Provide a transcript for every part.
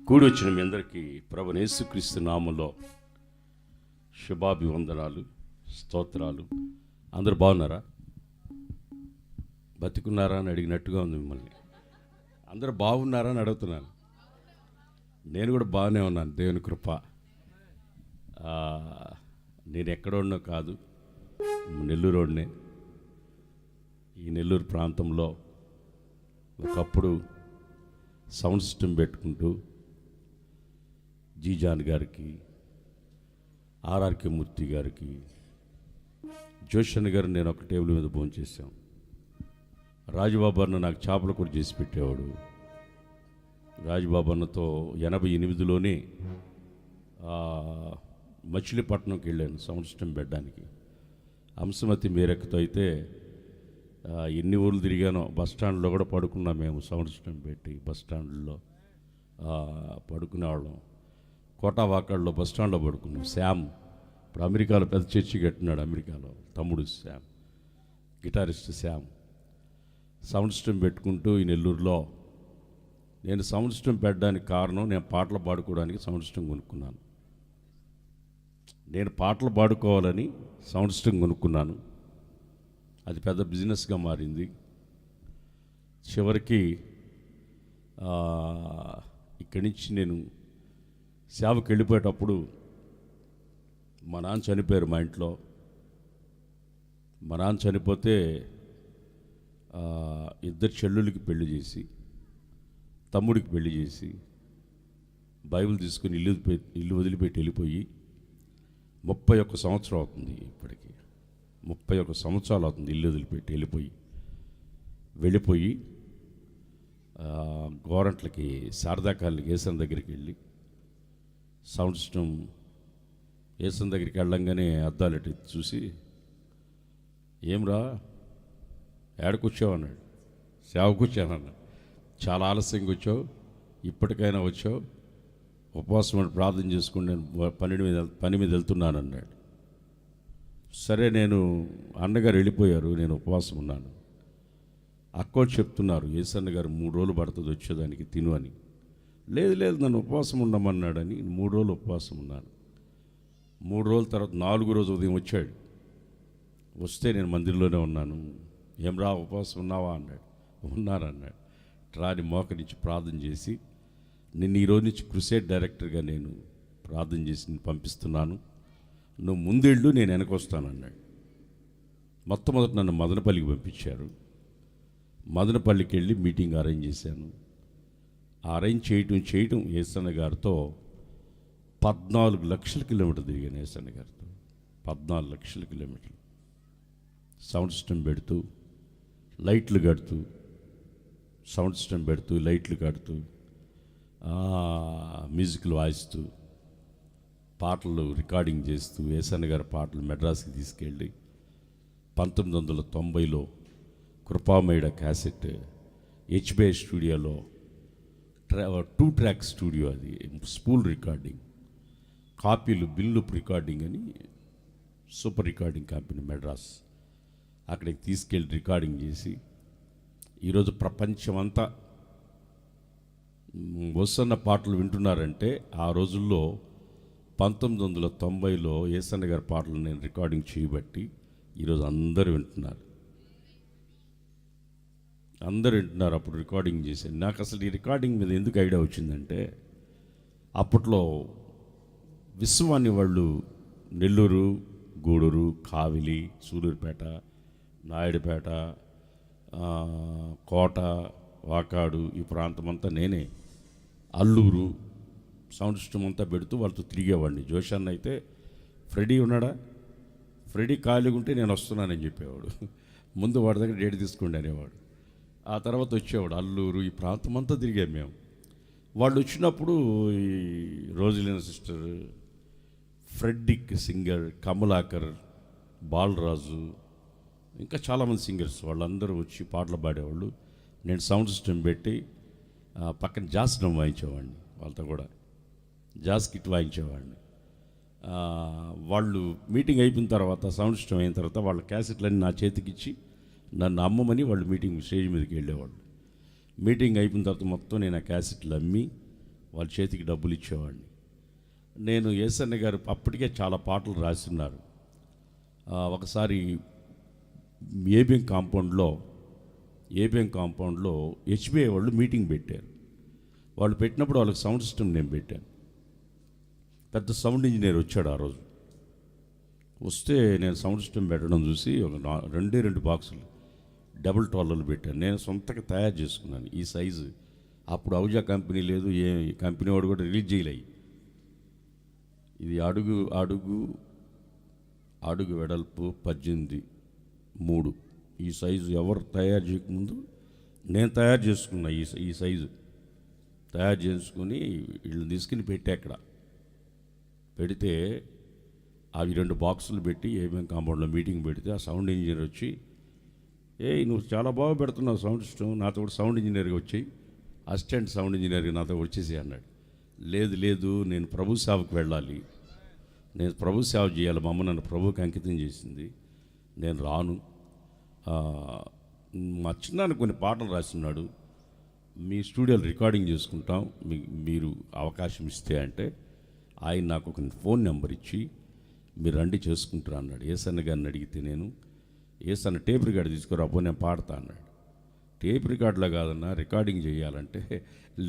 కూడి వచ్చిన మీ అందరికీ ప్రభువైన యేసుక్రీస్తు నామములో శుభాభివందనాలు, స్తోత్రాలు. అందరూ బాగున్నారా? బతికున్నారా అని అడిగినట్టుగా ఉంది మిమ్మల్ని. అందరూ బాగున్నారా అని అడుగుతున్నాను. నేను కూడా బాగానే ఉన్నాను, దేవుని కృప. నేను ఎక్కడోడనో కాదు, నెల్లూరోడినే. ఈ నెల్లూరు ప్రాంతంలో ఒకప్పుడు సౌండ్ సిస్టమ్ పెట్టుకుంటూ జీజాన్ గారికి, ఆర్ఆర్కే మూర్తి గారికి, జోషన్ గారు నేను ఒక టేబుల్ మీద భోజనం చేశాం. రాజుబాబు అన్న నాకు చేపల కూర చేసి పెట్టేవాడు. రాజుబాబు అన్నతో 88లోనే మచిలీపట్నంకి వెళ్ళాను సౌండ్ సిస్టమ్ పెట్టడానికి. హంసమతి మేరక్కతో అయితే ఎన్ని ఊళ్ళు తిరిగానో. బస్టాండ్లో కూడా పడుకున్నాం మేము, సౌండ్ సిస్టమ్ పెట్టి బస్టాండ్లో పడుకునేవాళ్ళం. కోటావాకాడులో బస్టాండ్లో పడుకున్నాం. శ్యామ్ ఇప్పుడు అమెరికాలో పెద్ద చర్చి కట్టినాడు, అమెరికాలో తమ్ముడు Shyam, guitarist Shyam. Sound system పెట్టుకుంటూ ఈ నెల్లూరులో నేను సౌండ్ సిస్టమ్ పెట్టడానికి కారణం, నేను పాటలు పాడుకోవడానికి సౌండ్ సిస్టమ్ కొనుక్కున్నాను. నేను పాటలు పాడుకోవాలని సౌండ్ సిస్టమ్ కొనుక్కున్నాను. అది పెద్ద బిజినెస్గా మారింది. చివరికి ఇక్కడి నుంచి నేను సేవకి వెళ్ళిపోయేటప్పుడు మా నాన్న చనిపోయారు. మా ఇంట్లో మా నాన్న చనిపోతే ఇద్దరు చెల్లులకి పెళ్లి చేసి, తమ్ముడికి పెళ్లి చేసి, బైబిల్ తీసుకుని ఇల్లు వదిలిపెట్టి వెళ్ళిపోయి 31 సంవత్సరం అవుతుంది. ఇప్పటికి 31 సంవత్సరాలు అవుతుంది ఇల్లు వదిలిపెట్టి వెళ్ళిపోయి గోరంట్లకి, శారదా కాలనీకి, ఏసన్ దగ్గరికి వెళ్ళి సౌండ్ సిస్టమ్ ఏసన్ దగ్గరికి వెళ్ళంగానే అద్దాలెట్టి చూసి, ఏమ్రా ఏడకొచ్చావు అన్నాడు. సేవకు వచ్చానన్నాడు. చాలా ఆలస్యంగా వచ్చావు, ఇప్పటికైనా వచ్చావు, ఉపవాసం అని ప్రార్థన చేసుకుని నేను పని మీద వెళ్తున్నాను అన్నాడు. సరే, నేను అన్నగారు వెళ్ళిపోయారు, నేను ఉపవాసం ఉన్నాను. అక్కోడు చెప్తున్నారు, ఏసన్న గారు 3 రోజులు పడుతుంది వచ్చేదానికి, తిను అని. లేదు నన్ను ఉపవాసం ఉండమన్నాడని 3 రోజులు ఉపవాసం ఉన్నాను. 3 రోజుల తర్వాత 4వ రోజు ఉదయం వచ్చాడు. వస్తే నేను మందిరంలోనే ఉన్నాను. ఏం రా, ఉపవాసం ఉన్నావా అన్నాడు. ఉన్నానన్నాడు. రాని మోకరించి ప్రార్థన చేసి, నిన్ను ఈరోజు నుంచి క్రుసేడ్ డైరెక్టర్గా నేను ప్రార్థన చేసి నేను పంపిస్తున్నాను, నువ్వు ముందెళ్ళు, నేను వెనకొస్తానన్నాడు. మొట్టమొదటి నన్ను మదనపల్లికి పంపించారు. మదనపల్లికి వెళ్ళి మీటింగ్ అరేంజ్ చేశాను. అరేంజ్ చేయటం ఏసన్న గారితో 14 లక్షల కిలోమీటర్లు తిరిగాను. ఏసన్న గారితో 14 లక్షల కిలోమీటర్లు సౌండ్ సిస్టమ్ పెడుతూ, లైట్లు కడుతూ, సౌండ్ సిస్టమ్ పెడుతూ, లైట్లు కడుతూ, మ్యూజిక్లు వాయిస్తూ, పాటలు రికార్డింగ్ చేస్తూ, ఏసన్న గారి పాటలు మెడ్రాస్కి తీసుకెళ్ళి 1990లో కృపామేడ క్యాసెట్ హెచ్బే స్టూడియోలో 2 ట్రాక్ స్టూడియో, అది స్పూల్ రికార్డింగ్, కాపీలు బిల్లుప్ రికార్డింగ్ అని సూపర్ రికార్డింగ్ కంపెనీ మెడ్రాస్, అక్కడికి తీసుకెళ్ళి రికార్డింగ్ చేసి, ఈరోజు ప్రపంచమంతా వస్తున్న పాటలు వింటున్నారంటే ఆ రోజుల్లో 1990లో ఏసన్న గారి పాటలు నేను రికార్డింగ్ చేయబట్టి ఈరోజు అందరూ వింటున్నారు. అప్పుడు రికార్డింగ్ చేశాను. నాకు అసలు ఈ రికార్డింగ్ మీద ఎందుకు ఐడియా వచ్చిందంటే, అప్పట్లో విశ్వాన్ని వాళ్ళు నెల్లూరు, గూడూరు, కావిలి, సూలూరుపేట, నాయుడుపేట, కోట, వాకాడు, ఈ ప్రాంతం అంతా నేనే, అల్లూరు సౌండ్ సిస్టమ్ అంతా పెడుతూ వాళ్ళతో తిరిగేవాడిని. జోషాన్ని అయితే, ఫ్రెడీ ఉన్నాడా, ఫ్రెడీ ఖాళీగా ఉంటే నేను వస్తున్నానని చెప్పేవాడు. ముందు వాడి దగ్గర డేట్ తీసుకోండి అనేవాడు. ఆ తర్వాత వచ్చేవాడు. అల్లూరు, ఈ ప్రాంతం అంతా తిరిగాం మేము. వాళ్ళు వచ్చినప్పుడు ఈ రోజులిన సిస్టర్, ఫ్రెడ్డిక్ సింగర్, కమలాకర్, బాలరాజు, ఇంకా చాలామంది సింగర్స్, వాళ్ళందరూ వచ్చి పాటలు పాడేవాళ్ళు. నేను సౌండ్ సిస్టమ్ పెట్టి పక్కన జాస్ డ్రమ్ వాయించేవాడిని, వాళ్ళతో కూడా జాస్ కిట్ వాయించేవాడిని. వాళ్ళు మీటింగ్ అయిపోయిన తర్వాత, సౌండ్ సిస్టమ్ అయిన తర్వాత వాళ్ళ క్యాసెట్లన్నీ నా చేతికిచ్చి నన్ను అమ్మమని వాళ్ళు మీటింగ్ స్టేజ్ మీదకి వెళ్ళేవాళ్ళు. మీటింగ్ అయిపోయిన తర్వాత మొత్తం నేను ఆ క్యాసెట్లు అమ్మి వాళ్ళ చేతికి డబ్బులు ఇచ్చేవాడిని. నేను యేసన్న గారు అప్పటికే చాలా పాటలు రాస్తున్నారు. ఒకసారి ఏబిఎం కాంపౌండ్లో హెచ్బిఐ వాళ్ళు మీటింగ్ పెట్టారు. వాళ్ళు పెట్టినప్పుడు వాళ్ళకి సౌండ్ సిస్టమ్ నేను పెట్టాను. పెద్ద సౌండ్ ఇంజనీర్ వచ్చాడు ఆ రోజు. వస్తే నేను సౌండ్ సిస్టమ్ పెట్టడం చూసి ఒక రెండు బాక్సులు డబుల్ టాలర్లు పెట్టాను. నేను సొంతగా తయారు చేసుకున్నాను ఈ సైజు. అప్పుడు ఔజా కంపెనీ లేదు, ఏ కంపెనీ వాడు కూడా రిలీజ్ చేయలేయి. ఇది అడుగు వెడల్పు 18 ఈ సైజు ఎవరు తయారు చేయకముందు నేను తయారు చేసుకున్నా. ఈ సైజు తయారు చేసుకుని వీళ్ళు తీసుకుని పెట్టి అక్కడ పెడితే అవి 2 బాక్సులు పెట్టి ఏమేమి కాంపౌండ్లో మీటింగ్ పెడితే ఆ సౌండ్ ఇంజనీర్ వచ్చి, నువ్వు చాలా బాగా పెడుతున్నావు సౌండ్ సిస్టమ్, నాతో కూడా సౌండ్ ఇంజనీర్గా వచ్చి అసిస్టెంట్ సౌండ్ ఇంజనీర్గా నాతో వచ్చేసి అన్నాడు. లేదు నేను ప్రభు సేవకు వెళ్ళాలి, నేను ప్రభు సేవ చేయాలి, మా అమ్మ నన్ను ప్రభుకి అంకితం చేసింది, నేను రాను. మా చిన్నాన్న కొన్ని పాటలు రాస్తున్నాడు, మీ స్టూడియోలో రికార్డింగ్ చేసుకుంటాం, మీరు అవకాశం ఇస్తే అంటే ఆయన నాకు ఒక ఫోన్ నెంబర్ ఇచ్చి మీరు రండి చేసుకుంటారా అన్నాడు. యేసన్న గారిని అడిగితే నేను యేసన్న టేప్ రికార్డు తీసుకురాపో నేను పాడతా అన్నాడు. టేప్ రికార్డులో కాదన్నా రికార్డింగ్ చేయాలంటే,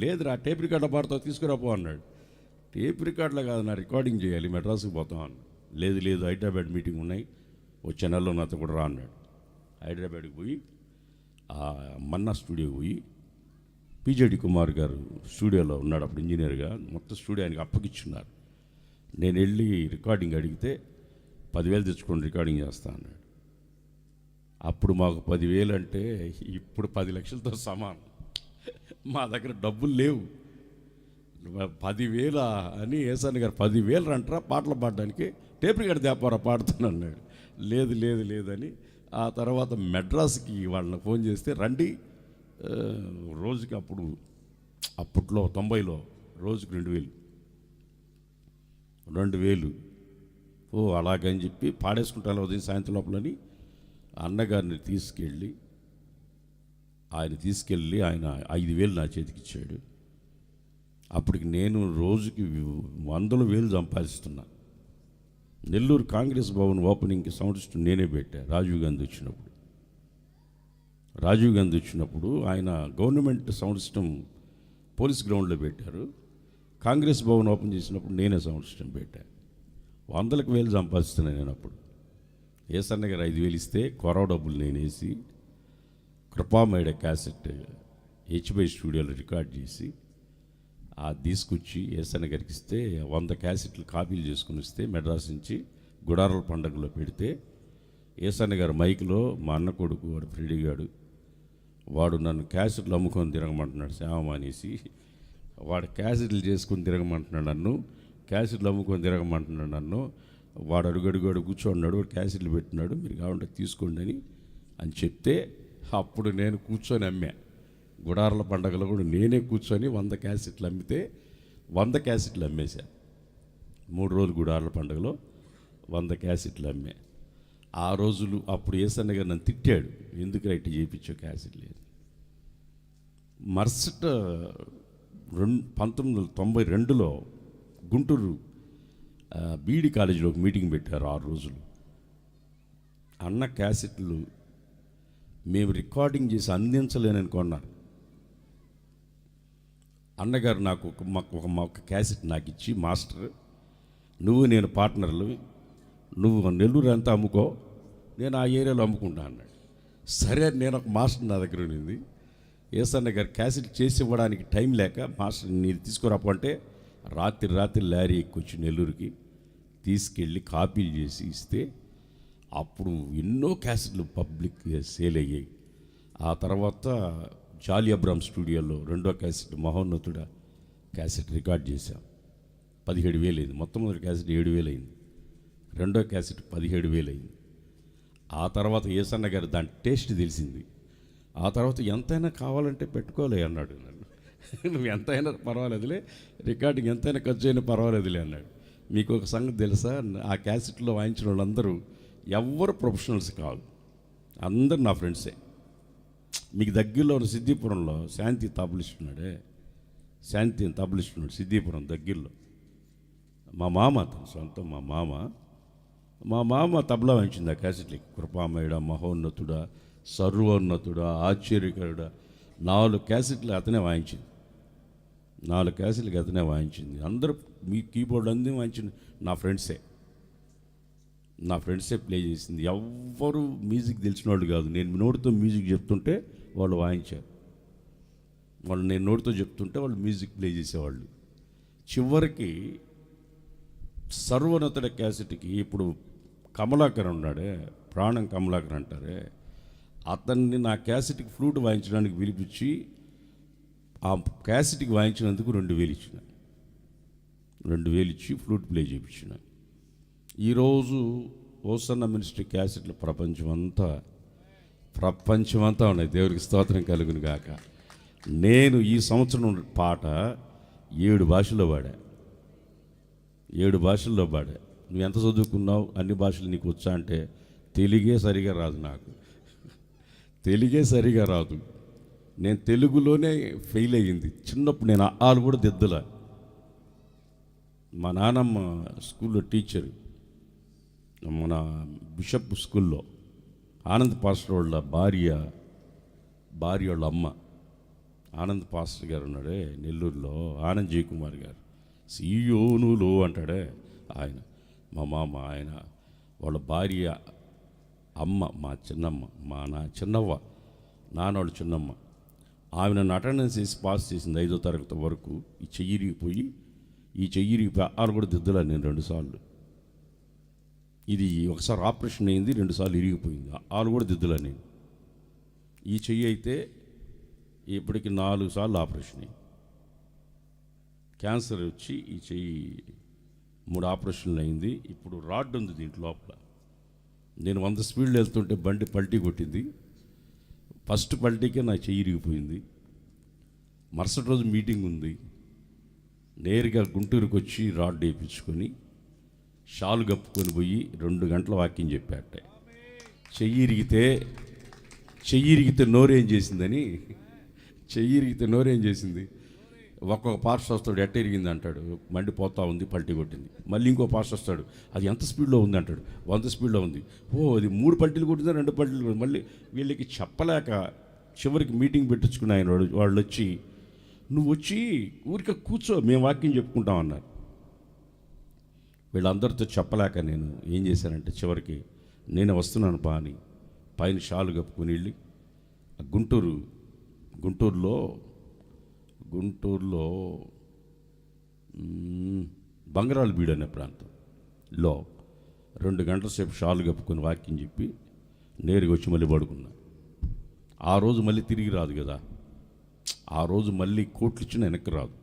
లేదురా టేప్ రికార్డులో పాడతావు తీసుకురాపో అన్నాడు. టేప్ రికార్డులో కాదన్నా రికార్డింగ్ చేయాలి, మెడ్రాస్కి పోతాం అన్నాడు. లేదు హైదరాబాద్ మీటింగ్ ఉన్నాయి, వచ్చే నెలలో నాతో కూడా రా అన్నాడు. హైదరాబాద్కి పోయి మన్నా స్టూడియోకి పోయి పిజేడి కుమార్ గారు స్టూడియోలో ఉన్నాడు అప్పుడు ఇంజనీర్గా, మొత్తం స్టూడియో ఆయనకి అప్పగిచ్చున్నారు. నేను వెళ్ళి రికార్డింగ్ అడిగితే 10,000 తెచ్చుకొని రికార్డింగ్ చేస్తా అన్నాడు. అప్పుడు మాకు 10,000 అంటే ఇప్పుడు 10 లక్షలతో సమానం. మా దగ్గర డబ్బులు లేవు. 10,000 అని యేసన్న గారు 10,000 అంటారా పాటలు పాడడానికి, టేప్ రికార్డు తేపారా పాడుతాను అన్నాడు. లేదని ఆ తర్వాత మెడ్రాస్కి వాళ్ళని ఫోన్ చేస్తే రండి, రోజుకి అప్పట్లో 90లో రోజుకి 2,000 అలాగని చెప్పి పాడేసుకుంటాను ఉదయం సాయంత్రం లోపలని అన్నగారిని తీసుకెళ్ళి ఆయన 5,000 నా చేతికి ఇచ్చాడు. అప్పటికి నేను రోజుకి 100,000 సంపాదిస్తున్నా. నెల్లూరు కాంగ్రెస్ భవన్ ఓపెనింగ్కి సౌండ్ సిస్టమ్ నేనే పెట్టా. రాజీవ్ గాంధీ వచ్చినప్పుడు ఆయన గవర్నమెంట్ సౌండ్ సిస్టమ్ పోలీస్ గ్రౌండ్లో పెట్టారు. కాంగ్రెస్ భవన్ ఓపెన్ చేసినప్పుడు నేనే సౌండ్ సిస్టమ్ పెట్టా. 100,000 సంపాదిస్తున్నాను నేను. అప్పుడు యేసన్న గారు 5,000 ఇస్తే కొరవ డబ్బులు నేను వేసి కృపామేడ క్యాసెట్ హెచ్బై స్టూడియోలో రికార్డ్ చేసి తీసుకొచ్చి యేసన్న గారికి ఇస్తే 100 క్యాసెట్లు కాపీలు చేసుకుని వస్తే మెడ్రాస్ నుంచి గుడారాల పండుగలో పెడితే యేసన్న గారు మైక్లో మా అన్న కొడుకు వాడు ఫ్రెడీగాడు, వాడు నన్ను క్యాసెట్లు అమ్ముకొని తిరగమంటున్నాడు, సేవ మానేసి వాడు క్యాసెట్లు చేసుకుని తిరగమంటున్నాడు నన్ను, క్యాసెట్లు అమ్ముకొని తిరగమంటున్నాడు నన్ను, వాడు అడుగడుగాడు కూర్చోన్నాడు, వాడు క్యాసెట్లు పెట్టినాడు, మీరు కావాలంటే తీసుకోండి అని చెప్తే అప్పుడు నేను కూర్చొని అమ్మా. గుడారాల పండగలో కూడా నేనే కూర్చొని 100 క్యాసెట్లు అమ్మితే 100 క్యాసెట్లు అమ్మేశా. 3 రోజులు గుడారాల పండుగలో 100 క్యాసెట్లు అమ్మా. ఆ రోజులు అప్పుడు యేసన్న గారు నన్ను తిట్టాడు, ఎందుకు రైట్ చేయించావు క్యాసెట్ లేదు. మరుసట 1992లో గుంటూరు బీఈడి కాలేజీలో ఒక మీటింగ్ పెట్టారు. 6 రోజులు అన్న క్యాసెట్లు మేము రికార్డింగ్ చేసి అందించలేనని కొన్నారు. అన్నగారు నాకు ఒక క్యాసెట్ నాకు ఇచ్చి, మాస్టర్ నేను పార్ట్నర్లు, నువ్వు నెల్లూరు అంతా అమ్ముకో, నేను ఆ ఏరియాలో అమ్ముకుంటా అన్నాడు. సరే నేను ఒక మాస్టర్ నా దగ్గర ఉన్నింది. యేసన్న గారు క్యాసెట్ చేసి ఇవ్వడానికి టైం లేక మాస్టర్ నీది తీసుకురాపు అంటే రాత్రి లారీ ఎక్కొచ్చి నెల్లూరుకి తీసుకెళ్ళి కాపీలు చేసి ఇస్తే అప్పుడు ఎన్నో క్యాసెట్లు పబ్లిక్ సేల్ అయ్యాయి. ఆ తర్వాత జాలి అబ్రామ్ స్టూడియోలో 2వ క్యాసెట్ మహోన్నతుడ క్యాసెట్ రికార్డ్ చేశాం. 17,000 అయింది. మొట్టమొదటి క్యాసెట్ 7,000 అయింది. 2వ క్యాసెట్ 17,000 అయింది. ఆ తర్వాత యేసన్న గారు దాని టేస్ట్ తెలిసింది. ఆ తర్వాత ఎంతైనా కావాలంటే పెట్టుకోలే అన్నాడు నన్ను. నువ్వు ఎంతైనా పర్వాలేదులే, రికార్డింగ్ ఎంతైనా ఖర్చు అయినా పర్వాలేదులే అన్నాడు. మీకు ఒక సంగతి తెలుసా, ఆ క్యాసెట్లో వాయించిన వాళ్ళందరూ ఎవ్వరు ప్రొఫెషనల్స్ కాదు, అందరు నా ఫ్రెండ్సే. మీకు దగ్గరలో ఉన్న సిద్ధిపురంలో శాంతి తాపులిస్తున్నాడే, శాంతి అని తబలిస్తున్నాడు సిద్ధిపురం దగ్గరలో. మా మామ అతను సొంతం మా మామ తబలా వాయించింది ఆ క్యాసెట్లకి. కృపామయుడ, మహోన్నతుడా, సర్వోన్నతుడా, ఆశ్చర్యకరుడా, 4 క్యాసెట్లు అతనే వాయించింది. 4 క్యాసెట్లకి అతనే వాయించింది. అందరూ మీ కీబోర్డ్ అన్నీ వాయించింది నా ఫ్రెండ్సే ప్లే చేసింది. ఎవ్వరు మ్యూజిక్ తెలిసిన వాళ్ళు కాదు. నేను నోటితో మ్యూజిక్ చెప్తుంటే వాళ్ళు వాయించారు. నేను నోటితో చెప్తుంటే వాళ్ళు మ్యూజిక్ ప్లే చేసేవాళ్ళు. చివరికి సర్వోన్నతుడ క్యాసెట్కి ఇప్పుడు కమలాకర్ ఉన్నాడే, ప్రాణం కమలాకర్ అంటారే, అతన్ని నా క్యాసెట్కి ఫ్లూట్ వాయించడానికి పిలిపించి ఆ క్యాసెట్కి వాయించినందుకు 2,000 ఇచ్చిన. 2,000 ఇచ్చి ఫ్లూట్ ప్లే చేయించిన. ఈరోజు ఓసన్న మినిస్ట్రీ క్యాసెట్లు ప్రపంచమంతా ఉన్నాయి. దేవుడికి స్తోత్రం కలుగును గాక. నేను ఈ సంవత్సరం పాట 7 భాషల్లో పాడా. 7 భాషల్లో పాడా. నువ్వు ఎంత చదువుకున్నావు, అన్ని భాషలు నీకు వచ్చా అంటే తెలుగే సరిగా రాదు. నాకు తెలుగే సరిగా రాదు. నేను తెలుగులోనే ఫెయిల్ అయ్యింది. చిన్నప్పుడు నేను ఆలు కూడా దిద్దల. మా నాన్నమ్మ స్కూల్లో టీచరు, మన బిషప్ స్కూల్లో ఆనంద్ పాస్టర్ వాళ్ళ భార్య వాళ్ళ అమ్మ. ఆనంద్ పాస్టర్ గారు ఉన్నాడే నెల్లూరులో, ఆనంద్ జయకుమార్ గారు, సియోనులో అంటాడే ఆయన. మా మామ ఆయన వాళ్ళ భార్య అమ్మ, మా చిన్నమ్మ, చిన్నవ్వ, నాన్నవాళ్ళు చిన్నమ్మ. ఆమె నన్ను అటెండెన్స్ చేసి పాస్ చేసింది 5వ తరగతి వరకు. ఈ చెయ్యిరిగిపోయి ఆలు కూడా దిద్దలా నేను 2 సార్లు. ఇది ఒకసారి ఆపరేషన్ అయింది, 2 సార్లు ఇరిగిపోయింది. ఆలు కూడా దిద్దలా నేను. ఈ చెయ్యి అయితే ఇప్పటికి 4 సార్లు ఆపరేషన్ అయింది. క్యాన్సర్ వచ్చి ఈ చెయ్యి 3 ఆపరేషన్లు అయింది. ఇప్పుడు రాడ్ ఉంది దీంట్లో లోపల. నేను 100 స్పీడ్లో వెళ్తుంటే బండి పల్టీ కొట్టింది. ఫస్ట్ పల్టీకే నా చెయ్యి ఇరిగిపోయింది. మరుసటి రోజు మీటింగ్ ఉంది. నేరుగా గుంటూరుకు వచ్చి రాడ్ వేయించుకొని షాలు కప్పుకొని పోయి 2 గంటల వాక్యం చెప్పాట. చెయ్యి ఇరిగితే నోరేం చేసింది. ఒక్కొక్క పాస్టర్ వస్తాడు, ఎట్ట ఇరిగింది అంటాడు, మండిపోతా ఉంది, పల్టీ కొట్టింది. మళ్ళీ ఇంకో పాస్టర్ వస్తాడు, అది ఎంత స్పీడ్లో ఉంది అంటాడు, 100 స్పీడ్లో ఉంది. అది 3 పల్టీలు కొట్టిందా, 2 పల్టీలు కొట్టింది. మళ్ళీ వీళ్ళకి చెప్పలేక చివరికి మీటింగ్ పెట్టించుకుని వాళ్ళు వచ్చి, నువ్వు వచ్చి ఊరికే కూర్చో, మేము వాక్యం చెప్పుకుంటాం అన్నారు. వీళ్ళందరితో చెప్పలేక నేను ఏం చేశానంటే చివరికి నేనే వస్తున్నాను పా అని పైన షాలు కప్పుకొని వెళ్ళి గుంటూరులో బంగరాల బీడు అనే ప్రాంతంలో 2 గంటల సేపు షాలు కప్పుకొని వాక్యం చెప్పి నేరుగా వచ్చి మళ్ళీ పడుకున్నా. ఆ రోజు మళ్ళీ తిరిగి రాదు కదా, ఆ రోజు మళ్ళీ కోట్లు ఇచ్చిన వెనక్కి రాదు.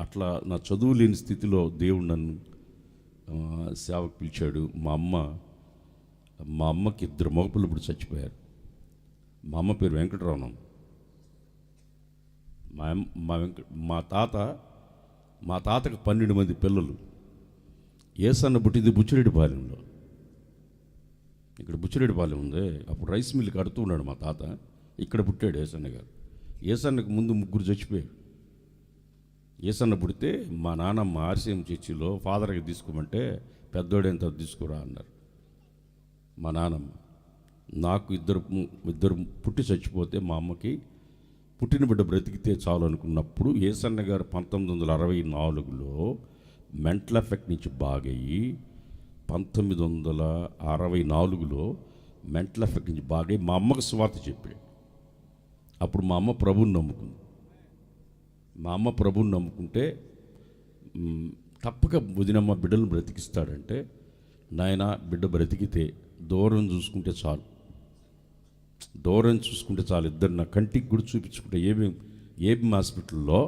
అట్లా నా చదువు లేని స్థితిలో దేవుడు నన్ను సేవకు పిలిచాడు. మా అమ్మకి 2 మగపిల్లలు ఇప్పుడు చచ్చిపోయారు. మా అమ్మ పేరు వెంకటరమణం. మా తాతకు 12 మంది పిల్లలు. ఏసన్న పుట్టింది బుచ్చిరెడ్డిపాలెంలో. ఇక్కడ బుచ్చిరెడ్డిపాలెం ఉంది. అప్పుడు రైస్ మిల్ కడుతూ ఉన్నాడు మా తాత. ఇక్కడ పుట్టాడు ఏసన్న గారు. ఏసన్నకు ముందు 3 చచ్చిపోయారు. ఏసన్న పుడితే మా నాన్నమ్మ ఆర్సీఎం చర్చిలో ఫాదర్కి తీసుకోమంటే పెద్దోడేంత తీసుకురా అన్నారు మా నాన్నమ్మ. నాకు ఇద్దరు పుట్టి చచ్చిపోతే మా అమ్మకి పుట్టిన బిడ్డ బ్రతికితే చాలు అనుకున్నప్పుడు ఏసన్న గారు 1964లో మెంటల్ ఎఫెక్ట్ నుంచి బాగయ్యి 1964లో మెంటల్ ఎఫెక్ట్ నుంచి బాగయ్యి మా అమ్మకు స్వార్థ చెప్పాడు. అప్పుడు మా అమ్మ ప్రభువుని నమ్ముకుంటే తప్పక వదినమ్మ బిడ్డలను బ్రతికిస్తాడంటే, నాయన బిడ్డ బ్రతికితే దూరం చూసుకుంటే చాలు, ఇద్దరు నా కంటికి గుడి చూపించుకుంటే ఏబిఎం హాస్పిటల్లో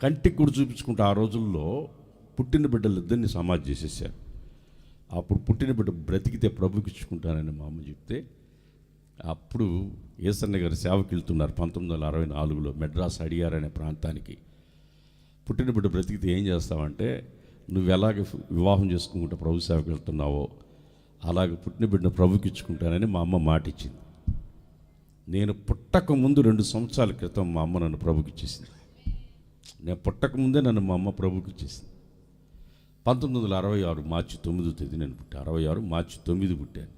కంటికి గుడి చూపించుకుంటే ఆ రోజుల్లో పుట్టిన బిడ్డలు ఇద్దరిని సమాధి చేసేసారు. అప్పుడు పుట్టిన బిడ్డ బ్రతికితే ప్రభుకి ఇచ్చుకుంటానని మా అమ్మ చెప్తే, అప్పుడు ఏసన్న గారు సేవకి వెళ్తున్నారు 1964లో మెడ్రాస్ అడియార్ అనే ప్రాంతానికి. పుట్టిన బిడ్డ బ్రతికితే ఏం చేస్తావంటే, నువ్వు ఎలాగ వివాహం చేసుకుంటే ప్రభు సేవకి వెళ్తున్నావో అలాగే పుట్టిన బిడ్డను ప్రభుకి ఇచ్చుకుంటానని మా అమ్మ మాట ఇచ్చింది. నేను పుట్టక ముందు 2 సంవత్సరాల క్రితం మా అమ్మ నన్ను ప్రభుకి ఇచ్చేసింది. నేను పుట్టకముందే నన్ను మా అమ్మ ప్రభుకి ఇచ్చేసింది. 1966 మార్చి 9వ తేదీ నేను పుట్టాను. 66 మార్చి 9 పుట్టాను.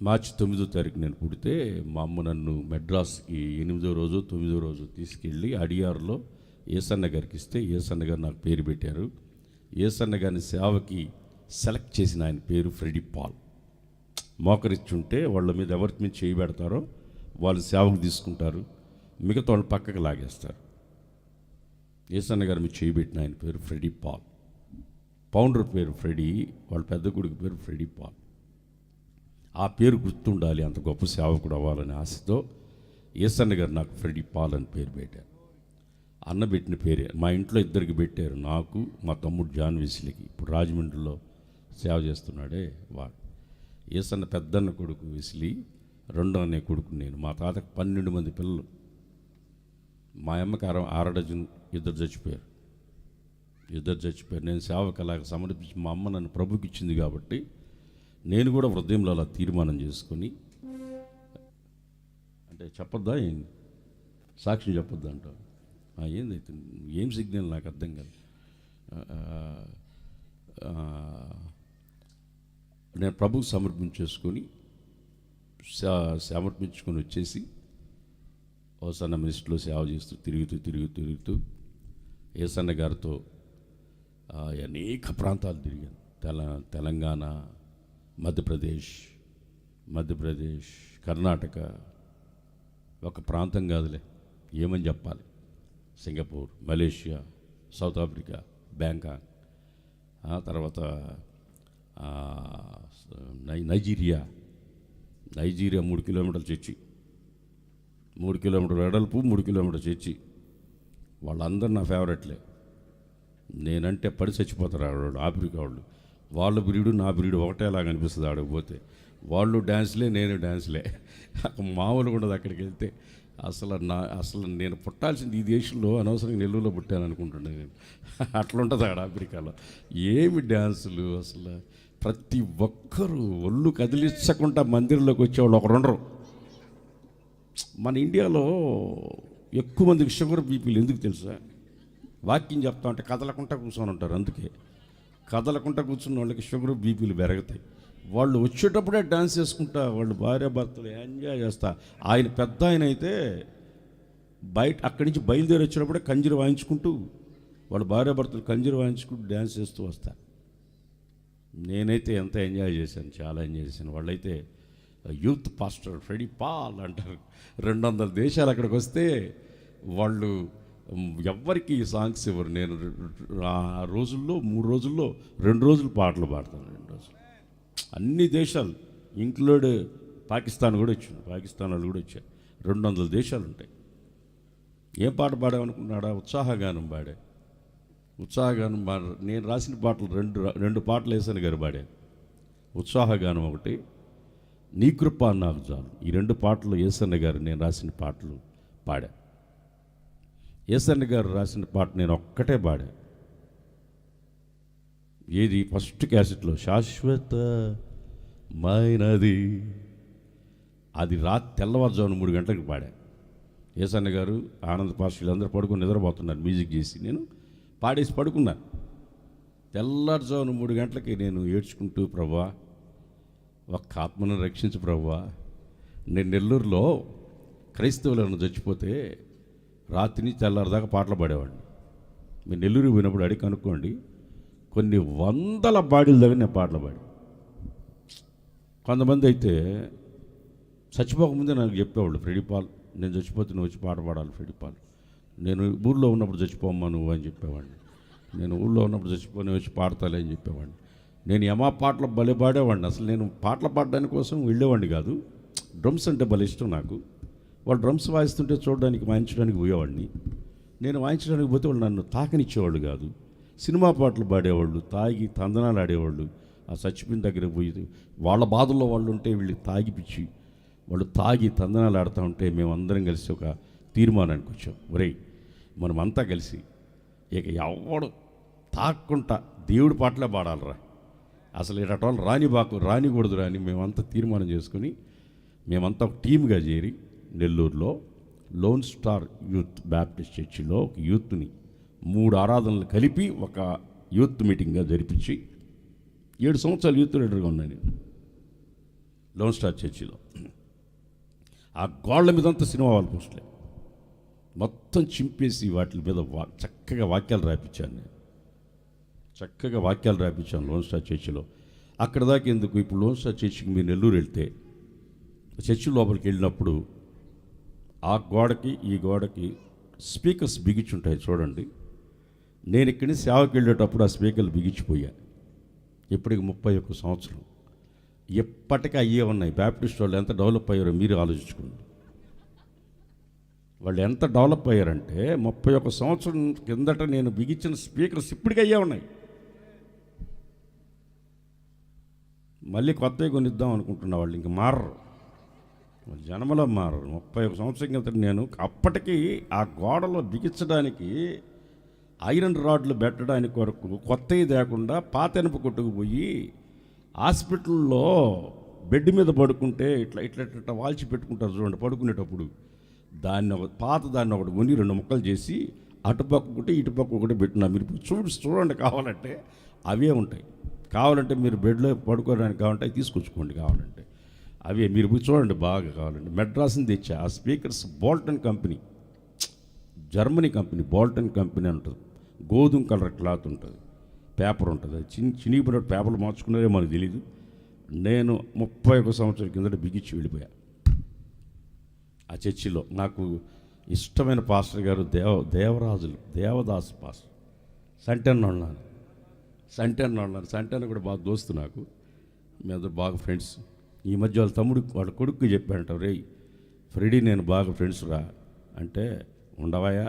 మార్చి 9వ తారీఖు నేను పుడితే మా అమ్మ నన్ను మెడ్రాస్కి 8వ రోజు 9వ రోజు తీసుకెళ్ళి అడియార్లో ఏసన్న గారికి ఇస్తే ఏసన్న గారు నాకు పేరు పెట్టారు. ఏసన్న గారిని సేవకి సెలెక్ట్ చేసిన ఆయన పేరు ఫ్రెడీ పాల్. మోకరిచ్చుంటే వాళ్ళ మీద ఎవరి మీద చేయి పెడతారో వాళ్ళు సేవకు తీసుకుంటారు, మిగతా వాళ్ళు పక్కకు లాగేస్తారు. ఏసన్న గారు మీద చేయి పెట్టిన ఆయన పేరు ఫ్రెడీ పాల్. ఫౌండర్ పేరు ఫ్రెడీ, వాళ్ళ పెద్ద కొడుకు పేరు ఫ్రెడీ పాల్. ఆ పేరు గుర్తుండాలి, అంత గొప్ప సేవకుడు అవ్వాలనే ఆశతో ఏసన్న గారు నాకు ఫ్రెడీ పాల్ అని పేరు పెట్టారు. అన్న పెట్టిన పేరే మా ఇంట్లో ఇద్దరికి పెట్టారు, నాకు మా తమ్ముడు జాన్ వెస్లీకి. ఇప్పుడు రాజమండ్రిలో సేవ చేస్తున్నాడే వాడు. ఏసన్న పెద్దన్న కొడుకు వెస్లీ, రెండో అనే కొడుకు నేను. మా తాతకు 12 మంది పిల్లలు. మా అమ్మకి 6 డజన్, ఇద్దరు చచ్చిపోయారు. నేను సేవకు అలాగ సమర్పించి మా అమ్మ నన్ను ప్రభుకి ఇచ్చింది కాబట్టి నేను కూడా హృదయంలో అలా తీర్మానం చేసుకొని, అంటే చెప్పొద్దా ఏంటి, సాక్ష్యం చెప్పొద్దా అంటావు? ఏందైతే ఏం సిగ్నల్ నాకు అర్థం కాదు. నేను ప్రభుకు సమర్పించుకొని వచ్చేసి ఓసన్న మినిస్ట్రీలో సేవ చేస్తూ తిరుగుతూ ఏసన్న గారితో అనేక ప్రాంతాలు తిరిగాను. తెలంగాణ, మధ్యప్రదేశ్, కర్ణాటక, ఒక ప్రాంతం కాదులే, ఏమని చెప్పాలి, Singapore, Malaysia, south Africa, Bangkok, తర్వాత నైజీరియా 3 కిలోమీటర్ల చర్చి, 3 కిలోమీటర్ వెడల్పు, 3 కిలోమీటర్ చర్చి. వాళ్ళందరూ నా ఫేవరెట్లే. నేనంటే పడి చచ్చిపోతారు ఆవిడ. ఆఫ్రికా వాళ్ళ బ్రీడు నా బ్రీడు ఒకటేలాగా అనిపిస్తుంది ఆడకపోతే. వాళ్ళు డ్యాన్స్లే, నేను డ్యాన్స్లే. మామూలుగా ఉండదు అక్కడికి వెళ్తే. అసలు నేను పుట్టాల్సింది ఈ దేశంలో, అనవసరంగా నెల్లూరులో పుట్టాను అనుకుంటున్నాను నేను. అట్లుంటుంది ఆడ ఆఫ్రికాలో. ఏమి డ్యాన్సులు అసలు! ప్రతి ఒక్కరూ ఒళ్ళు కదిలించకుండా మందిరంలోకి వచ్చేవాళ్ళు ఒకరు ఉండరు. మన ఇండియాలో ఎక్కువ మందికి షుగర్ బీపీలు ఎందుకు తెలుసా? వాకింగ్ చెప్తా ఉంటే కదలకుండా కూర్చొని ఉంటారు. అందుకే కదలకుండా కూర్చున్న వాళ్ళకి షుగర్ బీపీలు పెరుగుతాయి. వాళ్ళు వచ్చేటప్పుడే డ్యాన్స్ చేసుకుంటా, వాళ్ళు భార్యాభర్తలు ఎంజాయ్ చేస్తా. ఆయన పెద్ద ఆయన అయితే బయట అక్కడి నుంచి బయలుదేరి వచ్చేటప్పుడే కంజీరు వాయించుకుంటూ, వాళ్ళ భార్యాభర్తలు కంజీరు వాయించుకుంటూ డ్యాన్స్ చేస్తూ వస్తారు. నేనైతే ఎంత ఎంజాయ్ చేశాను, చాలా ఎంజాయ్ చేశాను. వాళ్ళైతే యూత్ పాస్టర్ ఫ్రెడీ పాల్ అంటారు. 200 దేశాలు అక్కడికి వస్తే వాళ్ళు ఎవ్వరికి సాంగ్స్ ఇవ్వరు. నేను ఆ రోజుల్లో 3 రోజుల్లో 2 రోజులు పాటలు పాడతాను. 2 రోజులు అన్ని దేశాలు ఇంక్లూడ్ పాకిస్తాన్ కూడా వచ్చాను. పాకిస్తాన్ వాళ్ళు కూడా వచ్చారు. 200 దేశాలు ఉంటాయి. ఏం పాట పాడామనుకున్నాడా? ఉత్సాహగానం పాడా. నేను రాసిన పాటలు రెండు పాటలు ఏసన్న గారు పాడాను. ఉత్సాహగానం ఒకటి, నీ కృప నాకు చాలు. ఈ 2 పాటలు ఏసన్న గారు నేను రాసిన పాటలు పాడా. ఏసన్న గారు రాసిన పాట నేను ఒక్కటే పాడా. ఏది? ఫస్ట్ క్యాసెట్లో శాశ్వతమైనది. అది తెల్లవారుజామున 3 గంటలకు పాడా. ఏసన్న గారు, ఆనంద్ పాస్టర్లు అందరూ పడుకొని నిద్రపోతున్నారు మ్యూజిక్ చేసి. నేను పాడేసి పడుకున్నాను. తెల్లవారుజామున 3 గంటలకి నేను ఏడ్చుకుంటూ, ప్రభువా ఒక్క ఆత్మను రక్షించు ప్రభువా. నేను నెల్లూరులో క్రైస్తవులను చచ్చిపోతే రాత్రి నుంచి తెల్లారిదాకా పాటలు పాడేవాడిని. మీరు నెల్లూరు పోయినప్పుడు అడిగి కనుక్కోండి, కొన్ని 100 బాడీల దగ్గర నేను పాటలు పాడి. కొంతమంది అయితే చచ్చిపోకముందే నాకు చెప్పేవాళ్ళు, ఫ్రెడీ పాల్ నేను చచ్చిపోతే నువ్వు వచ్చి పాట పాడాలి ఫ్రెడీ పాల్. నేను ఊళ్ళో ఉన్నప్పుడు చచ్చిపోమ్మా నువ్వు అని చెప్పేవాడిని. నేను ఊళ్ళో ఉన్నప్పుడు చచ్చిపోని వచ్చి పాడతాలే అని చెప్పేవాడిని. నేను యమా పాటలు భలే పాడేవాడిని. అసలు నేను పాటలు పాడడానికి కోసం వెళ్ళేవాడిని కాదు. డ్రమ్స్ అంటే భలే ఇష్టం నాకు. వాళ్ళు డ్రమ్స్ వాయిస్తుంటే చూడడానికి, వాయించడానికి పోయేవాడిని. నేను వాయించడానికి పోతే వాళ్ళు నన్ను తాకనిచ్చేవాళ్ళు కాదు. సినిమా పాటలు పాడేవాళ్ళు, తాగి తందనాలు ఆడేవాళ్ళు. ఆ చచ్చిపోయిన దగ్గర పోయి వాళ్ళ బాధల్లో వాళ్ళు ఉంటే వీళ్ళు తాగిపిచ్చి వాళ్ళు తాగి తందనాలు ఆడుతూ ఉంటే మేమందరం కలిసి ఒక తీర్మానానికి వచ్చాం, ఒరేయ్ మనమంతా కలిసి ఇక ఎవడు తాక్కుంటా దేవుడి పాటలే పాడాలరా, అసలు ఇటోళ్ళు రానికూడదు అని మేమంతా తీర్మానం చేసుకుని మేమంతా ఒక టీమ్గా చేరి నెల్లూరులో లోన్ స్టార్ యూత్ బ్యాప్టిస్ట్ చర్చిలో ఒక యూత్ని 3 ఆరాధనలు కలిపి ఒక యూత్ మీటింగ్గా జరిపించి 7 సంవత్సరాలు యూత్ లీడర్గా ఉన్నాను నేను లోన్ స్టార్ చర్చిలో. ఆ గోళ్ళ మీదంతా సినిమా వాళ్ళ పోస్టులే మొత్తం చింపేసి వాటి మీద చక్కగా వాక్యాలు రాయించాను నేను. చక్కగా వాక్యాలు రాయించాను లోన్ స్టార్ చర్చిలో. అక్కడ దాకా ఎందుకు, ఇప్పుడు లోన్ స్టార్ చర్చికి మీరు నెల్లూరు వెళ్తే చర్చి లోపలికి వెళ్ళినప్పుడు ఆ గోడకి ఈ గోడకి స్పీకర్స్ బిగించుంటాయి చూడండి. నేను ఇక్కడి నుంచి సేవకి వెళ్ళేటప్పుడు ఆ స్పీకర్లు బిగించిపోయా. ఇప్పటికి 31 సంవత్సరం. ఎప్పటికీ అయ్యే ఉన్నాయి. బ్యాప్టిస్ట్ వాళ్ళు ఎంత డెవలప్ అయ్యారో మీరు ఆలోచించుకోండి. వాళ్ళు ఎంత డెవలప్ అయ్యారంటే 31 సంవత్సరం కిందట నేను బిగించిన స్పీకర్స్ ఇప్పటికీ అయ్యే ఉన్నాయి. మళ్ళీ కొత్తవి కొనిద్దాం అనుకుంటున్న వాళ్ళు ఇంక మారరు, వాళ్ళు జన్మలో మారరు. 31 సంవత్సరం కిందట నేను అప్పటికి ఆ గోడలో బిగించడానికి ఐరన్ రాడ్లు పెట్టడానికి వరకు కొత్తవి లేకుండా పాత ఎనుప కొట్టుకుపోయి హాస్పిటల్లో బెడ్ మీద పడుకుంటే ఇట్లా ఇట్లా ఇట్లా వాల్చి పెట్టుకుంటారు చూడండి పడుకునేటప్పుడు. దాన్ని దాన్ని ఒకటి కొని 2 ముక్కలు చేసి అటుపక్క ఒకటి ఇటుపక్క ఒకటి పెట్టినా. మీరు చూడండి, కావాలంటే అవే ఉంటాయి. కావాలంటే మీరు బెడ్లో పడుకోవడానికి కావాలంటే అవి తీసుకొచ్చుకోండి. కావాలంటే అవే మీరు చూడండి బాగా కావాలంటే. మెడ్రాస్ని తెచ్చా. ఆ speakers Bolton company, Germany company, Bolton company ఉంటుంది. గోధుమ కలర్ క్లాత్ ఉంటుంది, పేపర్ ఉంటుంది. అది చినిగిపోయినట్టు పేపర్లు మార్చుకున్నారే మనకు తెలీదు. నేను 31 సంవత్సరాల కిందట బిగించి వెళ్ళిపోయా ఆ చర్చిలో. నాకు ఇష్టమైన పాస్టర్ గారు దేవదాస్ పాస్టర్ సంటెన్న ఉన్నాను. సంటెన్న కూడా బాగా దోస్తు నాకు. మీ అందరూ బాగా ఫ్రెండ్స్. ఈ మధ్య వాళ్ళ కొడుకు చెప్పాడంట, రేయ్ ఫ్రెడీ నేను బాగా ఫ్రెండ్స్ రా అంటే, ఉండవాయా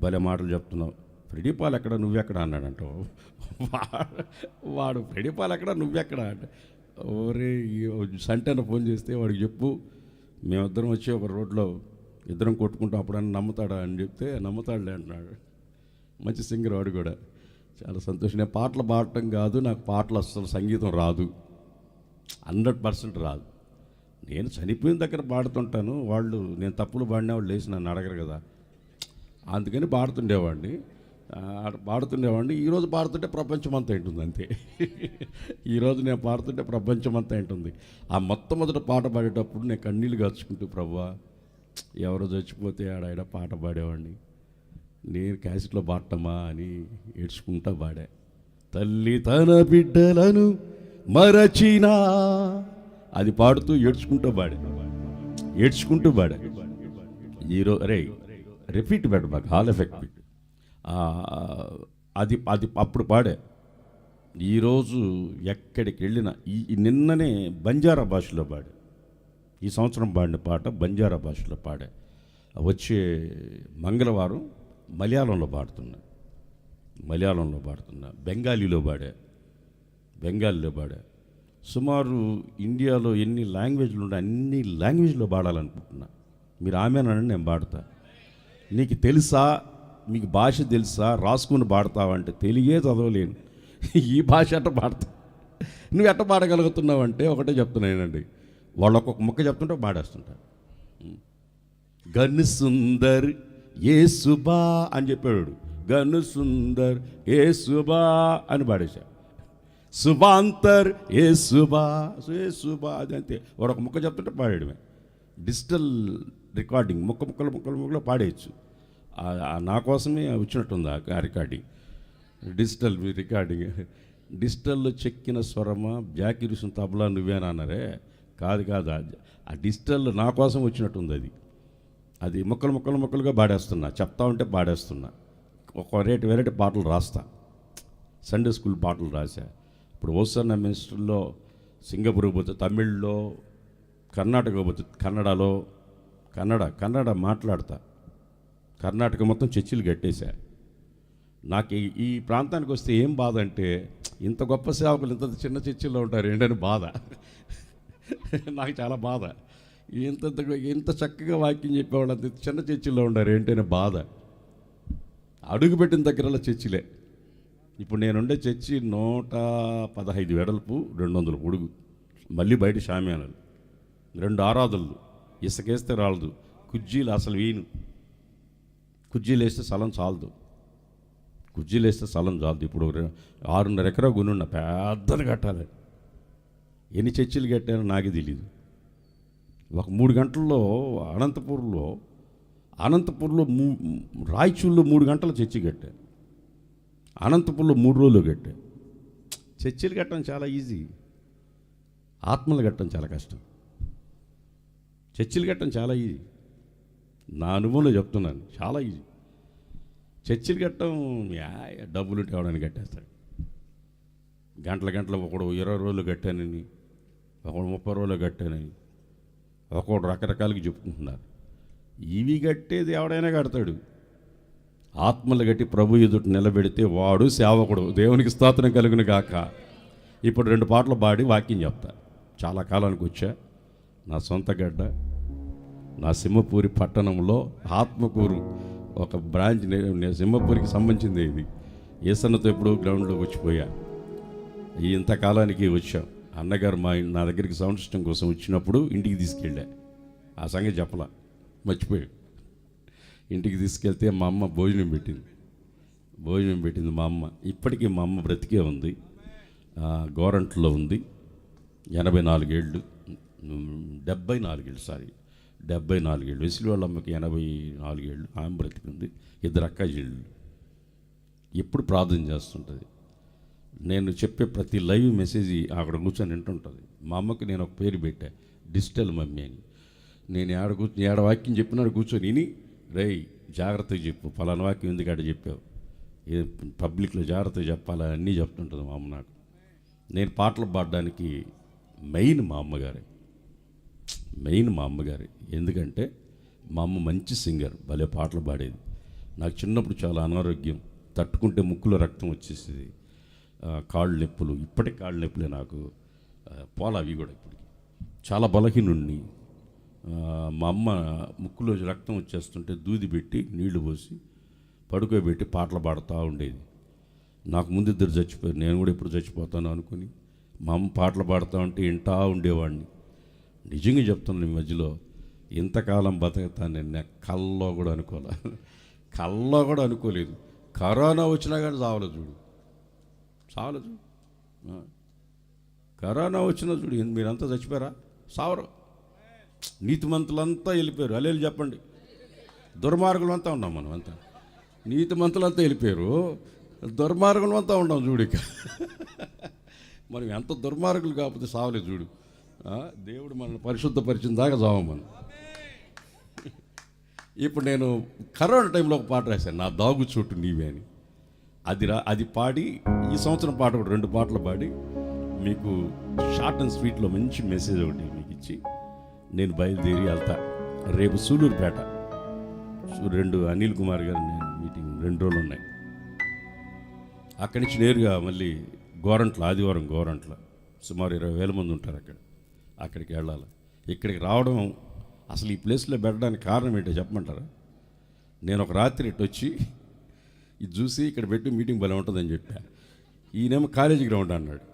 భలే మాటలు చెప్తున్నావు, ఫ్రెడీ పాల్ ఎక్కడ నువ్వెక్కడ అన్నాడంట. వాడు ఫ్రెడీ పాల్ ఎక్కడ నువ్వెక్కడ అంటే, ఓరే సంటెన్న ఫోన్ చేస్తే వాడికి చెప్పు మేమిద్దరం వచ్చి ఒక రోడ్లో ఇద్దరం కొట్టుకుంటాం అప్పుడన్నా నమ్ముతాడా అని చెప్తే నమ్ముతాడులే అంటున్నాడు. మంచి సింగర్ వాడు కూడా. చాలా సంతోషం. నేను పాటలు పాడటం కాదు, నాకు పాటలు అసలు సంగీతం రాదు, 100% రాదు. నేను చనిపోయిన దగ్గర పాడుతుంటాను. వాళ్ళు నేను తప్పులు పాడినా వాళ్ళు లేచి నన్ను అడగరు కదా, అందుకని పాడుతుండేవాడిని. ఈరోజు పాడుతుంటే ప్రపంచం అంతా ఉంటుంది అంతే. ఈరోజు నేను పాడుతుంటే ప్రపంచం అంతా ఉంటుంది. ఆ మొట్టమొదటి పాట పాడేటప్పుడు నేను కన్నీళ్ళు కాచుకుంటూ, ప్రభువా ఎవరో చచ్చిపోతే ఆడ పాట పాడేవాడిని, నేను క్యాసెట్లో పాడటమా అని ఏడ్చుకుంటా పాడా. తల్లి తన బిడ్డలను మరచినా అది పాడుతూ ఏడ్చుకుంటూ పాడా. ఈరోజు రిపీట్ పెట్ట మాకు హాల్ ఎఫెక్ట్ పెట్టి అది అప్పుడు పాడే. ఈరోజు ఎక్కడికి వెళ్ళినా నిన్ననే బంజారా భాషలో పాడా. ఈ సంవత్సరం పాడిన పాట బంజారా భాషలో పాడా. వచ్చే మంగళవారం మలయాళంలో పాడుతున్నా, బెంగాలీలో పాడా. సుమారు ఇండియాలో ఎన్ని లాంగ్వేజ్లు ఉన్నాయి అన్ని లాంగ్వేజ్లో పాడాలనుకుంటున్నా. మీరు ఆమెనండి, నేను పాడతా. నీకు తెలుసా, మీకు భాష తెలుసా, రాసుకుని పాడతావంటే తెలియే చదవలేను, ఈ భాష అట్ట పాడతా. నువ్వు ఎట్ట పాడగలుగుతున్నావు అంటే ఒకటే చెప్తున్నానండి, వాళ్ళు ఒక్కొక్క ముక్క చెప్తుంటే పాడేస్తుంటారు. గన్ సుందర్ ఏ సుబా అని చెప్పాడు, గన్ సుందర్ ఏ సుబా అని పాడేశా. సుబాంతర్ ఏ సుబా అది అంతే. వాడు ఒక ముక్క చెప్తుంటే పాడేయడమే. డిజిటల్ రికార్డింగ్ ముక్కలు పాడేయచ్చు. నా కోసమే వచ్చినట్టుంది ఆ రికార్డింగ్, డిజిటల్ రికార్డింగ్. డిజిటల్లో చెక్కిన స్వరమా జాకిరుసిన తబలా నువ్వేనా అన్నారే, కాదు ఆ డిజిటల్ నా కోసం వచ్చినట్టుంది. అది ముక్కలుగా పాడేస్తున్నా, చెప్తా ఉంటే పాడేస్తున్నా. ఒక వెరైటీ పాటలు రాస్తా, సండే స్కూల్ పాటలు రాశా. ఇప్పుడు ఓసన్న మినిస్టర్లో సింగపూర్ పోతే తమిళ్లో, కర్ణాటక పోతే కన్నడలో, కన్నడ మాట్లాడతా. కర్ణాటక మొత్తం చర్చిలు కట్టేశా. నాకు ఈ ప్రాంతానికి వస్తే ఏం బాధ అంటే, ఇంత గొప్ప సేవకులు ఇంత చిన్న చర్చిల్లో ఉంటారు ఏంటని బాధ. నాకు చాలా బాధ. ఇంత చక్కగా వాక్యం చెప్పేవాళ్ళు అంత చిన్న చర్చిల్లో ఉంటారు ఏంటనే బాధ. అడుగుపెట్టిన దగ్గరలో చర్చిలే. ఇప్పుడు నేనుండే చర్చి 115 వెడల్పు, 200 పొడుగు, మళ్ళీ బయట షామియానాలు, 2 ఆరాధనలు, ఇసుకేస్తే రాలదు, కుర్జీలు అసలు వేయను. కుర్జీలు వేస్తే స్థలం చాలదు. కుర్జీలు వేస్తే స్థలం చాలదు. ఇప్పుడు 6.5 ఎకరా గునున్న పెద్దది కట్టాలి. ఎన్ని చర్చిలు కట్టానో నాకే తెలియదు. ఒక 3 గంటల్లో అనంతపూర్లో రాయచూరులో 3 గంటల చర్చి కట్టాను. అనంతపూర్లో 3 రోజులు కట్టాను. చర్చిలు కట్టడం చాలా ఈజీ, ఆత్మలు కట్టడం చాలా కష్టం. చర్చిలు కట్టడం చాలా ఈజీ, నా అనుభవంలో చెప్తున్నాను, చాలా ఈజీ. చర్చిలు కట్టడం డబ్బులు తేవడానికి కట్టేస్తాడు. గంటల ఒకడు 20 రోజులు కట్టానని, ఒకడు 30 రోజులు కట్టానని, ఒకడు రకరకాలుగా చెప్పుకుంటున్నారు. ఇవి కట్టేది ఎవడైనా కడతాడు. ఆత్మలు కట్టి ప్రభు ఎదుట నిలబెడితే వాడు సేవకుడు. దేవునికి స్తోత్రం కలుగును గాక. ఇప్పుడు 2 పాటలు పాడి వాక్యం చెప్తా. చాలా కాలానికి వచ్చా. నా సొంత గడ్డ, నా సింహపూరి పట్టణంలో ఆత్మకూరు ఒక బ్రాంచ్. నేను సింహపూరికి సంబంధించింది ఇది. ఏసన్నతో ఎప్పుడు గ్రౌండ్లోకి వచ్చిపోయా. ఇంతకాలానికి వచ్చాం. అన్నగారు నా దగ్గరికి సౌండ్ సిస్టమ్ కోసం వచ్చినప్పుడు ఇంటికి తీసుకెళ్ళా. ఆ సంగతి చెప్పలా, మర్చిపోయాడు. ఇంటికి తీసుకెళ్తే మా అమ్మ భోజనం పెట్టింది మా అమ్మ. ఇప్పటికీ మా అమ్మ బ్రతికే ఉంది. గోరంట్లో ఉంది. 84 ఏళ్ళు, 74 ఏళ్ళు, 74 ఏళ్ళు. వెసిలి వాళ్ళ అమ్మకి 84 ఏళ్ళు. ఆమె బ్రతికింది. 2 అక్కాజీళ్ళు. ఎప్పుడు ప్రార్థన చేస్తుంటుంది. నేను చెప్పే ప్రతి లైవ్ మెసేజ్ అక్కడ కూర్చొని వింటుంటుంది. మా అమ్మకి నేను ఒక పేరు పెట్టా, డిజిటల్ మమ్మీ అని. నేను ఏడ వాక్యం చెప్పినాడు కూర్చొని విని, రేయ్ జాగ్రత్తగా చెప్పు, పలానా వాక్యం ఎందుకంటే చెప్పావు, పబ్లిక్లో జాగ్రత్తగా చెప్పాలా అన్నీ చెప్తుంటుంది మా అమ్మ నాకు. నేను పాటలు పాడడానికి మెయిన్ మా అమ్మగారే. ఎందుకంటే మా అమ్మ మంచి సింగర్, భలే పాటలు పాడేది. నాకు చిన్నప్పుడు చాలా అనారోగ్యం, తట్టుకుంటే ముక్కులో రక్తం వచ్చేసేది, కాళ్ళు నొప్పులు. ఇప్పటికి కాళ్ళు నొప్పులే నాకు, పోలా అవి కూడా. ఇప్పటికి చాలా బలహీనుణ్ణి. మా అమ్మ ముక్కులో రక్తం వచ్చేస్తుంటే దూది పెట్టి నీళ్లు పోసి పడుకోబెట్టి పాటలు పాడుతూ ఉండేది. నాకు ముందు 2 చచ్చిపోయారు. నేను కూడా ఇప్పుడు చచ్చిపోతాను అనుకుని మా అమ్మ పాటలు పాడుతూ ఉంటే వింటా ఉండేవాడిని. నిజంగా చెప్తున్నాను, ఈ మధ్యలో ఇంతకాలం బతుకుతాను నేను కల్లో కూడా అనుకోలేదు. కరోనా వచ్చినా కానీ చావలేదు చూడు. కరోనా వచ్చినా చూడు, మీరంతా చచ్చిపోయారా? సావరు. నీతిమంతులంతా వెళ్ళిపోయారు. అల్లెలు చెప్పండి. దుర్మార్గులు అంతా ఉన్నాం మనం అంతా. నీతిమంతులంతా వెళ్ళిపోయారు, దుర్మార్గులు అంతా ఉన్నాం చూడిక. మనం ఎంత దుర్మార్గులు కాకపోతే సావలేదు చూడు. దేవుడు మనల్ని పరిశుద్ధపరిచిన దాకా చావం మనం. ఇప్పుడు నేను కరోనా టైంలో ఒక పాట రాశాను, నా దాగు చోటు నీవే అని. అది పాడి ఈ సంవత్సరం పాట కూడా 2 పాటలు పాడి మీకు షార్ట్ అండ్ స్వీట్లో మంచి మెసేజ్ ఒకటి మీకు ఇచ్చి నేను బయలుదేరి వెళ్తా. రేపు సూలూరుపేట 2 అనిల్ కుమార్ గారు నేను మీటింగ్ 2 రోజులు ఉన్నాయి. అక్కడి నుంచి నేరుగా మళ్ళీ ఆదివారం గోరంట్ల సుమారు 20,000 మంది ఉంటారు అక్కడికి వెళ్ళాలి. ఇక్కడికి రావడం అసలు ఈ ప్లేస్లో పెట్టడానికి కారణం ఏంటో చెప్పమంటారా? నేను ఒక రాత్రి ఇటు వచ్చి ఇది చూసి ఇక్కడ పెట్టి మీటింగ్ భలే ఉంటుందని చెప్పా. ఈయనేమో కాలేజీ గ్రౌండ్ అన్నాడు.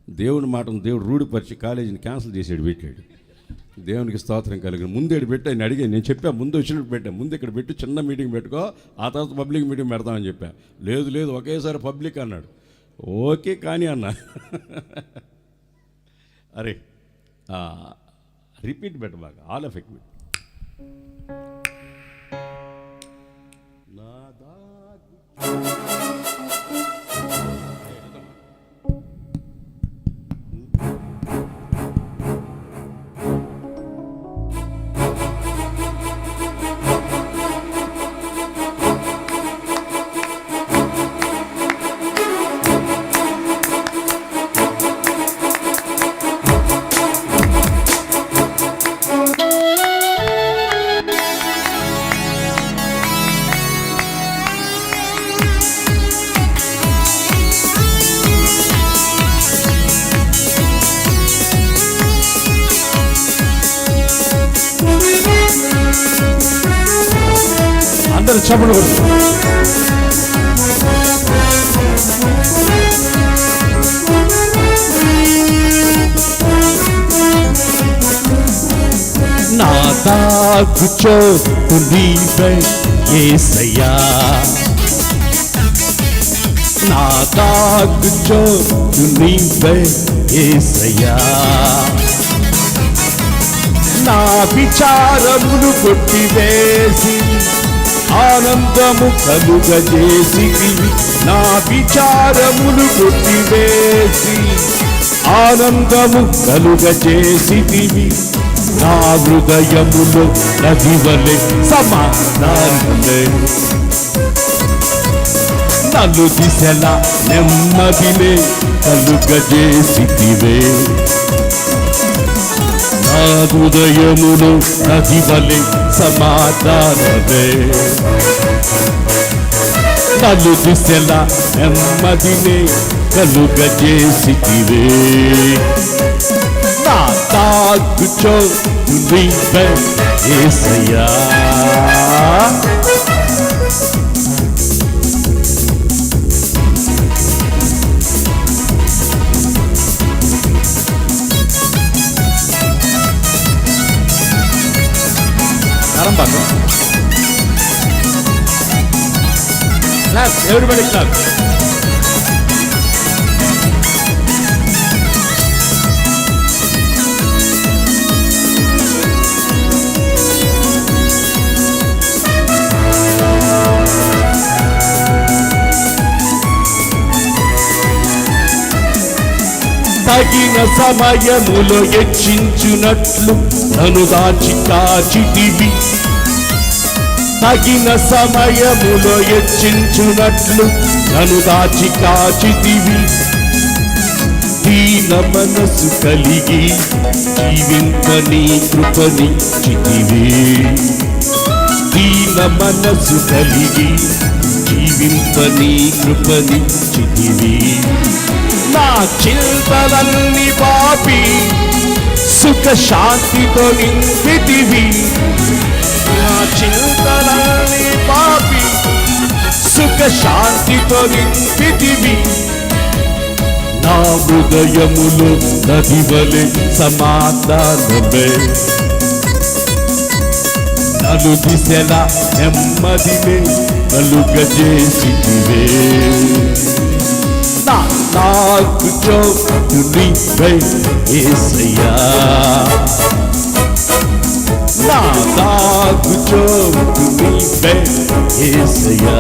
దేవుని మాటను దేవుడు రూఢిపరిచి కాలేజీని క్యాన్సిల్ చేసాడు, పెట్టాడు. దేవునికి స్తోత్రం కలిగిన. ముందేడు పెట్టి ఆయన అడిగాను. నేను చెప్పా, ముందు వచ్చినట్టు పెట్టా, ముందు ఇక్కడ పెట్టి చిన్న మీటింగ్ పెట్టుకో, ఆ తర్వాత పబ్లిక్ మీటింగ్ పెడతామని చెప్పా. లేదు ఒకేసారి పబ్లిక్ అన్నాడు. ఓకే కానీ అన్నా. అరే రిపీట్ పెట్ట బాగా, ఆల్ ఎఫెక్ట్ పెట్టు. అందరూ చప్పట్లు కొడుతున్నారు. నా తాగుచోటు నీవే యేసయ్యా, నా తాగుచోటు నీవే యేసయ్యా, నా విచారములు కొట్టివేసి ఆనందము కలుగజేసితివి, నా విచారములు కొట్టివేసి ఆనందము కలుగజేసితివి, నా హృదయములో నదివలె సమాధానమే, నలు దిశల నెమ్మదినే కలుగజేసితివే, నా హృదయములో నదివలె సమాధానమే, నలు దిశల నెమ్మదినే కలుగజేసితివే, నా తాగుచోటు నీవే యేసయ్యా. Clap, everybody clap. తగిన సమయములో హెచ్చించునట్లు నన్ను దాచి కాచితివి, తగిన సమయములో హెచ్చించునట్లు నన్ను దాచి కాచితివి, దీన మనసు కలిగి జీవింపని కృపనిచ్చితివి, దీన మనసు కలిగి జీవింపని కృపనిచ్చితివి, నా చింతలన్నీ పాపి సుఖ శాంతితో నింపితివి, నా చింతలన్నీ పాపి సుఖ శాంతితో నింపితివి, నా హృదయములో నదివలె సమాధానమే, నలు దిశల నెమ్మదినే కలుగజేసితివే, నా తాగుచోటు నీవే యేసయ్యా, నా తాగుచోటు నీవే యేసయ్యా.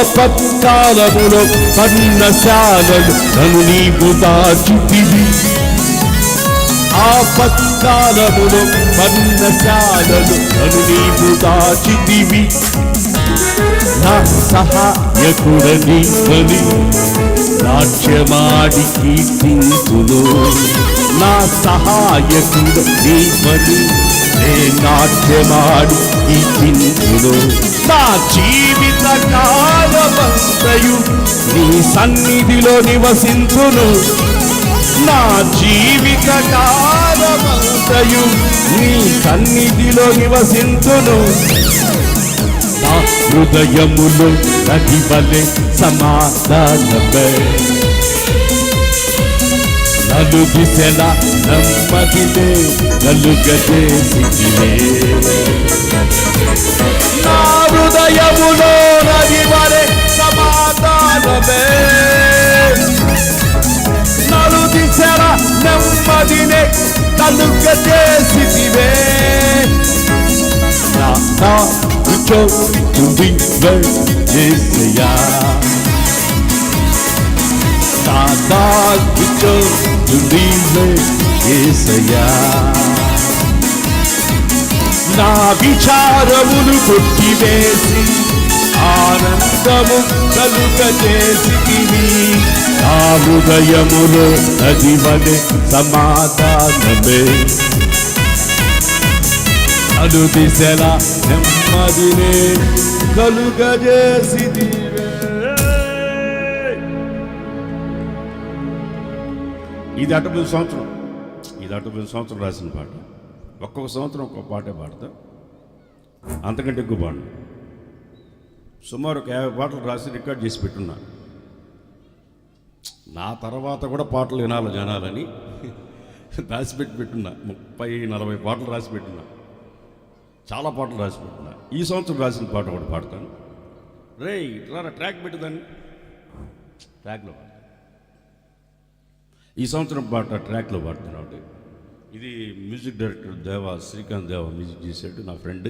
ఆపత్కాలములో పర్ణశాలలు నన్ను నీవు దాచితివి, ఆపత్కాలములో పర్ణశాలలు నన్ను నీవు దాచితివి, నా సహాయకుడనీవని నాట్యమాడి కీర్తింతును, నా సహాయకుడనీవని నే నాట్యమాడి కీర్తింతును, నా జీవిత కాలమంతయు నీ సన్నిధిలో నివసింతును, నా జీవిత కాలమంతయు నీ సన్నిధిలో నివసింతును, నా హృదయములో నదివలె సమాధానమే, నలు దిశల నెమ్మదినే కలుగజేసితివే, నా హృదయములో నదివలె సమాధానమే, నలు దిశల నెమ్మదినే కలుగజేసితివే, నా తాగుచోటు నీవే యేసయ్యా, నా తాగుచోటు నీవే యేసయ్యా, నా విచారములు కొట్టివేసి ఆనందము కలుగజేసితివి, నా హృదయములో నదివలె సమాధానమే, నలు దిశలా నెమ్మదినే కలుగజేసి. ఇది అటుపోయిన సంవత్సరం రాసిన పాట. ఒక్కొక్క సంవత్సరం ఒక్కొక్క పాటే పాడతా, అంతకంటే ఎక్కువ పాడు. సుమారు ఒక 50 పాటలు రాసి రికార్డ్ చేసి పెట్టున్నా. నా తర్వాత కూడా పాటలు వినాలి జనాలని పెట్టున్నా. 30-40 పాటలు రాసి పెట్టున్నా, చాలా పాటలు రాసి పెట్టున్నా. ఈ సంవత్సరం రాసిన పాట ఒకటి పాడతాను. రే ఇట్లా ట్రాక్ పెట్టుదాన్ని, ట్రాక్లో ఈ సంవత్సరం పాట ట్రాక్లో పాడుతున్నాడు. ఇది మ్యూజిక్ డైరెక్టర్ శ్రీకాంత్ దేవ మ్యూజిక్ చేశాడు. నా ఫ్రెండ్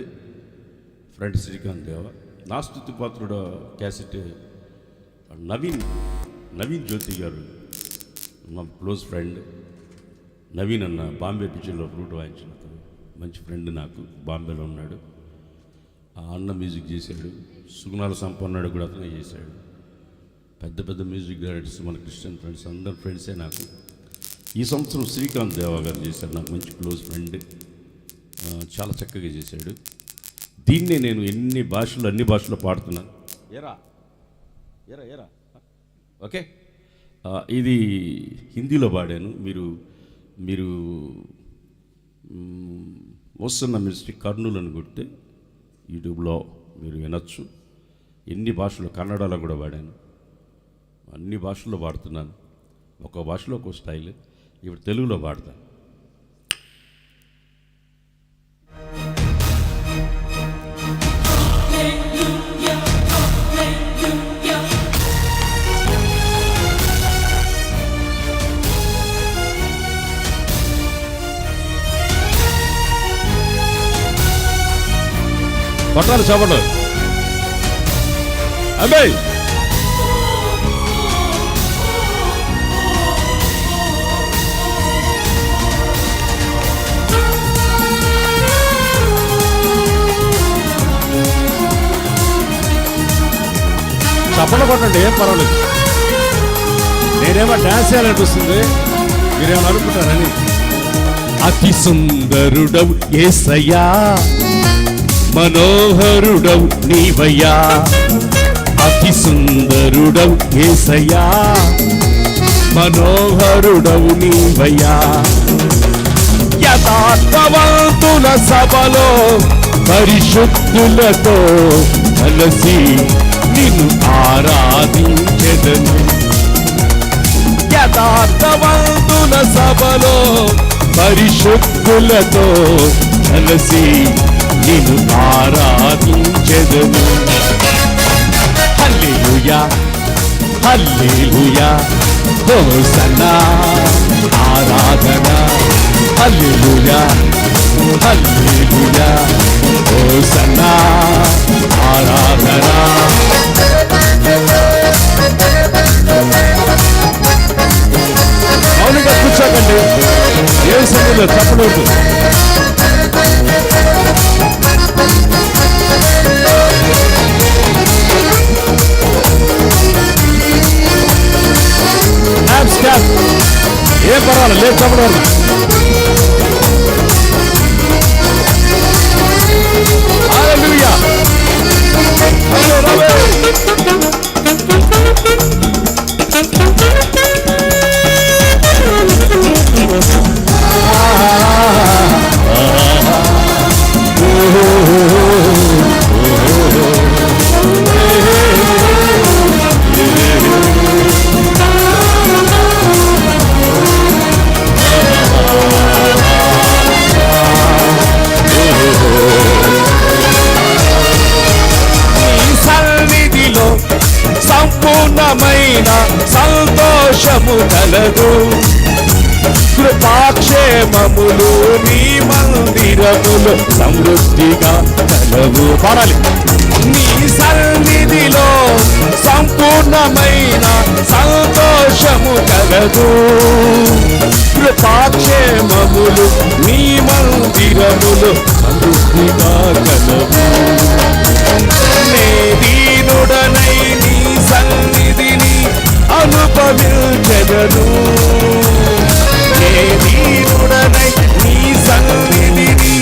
శ్రీకాంత్ దేవ. నా స్తుతి పాత్రుడు క్యాసెట్ నవీన్ జ్యోతి గారు, నా క్లోజ్ ఫ్రెండ్ నవీన్ అన్న. బాంబే పిక్చర్లో ఫ్లూట్ వాయించిన మంచి ఫ్రెండ్ నాకు, బాంబేలో ఉన్నాడు. ఆ అన్న మ్యూజిక్ చేశాడు. సుగుణాల సంపన్నాడు కూడా అతనే చేశాడు. పెద్ద మ్యూజిక్ డైరెక్టర్స్ మన క్రిస్టియన్ ఫ్రెండ్స్, అందరు ఫ్రెండ్సే నాకు. ఈ సంవత్సరం శ్రీకాంత్ దేవ గారు చేశారు, నాకు మంచి క్లోజ్ ఫ్రెండ్. చాలా చక్కగా చేశాడు. దీన్నే నేను అన్ని భాషల్లో పాడుతున్నాను. ఏరా ఓకే. ఇది హిందీలో పాడాను. మీరు వస్తున్న మినిస్ట్రీ కర్నూలు అని కొడితే యూట్యూబ్లో మీరు వినొచ్చు. ఎన్ని భాషలు, కన్నడలో కూడా పాడాను. అన్ని భాషల్లో పాడుతున్నాను. ఒక భాషలో ఒక స్టైల్. ఇప్పుడు తెలుగులో పాడతాను. పట్టాలి చవడు అబ్బాయి. చప్పట్లు కొట్టండి, ఏం పర్వాలేదు. నేనేమో డాన్స్ చేయాలనిపిస్తుంది, మీరేమో అనుకుంటారని. అతి సుందరుడవు యేసయ్యా, మనోహరుడవు నీవయ్యా. అతి సుందరుడవు యేసయ్యా, మనోహరుడవు నీవయ్యా. యథార్థవంతుల సభలో పరిశుద్ధులతో కలిసి నిన్ను ఆరాధించెదను. యథార్థవంతుల సభలో పరిశుద్ధులతో కలిసి నిన్ను ఆరాధించెదను. హల్లెలూయా హల్లెలూయా హోసన్నా ఆరాధన. హల్లెలూయా హల్లెలూయా హోసన్నా ఆరాధన. మౌనంగా కూర్చోకండి, ఏ సమయంలో తప్పలేదు. ఏ పర్వాలేదు, లేదు చెప్పడం. హల్లెలూయా. సంపూర్ణమైన సంతోషము కలదు. కృపాక్షేమములు నీ మందిరములు సమృద్ధిగా కలవు. పాడాలి. నీ సన్నిధిలో సంపూర్ణమైన సంతోషము కలదు. కృపాక్షేమములు నీ మందిరములు సమృద్ధిగా కలవు. నే దీనుడనై నీ సన్నిధిని అనుభవించెదను. నే దీనుడనై నీ సన్నిధిని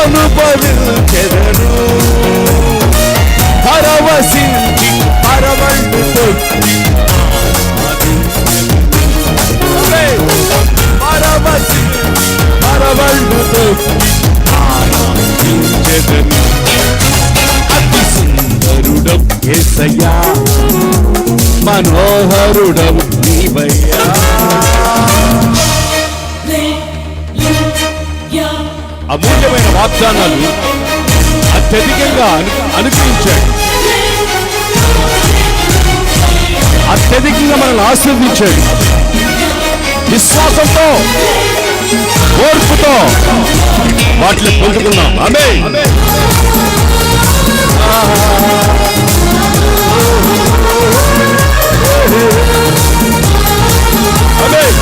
అనుభవించెదను. మరవళ్ళు తొక్కి మరవళ్ళు తొక్కి ఆరాధించెదను. అతి సుందరుడం యేసయ్యా, మనోహరుడం నీవయ్యా. అమూల్యమైన వాగ్దానాలు అత్యధికంగా అనుగ్రహించాడు, అత్యధికంగా మనల్ని ఆశీర్వదించాడు. విశ్వాసంతో ఓర్పుతో వాటిని పొందుకున్నాం. ఆమేన్. ఆమేన్.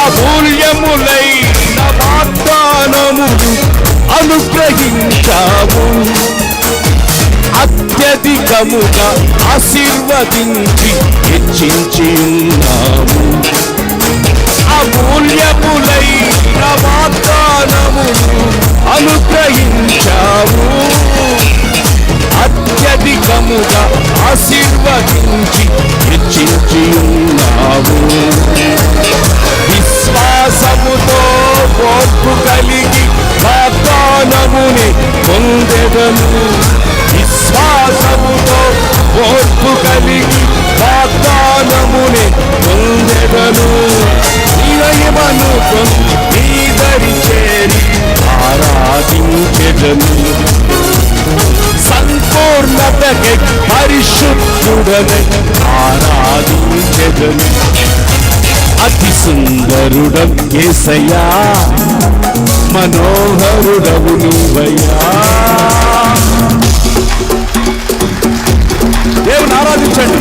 అమూల్యములైన వాగ్దానములు అనుగ్రహించావు, అత్యధికముగా ఆశీర్వదించి హెచ్చించి ఉన్నావు. అమూల్యములైన వాగ్దానములు అనుగ్రహించావు, అత్యధికముగా ఆశీర్వదించి హెచ్చించి ఉన్నావు. విశ్వాసముతో ఓర్పు కలిగి వాగ్దానముని పొందెదను. విశ్వాసముతో ఓర్పు కలిగి వాగ్దానముని పొందెదను. నీవయమను పొంది నీ దరి చేరి ఆరాధించెదను. సంపూర్ణతకి పరిశుద్ధుడనై ఆరాధించెదను. అతి సుందరుడం యేసయ్యా, మనోహరుడవు నీవయ్యా. దేవుని ఆరాధించండి.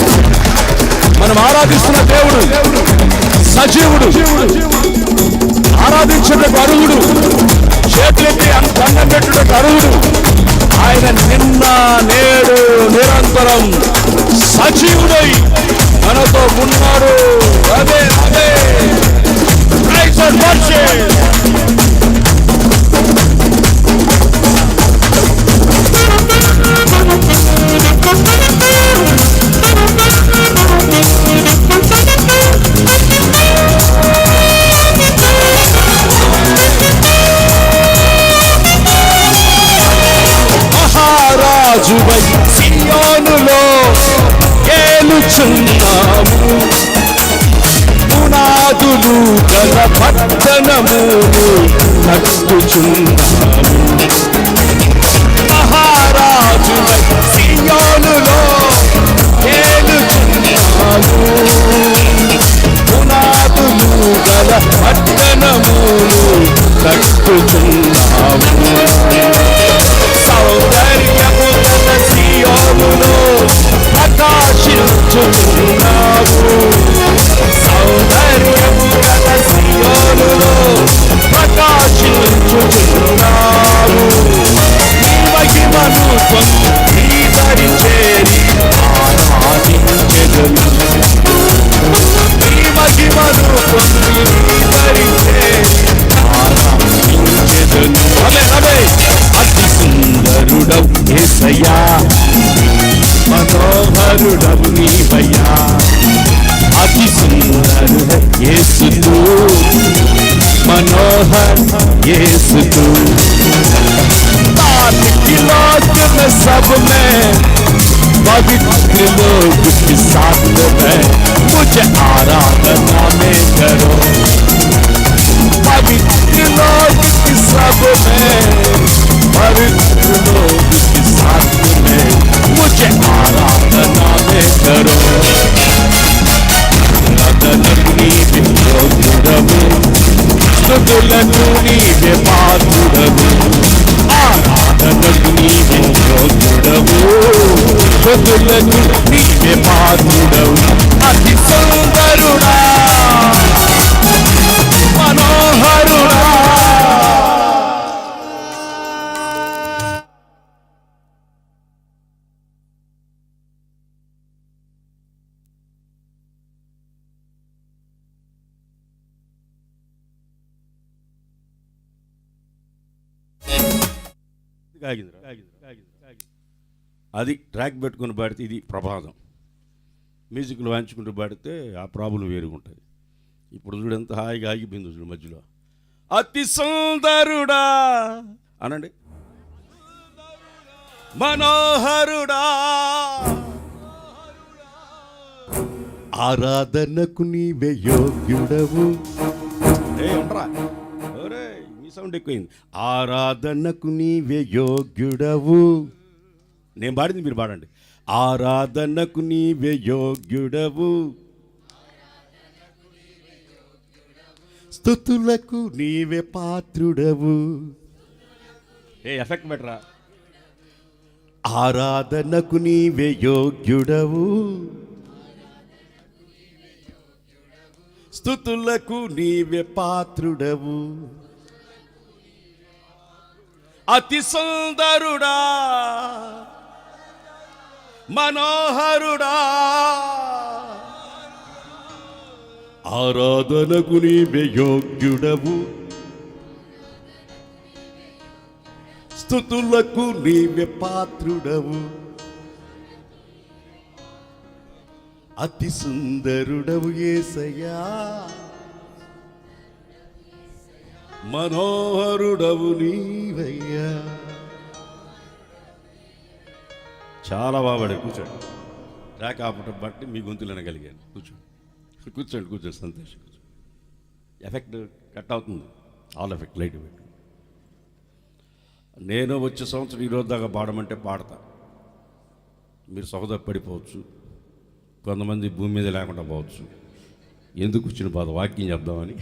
మనం ఆరాధిస్తున్న దేవుడు సజీవుడు, ఆరాధించుటకు అర్హుడు, చేతులెత్తి దండం పెట్టుటకు అర్హుడు. ఆయన నిన్న నేడు నిరంతరం సజీవుడై మనతో ఉన్నాడు. అదే అదే ప్రైజ్ అండ్ వర్షిప్. మహారాజువై సియోనులో ఏలుచున్నాము, పునాదులు గల పట్టణమును కట్టుచున్నాము. మహారాజువై సియోనులో ఏలుచున్నాము, పునాదులు గల పట్టణమును కట్టుచున్నాము. సౌందర్యము గల సియోనులో ప్రకాశించుచున్నావు. సౌందర్యము గల సియోనులో ప్రకాశించుచున్నావు. నీ మహిమను పొంది నీ దరి చేరి ఆరాధించెదను. నీ మహిమను పొంది నీ దరి చేరి ఆరాధించెదను. అతి సుందరుడవు యేసయ్యా, మనోహరుడవు నీవయ్యా. అతి సుందరుడ యేసుతూ, మనోహर యేసుతూ. ताकि लोग में सब में पवित्र लोग के साथ में मुझे आराधना में करो. पवित्र लोग के सब में पवित्र लोग के साथ में मुझे आराधना में करो. नदननी विद्रोधुरवे स्तुलकुनी विपाधुरवे आराधननी विद्रोधुरवे स्तुलकुनी विपाधुरवे. अति सुंदरुड़ा అది ట్రాక్ పెట్టుకుని పాడితే ఇది ప్రమాదం. మ్యూజిక్లు వాయించుకుంటూ పాడితే ఆ ప్రాబ్లం వేరుగా ఉంటుంది. ఇప్పుడు చూడు ఎంత హాయిగా ఆగిపోయింది చూడు మధ్యలో. అతి సుందరుడా అనండి, మనోహరుడా, ఆరాధనకు నీవే యోగ్యుడవు. మీ సౌండ్ ఎక్కువైంది. ఆరాధనకు నీవే యోగ్యుడవు. నేను పాడింది మీరు పాడండి. ఆరాధనకు నీవే యోగ్యుడవు, స్తుతులకు నీవే పాత్రుడవు. ఎఫెక్ట్ బెటరా. ఆరాధనకు నీవే యోగ్యుడవు, స్తుతులకు నీవే పాత్రుడవు. అతి సుందరుడా, మనోహరుడా, ఆరాధనకు నీవే యోగ్యుడవు, స్తుతులకు నీవే పాత్రుడవు. అతి సుందరుడవు యేసయ్యా, మనోహరుడవు నీవయ్యా. చాలా బాగా కూర్చోండి. ట్రాక్ ఆపటం బట్టి మీ గొంతులు వినగలిగాను. కూర్చోండి కూర్చోండి సంతోషం. ఎఫెక్ట్ కట్ అవుతుంది. All effect light effect. నేను వచ్చే సంవత్సరం ఈరోజు దాకా పాడమంటే పాడతా. మీరు సొగదపడిపోవచ్చు, కొంతమంది భూమి మీద లేకుండా పోవచ్చు. ఎందుకు వచ్చిన బాధ వాక్యం చెప్దామని.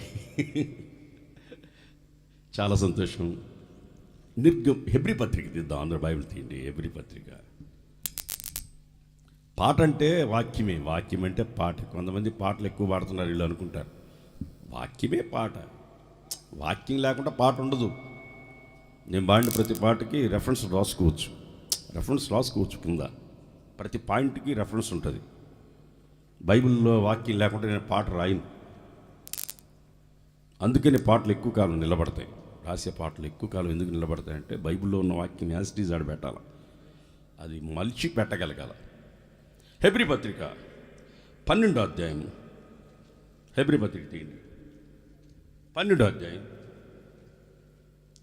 చాలా సంతోషం. హెబ్రీ పత్రిక తీద్దాం. అందరూ బైబిల్ తీయండి. హెబ్రీ పత్రిక. పాట అంటే వాక్యమే, వాక్యం అంటే పాట. కొంతమంది పాటలు ఎక్కువ పాడుతున్నారు వీళ్ళు అనుకుంటారు. వాక్యమే పాట. వాక్యం లేకుండా పాట ఉండదు. నేను పాడిన ప్రతి పాటకి రెఫరెన్స్ రాసుకోవచ్చు కింద. ప్రతి పాయింట్కి రెఫరెన్స్ ఉంటుంది. బైబిల్లో వాక్యం లేకుండా నేను పాట రాయను. అందుకని పాటలు ఎక్కువ కాలం నిలబడతాయి. రాసే పాటలు ఎక్కువ కాలం ఎందుకు నిలబడతాయంటే బైబిల్లో ఉన్న వాక్యం యాజిటీజ్ ఆడ పెట్టాలి. అది మలిచి పెట్టగలగాల. హెబ్రీ పత్రిక 12వ అధ్యాయం. హెబ్రీ పత్రిక తీయండి. 12వ అధ్యాయం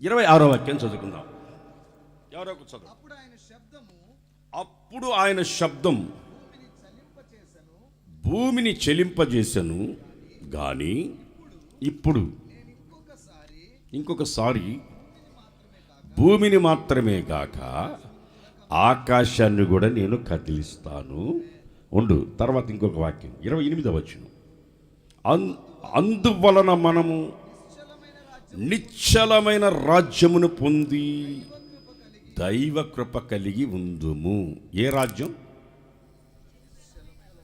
26వ వాక్యం చదువుకుందాం. ఎవరో చదువు. అప్పుడు ఆయన శబ్దం భూమిని చెలింపజేసెను గాని ఇప్పుడు ఇంకొకసారి భూమిని మాత్రమే గాక ఆకాశాన్ని కూడా నేను కదిలిస్తాను. ఉండు. తర్వాత ఇంకొక వాక్యం 28వ వచనం. అందువలన మనము నిశ్చలమైన రాజ్యమును పొంది దైవ కృప కలిగి ఉందుము. ఏ రాజ్యం?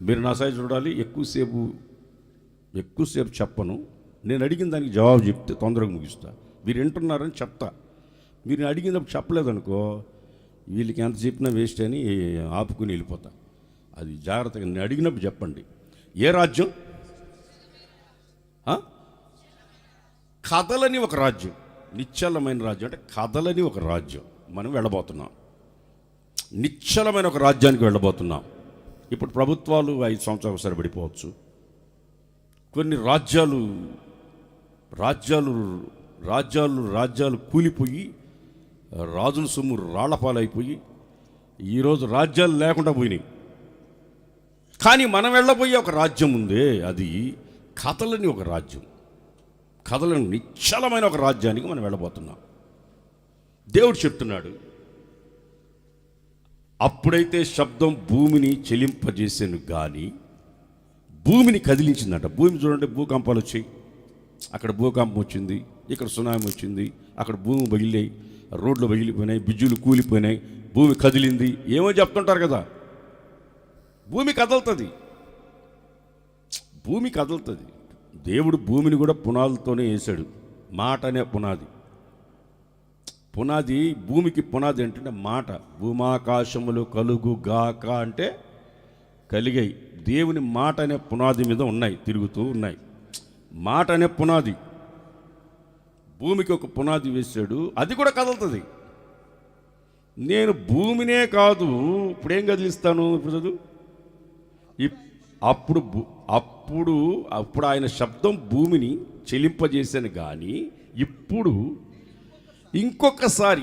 మీరు నా సైజు చూడాలి. ఎక్కువసేపు చెప్పను. నేను అడిగిన దానికి జవాబు చెప్తే తొందరగా ముగిస్తా. మీరు వింటున్నారని చెప్తా. మీరు అడిగినప్పుడు చెప్పలేదనుకో వీళ్ళకి ఎంత చెప్పినా వేస్ట్ అని ఆపుకుని వెళ్ళిపోతా. అది జాగ్రత్తగా నేను అడిగినప్పుడు చెప్పండి. ఏ రాజ్యం? కథలని ఒక రాజ్యం. నిశ్చలమైన రాజ్యం అంటే కథలని ఒక రాజ్యం. మనం వెళ్ళబోతున్నాం. నిశ్చలమైన ఒక రాజ్యానికి వెళ్ళబోతున్నాం. ఇప్పుడు ప్రభుత్వాలు 5 సంవత్సరాలు ఒకసారి పడిపోవచ్చు. కొన్ని రాజ్యాలు కూలిపోయి రాజుల సొమ్ము రాళ్లపాలైపోయి ఈరోజు రాజ్యాలు లేకుండా పోయినాయి. కానీ మనం వెళ్ళబోయే ఒక రాజ్యం ఉందే, అది కథలని ఒక రాజ్యం. కథలని నిశ్చలమైన ఒక రాజ్యానికి మనం వెళ్ళబోతున్నాం. దేవుడు చెప్తున్నాడు, అప్పుడైతే శబ్దం భూమిని చెలింపజేసాను కానీ భూమిని కదిలించిందంట. భూమి చూడండి, భూకంపాలు వచ్చాయి. అక్కడ భూకంపం వచ్చింది, ఇక్కడ సునామీ వచ్చింది, అక్కడ భూమి పగిలినాయి, రోడ్లు పగిలిపోయినాయి, బ్రిడ్జులు కూలిపోయినాయి, భూమి కదిలింది. ఏమో చెప్తుంటారు కదా. భూమి కదులుతుంది. దేవుడు భూమిని కూడా పునాదులతోనే వేశాడు. మాట అనే పునాది భూమికి పునాది ఏంటంటే మాట. భూమాకాశములు కలుగు గాక అంటే కలిగాయి. దేవుని మాట అనే పునాది మీద ఉన్నాయి, తిరుగుతూ ఉన్నాయి. మాట అనే పునాది. భూమికి ఒక పునాది వేశాడు, అది కూడా కదులుతుంది. నేను భూమినే కాదు, ఇప్పుడేం కదిలిస్తాను? ఇప్పుడు చదువు. అప్పుడు ఆయన శబ్దం భూమిని చెలింపజేశాను, కానీ ఇప్పుడు ఇంకొకసారి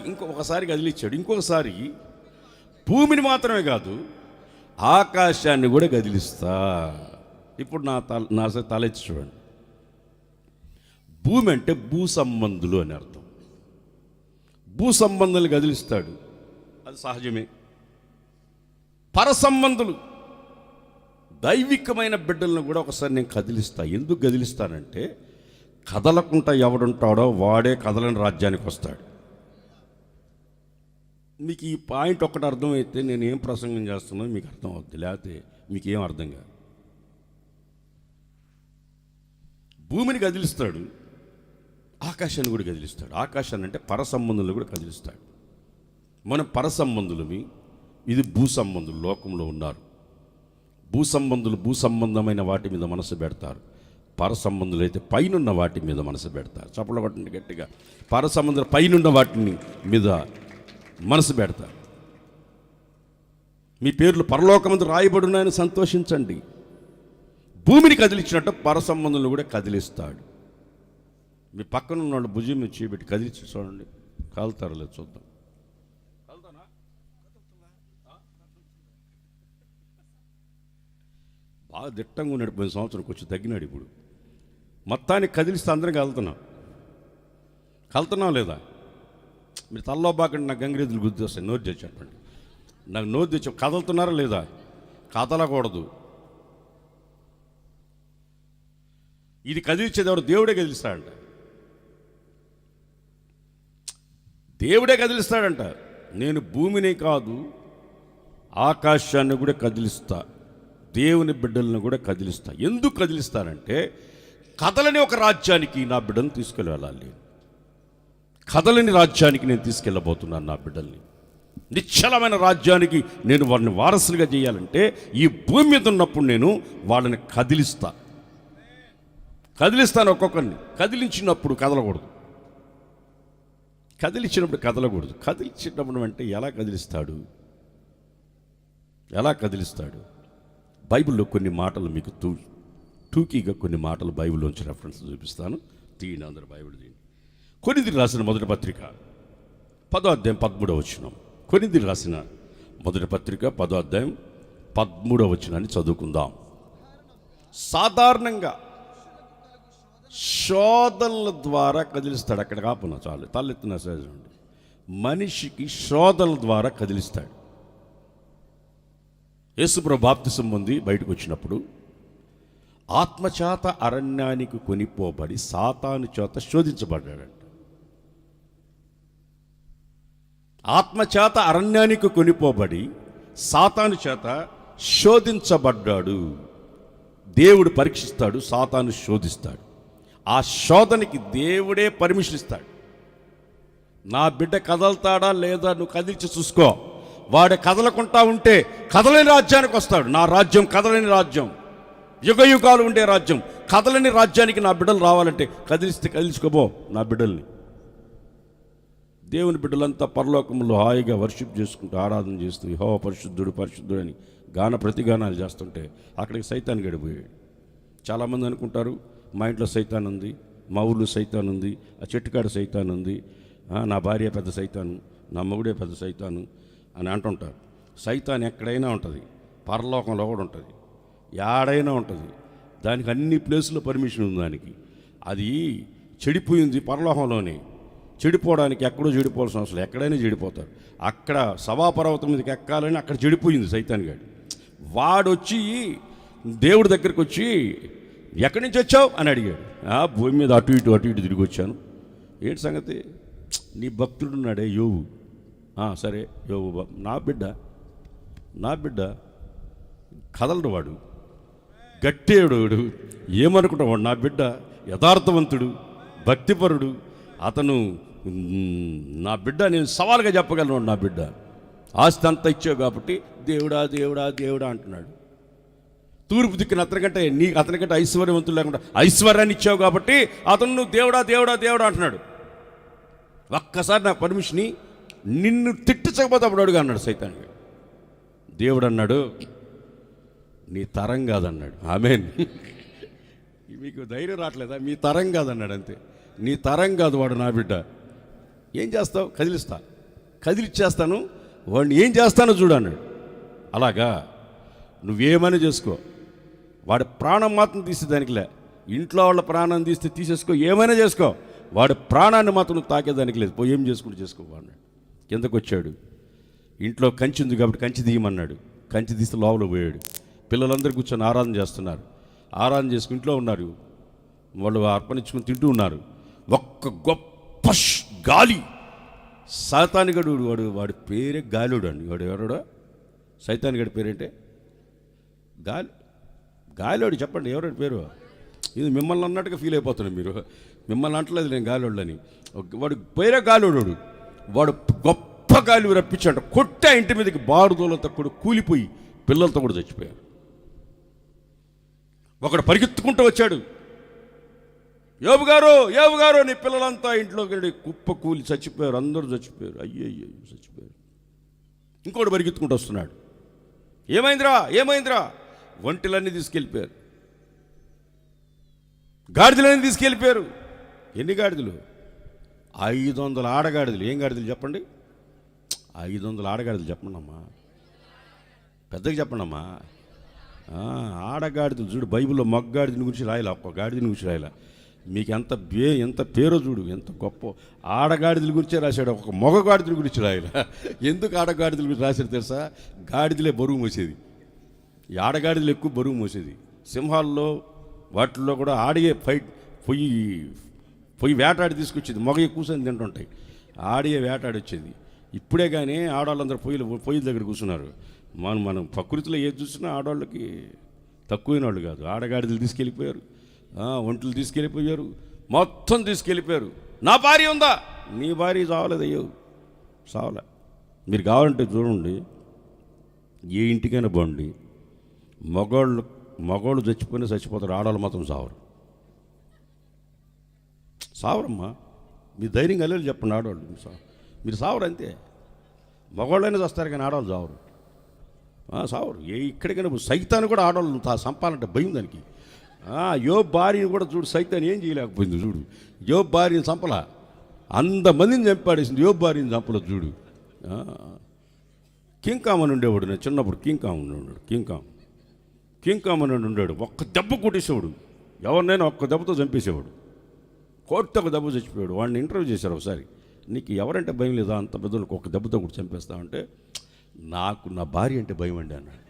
కదిలిచ్చాడు. ఇంకొకసారి భూమిని మాత్రమే కాదు, ఆకాశాన్ని కూడా కదిలిస్తా. ఇప్పుడు నా తలెత్తి చూడండి. భూమి అంటే భూ సంబంధులు అని అర్థం. భూ సంబంధాలు కదిలిస్తాడు, అది సహజమే. పర సంబంధులు, దైవికమైన బిడ్డలను కూడా ఒకసారి నేను కదిలిస్తా. ఎందుకు కదిలిస్తానంటే, కదలకుండా ఎవడుంటాడో వాడే కదలని రాజ్యానికి వస్తాడు. మీకు ఈ పాయింట్ ఒక్కటి అర్థమైతే నేను ఏం ప్రసంగం చేస్తున్నా మీకు అర్థం అవుద్ది, లేకపోతే మీకేం అర్థం కాదు. భూమిని కదిలిస్తాడు, ఆకాశాన్ని కూడా కదిలిస్తాడు. ఆకాశాన్ని అంటే పర సంబంధులు కూడా కదిలిస్తాడు. మనం పర సంబంధులమి, ఇది భూ సంబంధులు లోకంలో ఉన్నారు. భూ సంబంధమైన వాటి మీద మనసు పెడతారు. పర సంబంధులు అయితే పైనున్న వాటి మీద మనసు పెడతారు. చప్పల పట్టండి గట్టిగా. పర సంబంధులు పైనున్న వాటిని మీద మనసు పెడతారు. మీ పేర్లు పరలోకమందు రాయబడున్నాయని సంతోషించండి. భూమిని కదిలించినట్టు పర సంబంధులను కూడా కదిలిస్తాడు. మీ పక్కన ఉన్న వాళ్ళు భుజం మీద చేయబెట్టి కదిలించి చూడండి, కాలుతారో లేదు చూద్దాం. బాగా దిట్టంగా ఉన్నాడు, 10 సంవత్సరం కొంచెం తగ్గినాడు. ఇప్పుడు మొత్తానికి కదిలిస్తే అందరం కలుతున్నాం లేదా? మీరు తల్లో బాకండి, నాకు గంగిరెద్దులు గుర్తు వస్తాయి. నోరు తెచ్చి చెప్పండి, నాకు నోరు తెచ్చి కదులుతున్నారా లేదా? కదలకూడదు. ఇది కదిలించేది ఎవరు? దేవుడే కదిలిస్తాడంట. దేవుడే కదిలిస్తాడంట. నేను భూమిని కాదు, ఆకాశాన్ని కూడా కదిలిస్తా, దేవుని బిడ్డలను కూడా కదిలిస్తా. ఎందుకు కదిలిస్తానంటే, కదలని ఒక రాజ్యానికి నా బిడ్డను తీసుకెళ్ళాలి. కదలని రాజ్యానికి నేను తీసుకెళ్ళబోతున్నాను నా బిడ్డల్ని. నిశ్చలమైన రాజ్యానికి నేను వారిని వారసులుగా చేయాలంటే, ఈ భూమి మీద ఉన్నప్పుడు నేను వాళ్ళని కదిలిస్తాను. ఒక్కొక్కరిని కదిలించినప్పుడు కదలకూడదు. కదిలించినప్పుడు అంటే ఎలా కదిలిస్తాడు? బైబిల్లో కొన్ని మాటలు మీకు టూకీగా కొన్ని మాటలు బైబిల్లోంచి రెఫరెన్స్ చూపిస్తాను. తీయండి అందరు బైబిల్ తీయండి. కొరింథీయులకు రాసిన మొదటి పత్రిక 10వ అధ్యాయం 13వ వచనం. కొరింథీయులకు రాసిన మొదటి పత్రిక 10వ అధ్యాయం 13వ వచనాన్ని చదువుకుందాం. సాధారణంగా శోధనల ద్వారా కదిలిస్తాడు. అక్కడ కాపున్నా చాలు, తలెత్తిన చూడండి. మనిషికి శోధనల ద్వారా కదిలిస్తాడు. యేసుప్రభు బాప్తిసం పొంది బయటకు వచ్చినప్పుడు ఆత్మచేత అరణ్యానికి కొనిపోబడి సాతాను చేత శోధించబడ్డాడంట. ఆత్మచేత అరణ్యానికి కొనిపోబడి సాతాను చేత శోధించబడ్డాడు. దేవుడు పరీక్షిస్తాడు, సాతాను శోధిస్తాడు. ఆ శోధనకి దేవుడే పర్మిషన్ ఇస్తాడు. నా బిడ్డ కదలుతాడా లేదా నువ్వు కదిలించి చూసుకో. వాడు కదలకుంటా ఉంటే కదలని రాజ్యానికి వస్తాడు. నా రాజ్యం కదలని రాజ్యం, యుగయుగాలు ఉండే రాజ్యం. కదలని రాజ్యానికి నా బిడ్డలు రావాలంటే కదిలించుకోబో నా బిడ్డల్ని. దేవుని బిడ్డలంతా పరలోకంలో హాయిగా వర్షిప్ చేసుకుంటూ ఆరాధన చేస్తూ యెహోవా పరిశుద్ధుడు పరిశుద్ధుడు అని గాన ప్రతిగానాలు చేస్తుంటే అక్కడికి సైతాన్ గడిపోయాడు. చాలామంది అనుకుంటారు, మా ఇంట్లో సైతాన్ ఉంది, మా ఊళ్ళో సైతాన్ ఉంది, ఆ చెట్టుకాడ సైతాన్ ఉంది, నా భార్య పెద్ద సైతాను, నా మగుడే పెద్ద సైతాను అని అంటుంటారు. సైతాన్ ఎక్కడైనా ఉంటుంది, పరలోకంలో కూడా ఉంటుంది, యాడైనా ఉంటుంది. దానికి అన్ని ప్లేసుల్లో పర్మిషన్ ఉంది. దానికి అది చెడిపోయింది పరలోకంలోనే. చెడిపోవడానికి ఎక్కడో చెడిపోవాల్సిన అవసరం, ఎక్కడైనా చెడిపోతారు. అక్కడ సభాపర్వతం మీదకి ఎక్కాలని అక్కడ చెడిపోయింది సైతాన్ గాడు. వాడొచ్చి దేవుడి దగ్గరికి వచ్చి ఎక్కడి నుంచి వచ్చావు అని అడిగాడు. భూమి మీద అటు ఇటు తిరిగి వచ్చాను. ఏంటి సంగతి? నీ భక్తుడు ఉన్నాడే యోబు. సరే యోబు నా బిడ్డ కదలడు, వాడు గట్టేడు, ఏమనుకుంటావాడు? నా బిడ్డ యథార్థవంతుడు, భక్తిపరుడు, అతను నా బిడ్డ, నేను సవాలుగా చెప్పగలను. నా బిడ్డ ఆస్తి అంతా ఇచ్చావు కాబట్టి దేవుడా దేవుడా దేవుడా అంటున్నాడు. తూర్పు దిక్కున అతనికంటే ఐశ్వర్యవంతులు లేకుండా ఐశ్వర్యాన్ని ఇచ్చావు కాబట్టి అతను నువ్వు దేవుడా దేవుడా దేవుడా అంటున్నాడు. ఒక్కసారి నా పర్మిషన్ని నిన్ను తిట్టించకపోతే అప్పుడు అడుగు అన్నాడు సైతాన్ని. దేవుడు అన్నాడు, నీ తరం కాదన్నాడు. ఆమేన్. మీకు ధైర్యం రావట్లేదా? మీ తరం కాదన్నాడు, అంతే. నీ తరం కాదు వాడు, నా బిడ్డ. ఏం చేస్తావు? కదిలిచ్చేస్తాను, వాడిని ఏం చేస్తానో చూడు అన్నాడు. అలాగా నువ్వేమని చేసుకో, వాడి ప్రాణం మాత్రం తీసేదానికిలే. ఇంట్లో వాళ్ళ ప్రాణం తీస్తే తీసేసుకో, ఏమైనా చేసుకో, వాడి ప్రాణాన్ని మాత్రం నువ్వు తాకేదానికి లేదు. పోయి ఏం చేసుకుంటూ చేసుకో అన్నాడు. కిందకు వచ్చాడు. ఇంట్లో కంచి ఉంది కాబట్టి కంచి తీయమన్నాడు. కంచి తీస్తే లోపల పోయాడు. పిల్లలందరూ కూర్చొని ఆరాధన చేస్తున్నారు. ఆరాధన చేసుకుని ఇంట్లో ఉన్నారు. వాళ్ళు అర్పణించుకుని తింటూ ఉన్నారు. ఒక్క గొప్ప గాలి, సైతానిగడు, వాడి పేరే గాలిడు అండి. వాడు ఎవడో సైతానిగడి పేరేంటే గాలివాడు. చెప్పండి ఎవరంటే పేరు? ఇది మిమ్మల్ని అన్నట్టుగా ఫీల్ అయిపోతున్నాడు మీరు. మిమ్మల్ని అంటలేదు నేను గాలివాళ్ళని. వాడు పేరే గాలివాడు. వాడు గొప్ప గాలి రప్పించాడు. కొట్టే ఇంటి మీదకి బారుదోలతో కూడా కూలిపోయి పిల్లలతో కూడా చచ్చిపోయారు. ఒకడు పరిగెత్తుకుంటూ వచ్చాడు. యోబు గారు నీ పిల్లలంతా ఇంట్లోకి వెళ్ళి కుప్ప కూలి చచ్చిపోయారు, అందరూ చచ్చిపోయారు. అయ్యో చచ్చిపోయారు. ఇంకోటి పరిగెత్తుకుంటూ వస్తున్నాడు. ఏమైందిరా? ఒంటెలన్నీ తీసుకెళ్ళిపోయారు, గాడిదలన్నీ తీసుకెళ్ళిపోయారు. ఎన్ని గాడిదలు? 500 ఆడగాడిదలు. ఏం గాడిదలు చెప్పండి? 500 ఆడగాడిదలు. చెప్పండి అమ్మా, పెద్దగా చెప్పండి అమ్మా. ఆడగాడిదలు చూడు. బైబిల్లో మగ్గాడిదని గురించి రాయాల, ఒక్క గాడిదని గురించి రాయాల. మీకు ఎంత పేరో చూడు, ఎంత గొప్ప. ఆడగాడిదల గురించే రాశాడు, ఒక మగ గాడిదల గురించి రాయాల. ఎందుకు ఆడగాడిదల గురించి రాశాడు తెలుసా? గాడిదలే బరువు మోసేది. ఈ ఆడగాడిదలు ఎక్కువ బరువు మోసేది. సింహాల్లో వాటిల్లో కూడా ఆడియే పొయ్యి వేటాడి తీసుకొచ్చేది. మగ కూర్చొని తింటుంటాయి, ఆడియే వేటాడి వచ్చేది. ఇప్పుడే కానీ ఆడవాళ్ళందరూ పొయ్యిల దగ్గర కూర్చున్నారు. మనం ప్రకృతిలో ఏది చూసినా ఆడవాళ్ళకి తక్కువైన వాళ్ళు కాదు. ఆడగాడిదలు తీసుకెళ్ళిపోయారు, ఒంటలు తీసుకెళ్ళిపోయారు, మొత్తం తీసుకెళ్ళిపోయారు. నా భార్య ఉందా? నీ భార్య చావలేదు. అయ్యో చావలే. మీరు కావాలంటే చూడండి, ఏ ఇంటికైనా బాగుండి మగవాళ్ళు చచ్చిపోతారు, ఆడవాళ్ళు మాత్రం సావరమ్మా. మీ ధైర్యం కలిగి చెప్పండి. ఆడవాళ్ళు మీరు సావరు, అంతే. మగవాళ్ళైనా చేస్తారు కానీ ఆడవాళ్ళు సావరు. ఇక్కడికైనా సైతాన్ని కూడా ఆడవాళ్ళు సంపాలంటే భయం దానికి. యోబు భార్యను కూడా చూడు, సైతాన్ని ఏం చేయలేకపోయింది చూడు. యోబు భార్యను చంపలా, 100 మందిని చంపాడేసింది. యోబు భార్యను చంపలేదు చూడు. కింకామ్ అని ఉండేవాడు. నేను చిన్నప్పుడు కింకామ్ అని ఉండాడు. ఒక్క దెబ్బ కొట్టేసేవాడు, ఎవరినైనా ఒక్క దెబ్బతో చంపేసేవాడు. కోర్టుకు దెబ్బ చచ్చిపోయాడు. వాడిని ఇంటర్వ్యూ చేశారు ఒకసారి. నీకు ఎవరంటే భయం లేదా? అంత పెద్దలకు ఒక దెబ్బతో కూడా చంపేస్తామంటే, నాకు నా భార్య అంటే భయం అండి అన్నాడు.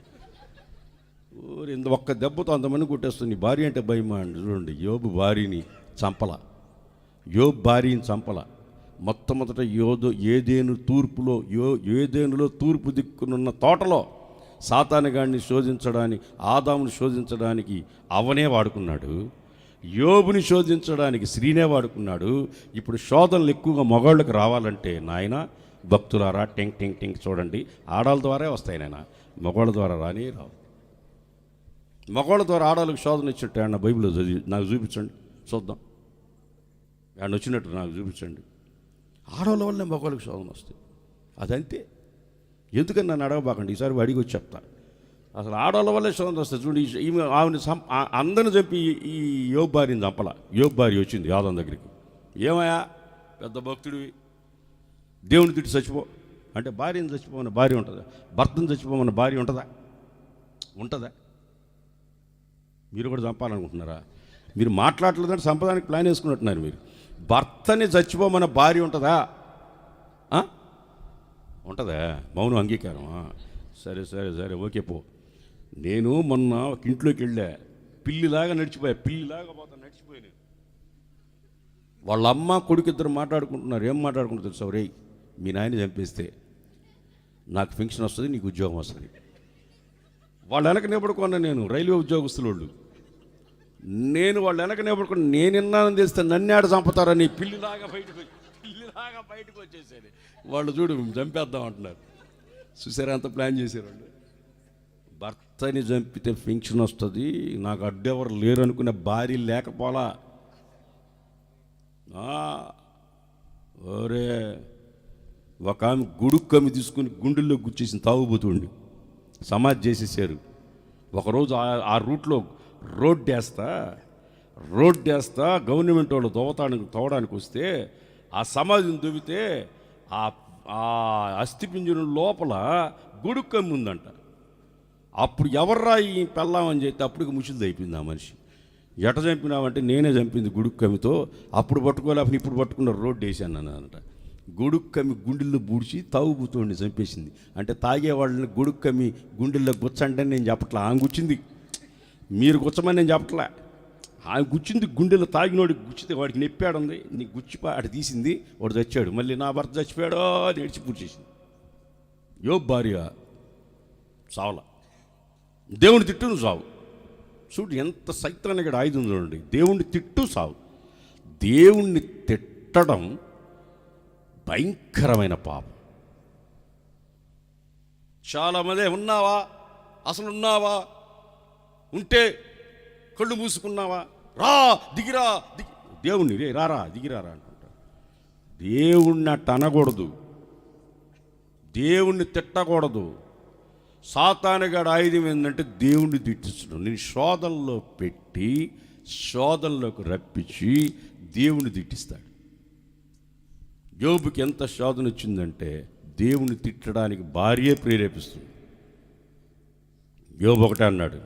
ఒక్క దెబ్బతో అంతమంది కొట్టేస్తుంది, నీ భార్య అంటే భయమా అండి. చూడండి, యోబు భార్యని చంపల. మొట్టమొదట ఏదేనులో తూర్పు దిక్కునున్న తోటలో సాతానుగాడిని శోధించడానికి, ఆదాముని శోధించడానికి అవనే వాడుకున్నాడు. యోబుని శోధించడానికి స్త్రీనే వాడుకున్నాడు. ఇప్పుడు శోధనలు ఎక్కువగా మగవాళ్ళకి రావాలంటే నాయన భక్తులారా, టింగ్ చూడండి, ఆడాళ్ళ ద్వారా వస్తాయి నాయన, మగవాళ్ళ ద్వారా రావు. మగవాళ్ళ ద్వారా ఆడాళ్ళకి శోధన ఇచ్చినట్టు ఆయన బైబిల్లో చదివి నాకు చూపించండి, చూద్దాం. ఆయన వచ్చినట్టు నాకు చూపించండి. ఆడవాళ్ళ వల్లే మగవాళ్ళకి శోధన వస్తాయి. అదంతే. ఎందుకని నన్ను అడగబాకండి, ఈసారి అడిగి వచ్చి చెప్తా. అసలు ఆడవాళ్ళ వల్లే శోధన వస్తుంది. చూడండి, ఆమెను అందరిని చంపి ఈ యోబు భార్యని చంపల. యోబు భార్య వచ్చింది ఆదాము దగ్గరికి. ఏమయ్యా పెద్ద భక్తుడివి, దేవుని తిట్టి చచ్చిపో అంటే భార్యను చచ్చిపోమన్న భార్య ఉంటుందా? భర్తను చచ్చిపోమన్న భార్య ఉంటుందా? మీరు కూడా చంపాలనుకుంటున్నారా? మీరు మాట్లాడలేదంటే సంపదానికి ప్లాన్ వేసుకున్నట్టున్నారు మీరు. భర్తని చచ్చిపోమన్న భార్య ఉంటుందా? ఉంటుందా? మౌనం అంగీకారం. సరే ఓకే పో. నేను మొన్న ఒక ఇంట్లోకి వెళ్ళా, పిల్లిలాగా నడిచిపోయాను. వాళ్ళ అమ్మ కొడుకు ఇద్దరు మాట్లాడుకుంటున్నారు. ఏం మాట్లాడుకుంటారు తెలుసా? రే, మీ నాయన చంపేస్తే నాకు పెన్షన్ వస్తుంది, నీకు ఉద్యోగం వస్తుంది. వాళ్ళు వెనక నిలబడుకున్నా, నేను రైల్వే ఉద్యోగస్తులు వాళ్ళు. నేను వాళ్ళు వెనక నిలబడుకుని నేను విన్నానని తెస్తే నన్ను ఆడ చంపుతారని పిల్లిలాగా బయటకు వచ్చేసాను. వాళ్ళు చూడు చంపేద్దాం అంటున్నారు. చూసారా అంత ప్లాన్ చేశారు వాళ్ళు. భర్తని చంపితే పెన్షన్ వస్తుంది, నాకు అడ్డెవరు లేరు అనుకునే భార్య లేకపోలా. ఒక ఆమె గుడుక్కమి తీసుకుని గుండెల్లో గుచ్చేసి తాగుబోతుండి సమాధి చేసేసారు. ఒకరోజు ఆ రూట్లో రోడ్ వేస్తా గవర్నమెంట్ వాళ్ళు తవ్వడానికి వస్తే ఆ సమాధిని దువ్వితే ఆ అస్థిపింజరం లోపల గుడుక్కమ్మి ఉందంట. అప్పుడు ఎవర్రా ఈ పెళ్ళామని చెప్తే అప్పటికి ముషిది అయిపోయింది ఆ మనిషి. ఎట చంపినామంటే నేనే చంపింది గుడుక్కమితో, అప్పుడు పట్టుకోలేకపోతే ఇప్పుడు పట్టుకున్న రోడ్డు వేసాను అంట. గుడుక్కమి గుండెల్లో బూడ్చి తాగుబోతుండి చంపేసింది. అంటే తాగేవాళ్ళని గుడుక్కమి గుండెల్లో గుచ్చంటే నేను చెప్పట్లా, ఆమె గుచ్చింది. మీరు గుచ్చమని నేను చెప్పట్లే, ఆమె గుచ్చింది గుండెల్లో. తాగినోడికి గుచ్చితే వాడికి నెప్పాడుంది, నీ గుచ్చిపాడు తీసింది, వాడు చచ్చాడు. మళ్ళీ నా భర్త చచ్చిపోయాడో అని ఏడ్చి పూడ్చేసింది. యోబు భార్య చావలా, దేవుని తిట్టును సావు. చూడు ఎంత సైతానికి ఆయుధం చూడండి. దేవుణ్ణి తిట్టు సావు. దేవుణ్ణి తిట్టడం భయంకరమైన పాపం. చాలామంది ఉన్నావా, అసలు ఉన్నావా, ఉంటే కళ్ళు మూసుకున్నావా, రా దిగిరా దేవుణ్ణి రారా దిగిరారా అంటుంటారు. దేవుణ్ణి అట్ట అనకూడదు, దేవుణ్ణి తిట్టకూడదు. సాతానుగాడు ఆయుధం ఏంటంటే దేవుణ్ణి తిట్టించడం. నేను శోధనలో పెట్టి శోధనలోకి రప్పించి దేవుణ్ణి తిట్టిస్తాడు. యోబుకి ఎంత శోధన వచ్చిందంటే దేవుణ్ణి తిట్టడానికి భార్యే ప్రేరేపిస్తుంది. యోబు ఒకటే అన్నాడు,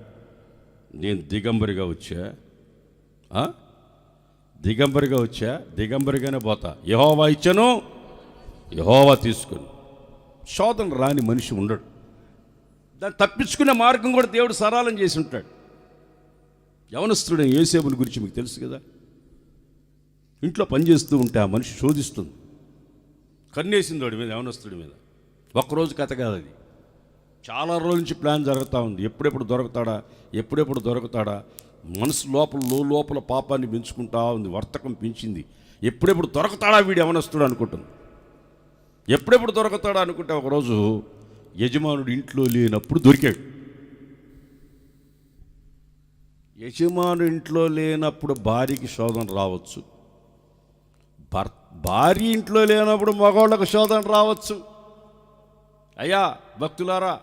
నేను దిగంబరిగా వచ్చా, దిగంబరిగానే పోతా. యెహోవా ఇచ్చాను, యెహోవా తీసుకుని. శోధన రాని మనిషి ఉండడు. దాన్ని తప్పించుకునే మార్గం కూడా దేవుడు సరళం చేసి ఉంటాడు. యవనస్తుడైన యోసేపుని గురించి మీకు తెలుసు కదా. ఇంట్లో పనిచేస్తూ ఉంటే ఆ మనిషి శోధిస్తుంది, కన్నేసింది వాడి మీద, యవనస్తుడి మీద. ఒక్కరోజు కథ కాదు అది, చాలా రోజుల నుంచి ప్లాన్ జరుగుతూ ఉంది. ఎప్పుడెప్పుడు దొరుకుతాడా మనసు లోపల పాపాన్ని పెంచుకుంటా ఉంది. వర్తకం పెంచింది. ఎప్పుడెప్పుడు దొరుకుతాడా వీడు యవనస్తుడు అనుకుంటుంది. ఎప్పుడెప్పుడు దొరుకుతాడా అనుకుంటే ఒకరోజు యజమానుడు ఇంట్లో లేనప్పుడు దొరికాడు. యజమానుడు ఇంట్లో లేనప్పుడు భార్యకి శోధన రావచ్చు, భార్య ఇంట్లో లేనప్పుడు మగవాళ్ళకు శోధన రావచ్చు. అయ్యా భక్తులారా,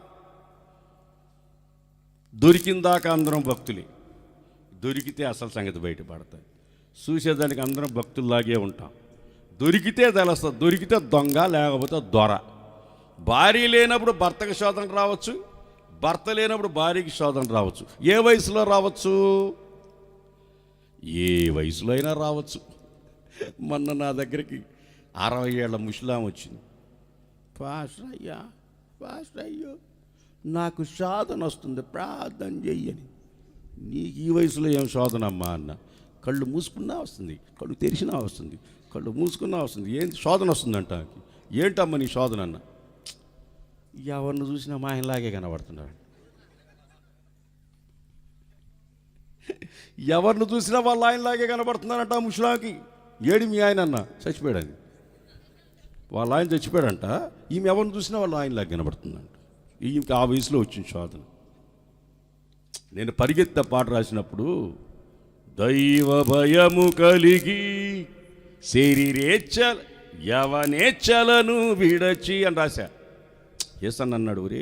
దొరికిందాకా అందరం భక్తులే, దొరికితే అసలు సంగతి బయటపడతాయి. చూసేదానికి అందరం భక్తుల్లాగే ఉంటాం. దొరికితే తెలుస్తుంది, దొరికితే దొంగ లేకపోతే దొర. భార్య లేనప్పుడు భర్తకి శోధన రావచ్చు, భర్త లేనప్పుడు భార్యకి శోధన రావచ్చు. ఏ వయసులో రావచ్చు? ఏ వయసులో అయినా రావచ్చు. మొన్న నా దగ్గరికి 60 ఏళ్ల ముసలాం వచ్చింది. పాస్టర్ అయ్యో నాకు శోధన వస్తుంది, ప్రార్థన చెయ్యని. నీకు ఈ వయసులో ఏం శోధన అమ్మా అన్న. కళ్ళు మూసుకున్నా వస్తుంది, కళ్ళు తెరిచినా వస్తుంది, కళ్ళు మూసుకున్నా వస్తుంది. ఏంటి శోధన వస్తుందంట. ఏంటమ్మా నీ శోధన అన్న. ఎవరిని చూసినా మా ఆయనలాగే కనబడుతున్నాడు. ఎవరిని చూసినా వాళ్ళ ఆయనలాగే కనబడుతున్నారంట ఆ ముసలాకి. ఏడి మీ ఆయన అన్న చచ్చిపోయాడని. వాళ్ళ ఆయన చచ్చిపోయాడంట, ఈమె ఎవరిని చూసినా వాళ్ళ ఆయనలాగా కనబడుతుందంట. ఈమెకి ఆ వయసులో వచ్చిన శోధన. నేను పరిగెత్త పాట రాసినప్పుడు దైవ భయము కలిగి శరీరేచ్ఛల యవనేచ్ఛలను విడచి అని రాశా. యేసన్న అన్నాడు, ఒరే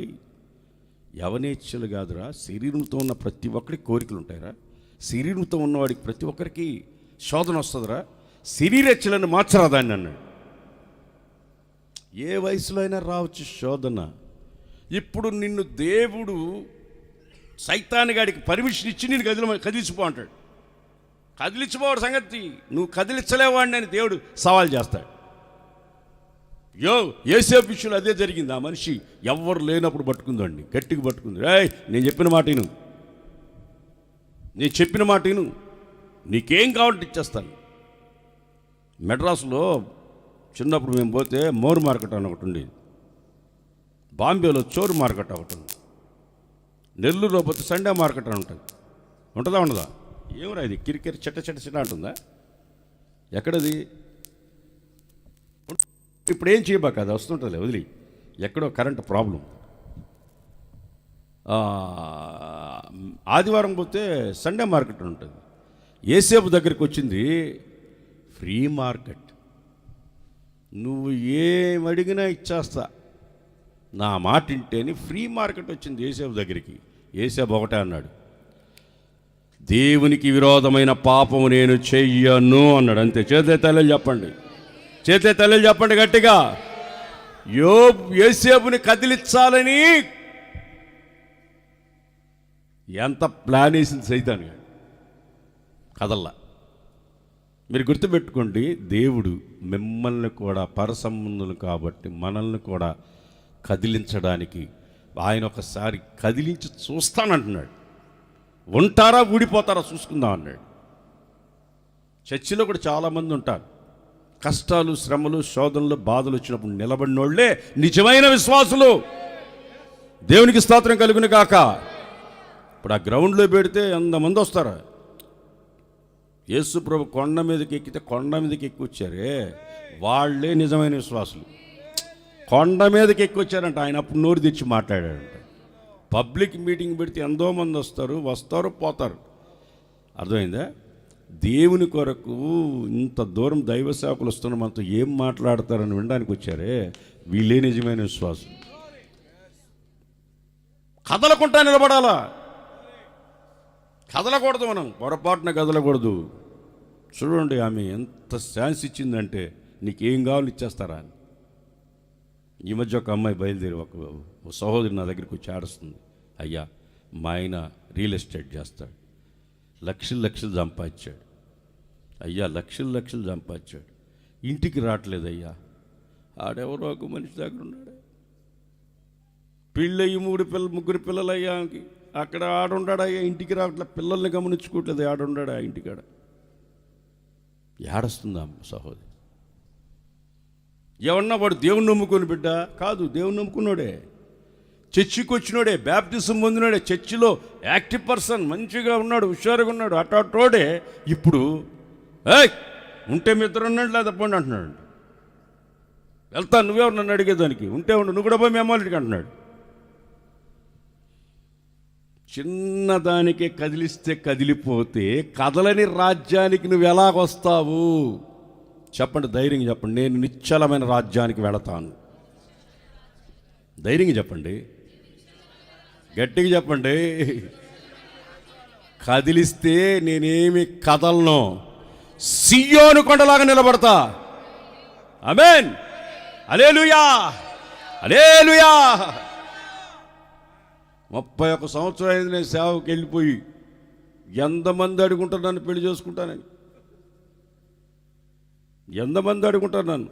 యవనేచ్ఛలు కాదురా, శరీరంతో ఉన్న ప్రతి ఒక్కరికి కోరికలు ఉంటాయిరా. శరీరంతో ఉన్నవాడికి ప్రతి ఒక్కరికి శోధన వస్తుందిరా. శరీరేచ్ఛలను మార్చరా దాన్ని అన్నాడు. ఏ వయసులో అయినా రావచ్చు శోధన. ఇప్పుడు నిన్ను దేవుడు సైతానుగాడికి పర్మిషన్ ఇచ్చి నేను కదిలిచిపో అంటాడు. కదిలించిపోవాడు సంగతి, నువ్వు కదిలించలేవాడిని అని దేవుడు సవాల్ చేస్తాడు. యోసేపు విషయంలో అదే జరిగింది. ఆ మనిషి ఎవరు లేనప్పుడు పట్టుకుందండి, గట్టిగా పట్టుకుంది. నేను చెప్పిన మాట విను, నీకేం కావాలంటే ఇచ్చేస్తాను. మెడ్రాస్లో చిన్నప్పుడు మేము పోతే మోర్ మార్కెట్ అని ఒకటి ఉండేది. బాంబేలో చోరు మార్కెట్ ఒకటి ఉంది. నెల్లూరులో పోతే సండే మార్కెట్ అని ఉంటుంది. ఉంటుందా ఉండదా? ఏమరా ఇది కిరికిరి చెట్ట అంటుందా? ఎక్కడది? ఇప్పుడు ఏం చేయబాక, అది వస్తుంటుంది వదిలి. ఎక్కడో కరెంటు ప్రాబ్లం. ఆదివారం పోతే సండే మార్కెట్ ఉంటుంది. యేసేపు దగ్గరికి వచ్చింది ఫ్రీ మార్కెట్. నువ్వు ఏం అడిగినా ఇచ్చేస్తా, నా మాట వింటేని ఫ్రీ మార్కెట్ వచ్చింది యేసేపు దగ్గరికి. యేసేపు ఒకటే అన్నాడు, దేవునికి విరోధమైన పాపము నేను చెయ్యను అన్నాడు. అంతే. చేతులెత్తి చెప్పండి, చేతులెత్తి చెప్పండి గట్టిగా. యేసేపుని కదిలించాలని ఎంత ప్లాన్ వేసింది సైతాను, కదల్లా. మీరు గుర్తుపెట్టుకోండి, దేవుడు మిమ్మల్ని కూడా పరసంబంధులు కాబట్టి మనల్ని కూడా కదిలించడానికి ఆయన ఒకసారి కదిలించి చూస్తానంటున్నాడు. ఉంటారా ఊడిపోతారా చూసుకుందాం అన్నాడు. చర్చిలో కూడా చాలామంది ఉంటారు, కష్టాలు శ్రమలు శోధనలు బాధలు వచ్చినప్పుడు నిలబడిన వాళ్ళే నిజమైన విశ్వాసులు. దేవునికి స్తోత్రం కలుగును కాక. ఇప్పుడు ఆ గ్రౌండ్లో పెడితే 100 మంది వస్తారు. యేసు ప్రభు కొండ మీదకి ఎక్కితే కొండ మీదకి ఎక్కి వచ్చారే వాళ్ళే నిజమైన విశ్వాసులు. కొండ మీదకి ఎక్కి వచ్చారంట. ఆయన అప్పుడు నోరు తెచ్చి మాట్లాడాడంట. పబ్లిక్ మీటింగ్ పెడితే ఎంతో మంది వస్తారు పోతారు. అర్థమైందా? దేవుని కొరకు ఇంత దూరం దైవ సేవకులు వస్తున్న మనతో ఏం మాట్లాడతారని వినడానికి వచ్చారే వీళ్ళే నిజమైన విశ్వాసం. కదలకుండా నిలబడాలా, కదలకూడదు. మనం పొరపాటున కదలకూడదు. చూడండి, ఆమె ఎంత ఛాన్స్ ఇచ్చిందంటే నీకేం కావాలో ఇచ్చేస్తారా అని. ఈ మధ్య ఒక అమ్మాయి బయలుదేరి ఒక సహోదరి నా దగ్గరికి వచ్చి ఆడుస్తుంది, అయ్యా మా ఆయన రియల్ ఎస్టేట్ చేస్తాడు, లక్షలు సంపాదించాడు అయ్యా, లక్షలు సంపాదించాడు, ఇంటికి రావట్లేదు అయ్యా, ఆడెవరో ఒక మనిషి దగ్గర ఉన్నాడు, పెళ్ళయ్యి 3 పిల్లలు అయ్యా, అక్కడ ఆడుండాడయ్యా, ఇంటికి రావట్లే, పిల్లల్ని గమనించుకోవట్లేదు, ఆడుండాడు ఆ ఇంటికాడ. ఏడొస్తుందా సహోదరి? ఏమన్నా వాడు దేవుని నమ్ముకొని బిడ్డ కాదు, దేవుని నమ్ముకున్నాడే, చర్చికి వచ్చినోడే, బ్యాప్టిజం పొందినాడే, చర్చిలో యాక్టివ్ పర్సన్, మంచిగా ఉన్నాడు, హుషారుగా ఉన్నాడు, అటోడే ఇప్పుడు ఉంటే మీ ఇద్దరు ఉన్నాడు లేదా పోండి అంటున్నాడు. వెళ్తాను, నువ్వెవరు నన్ను అడిగేదానికి, ఉంటే ఉండు, నువ్వు కూడా పోయి మీ అమ్మాయికి అంటున్నాడు. చిన్నదానికే కదిలిస్తే కదిలిపోతే కదలని రాజ్యానికి నువ్వు ఎలాగొస్తావు చెప్పండి, ధైర్యంగా చెప్పండి. నేను నిశ్చలమైన రాజ్యానికి వెళతాను. ధైర్యంగా చెప్పండి, గట్టిగా చెప్పండి. కదిలిస్తే నేనేమి కదలను, సియోను కొండలాగా నిలబడతా. ఆమేన్, హల్లెలూయా, హల్లెలూయా. 31 సంవత్సరం అయింది నేను సేవకి వెళ్ళిపోయి. ఎంతమంది అడుగుంటారు నన్ను పెళ్లి చేసుకుంటానని? ఎంతమంది అడుగుంటారు నన్ను?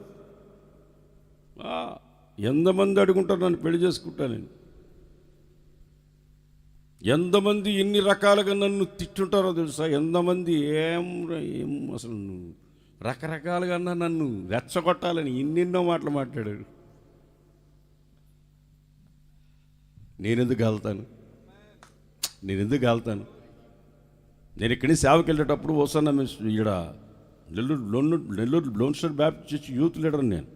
ఎంతమంది అడుగుంటారు నన్ను పెళ్లి చేసుకుంటానని? ఎంతమంది ఎన్ని రకాలుగా నన్ను తిట్టుంటారో తెలుసా? ఎంతమంది ఏం అసలు రకరకాలుగా నన్ను రెచ్చగొట్టాలని ఎన్నెన్నో మాటలు మాట్లాడారు. నేనెందుకు వెళ్తాను? నేను ఇక్కడి నుంచి సేవకి వెళ్ళేటప్పుడు వస్తాను. ఇక్కడ Nellore loan star Baptist youth leader నేను.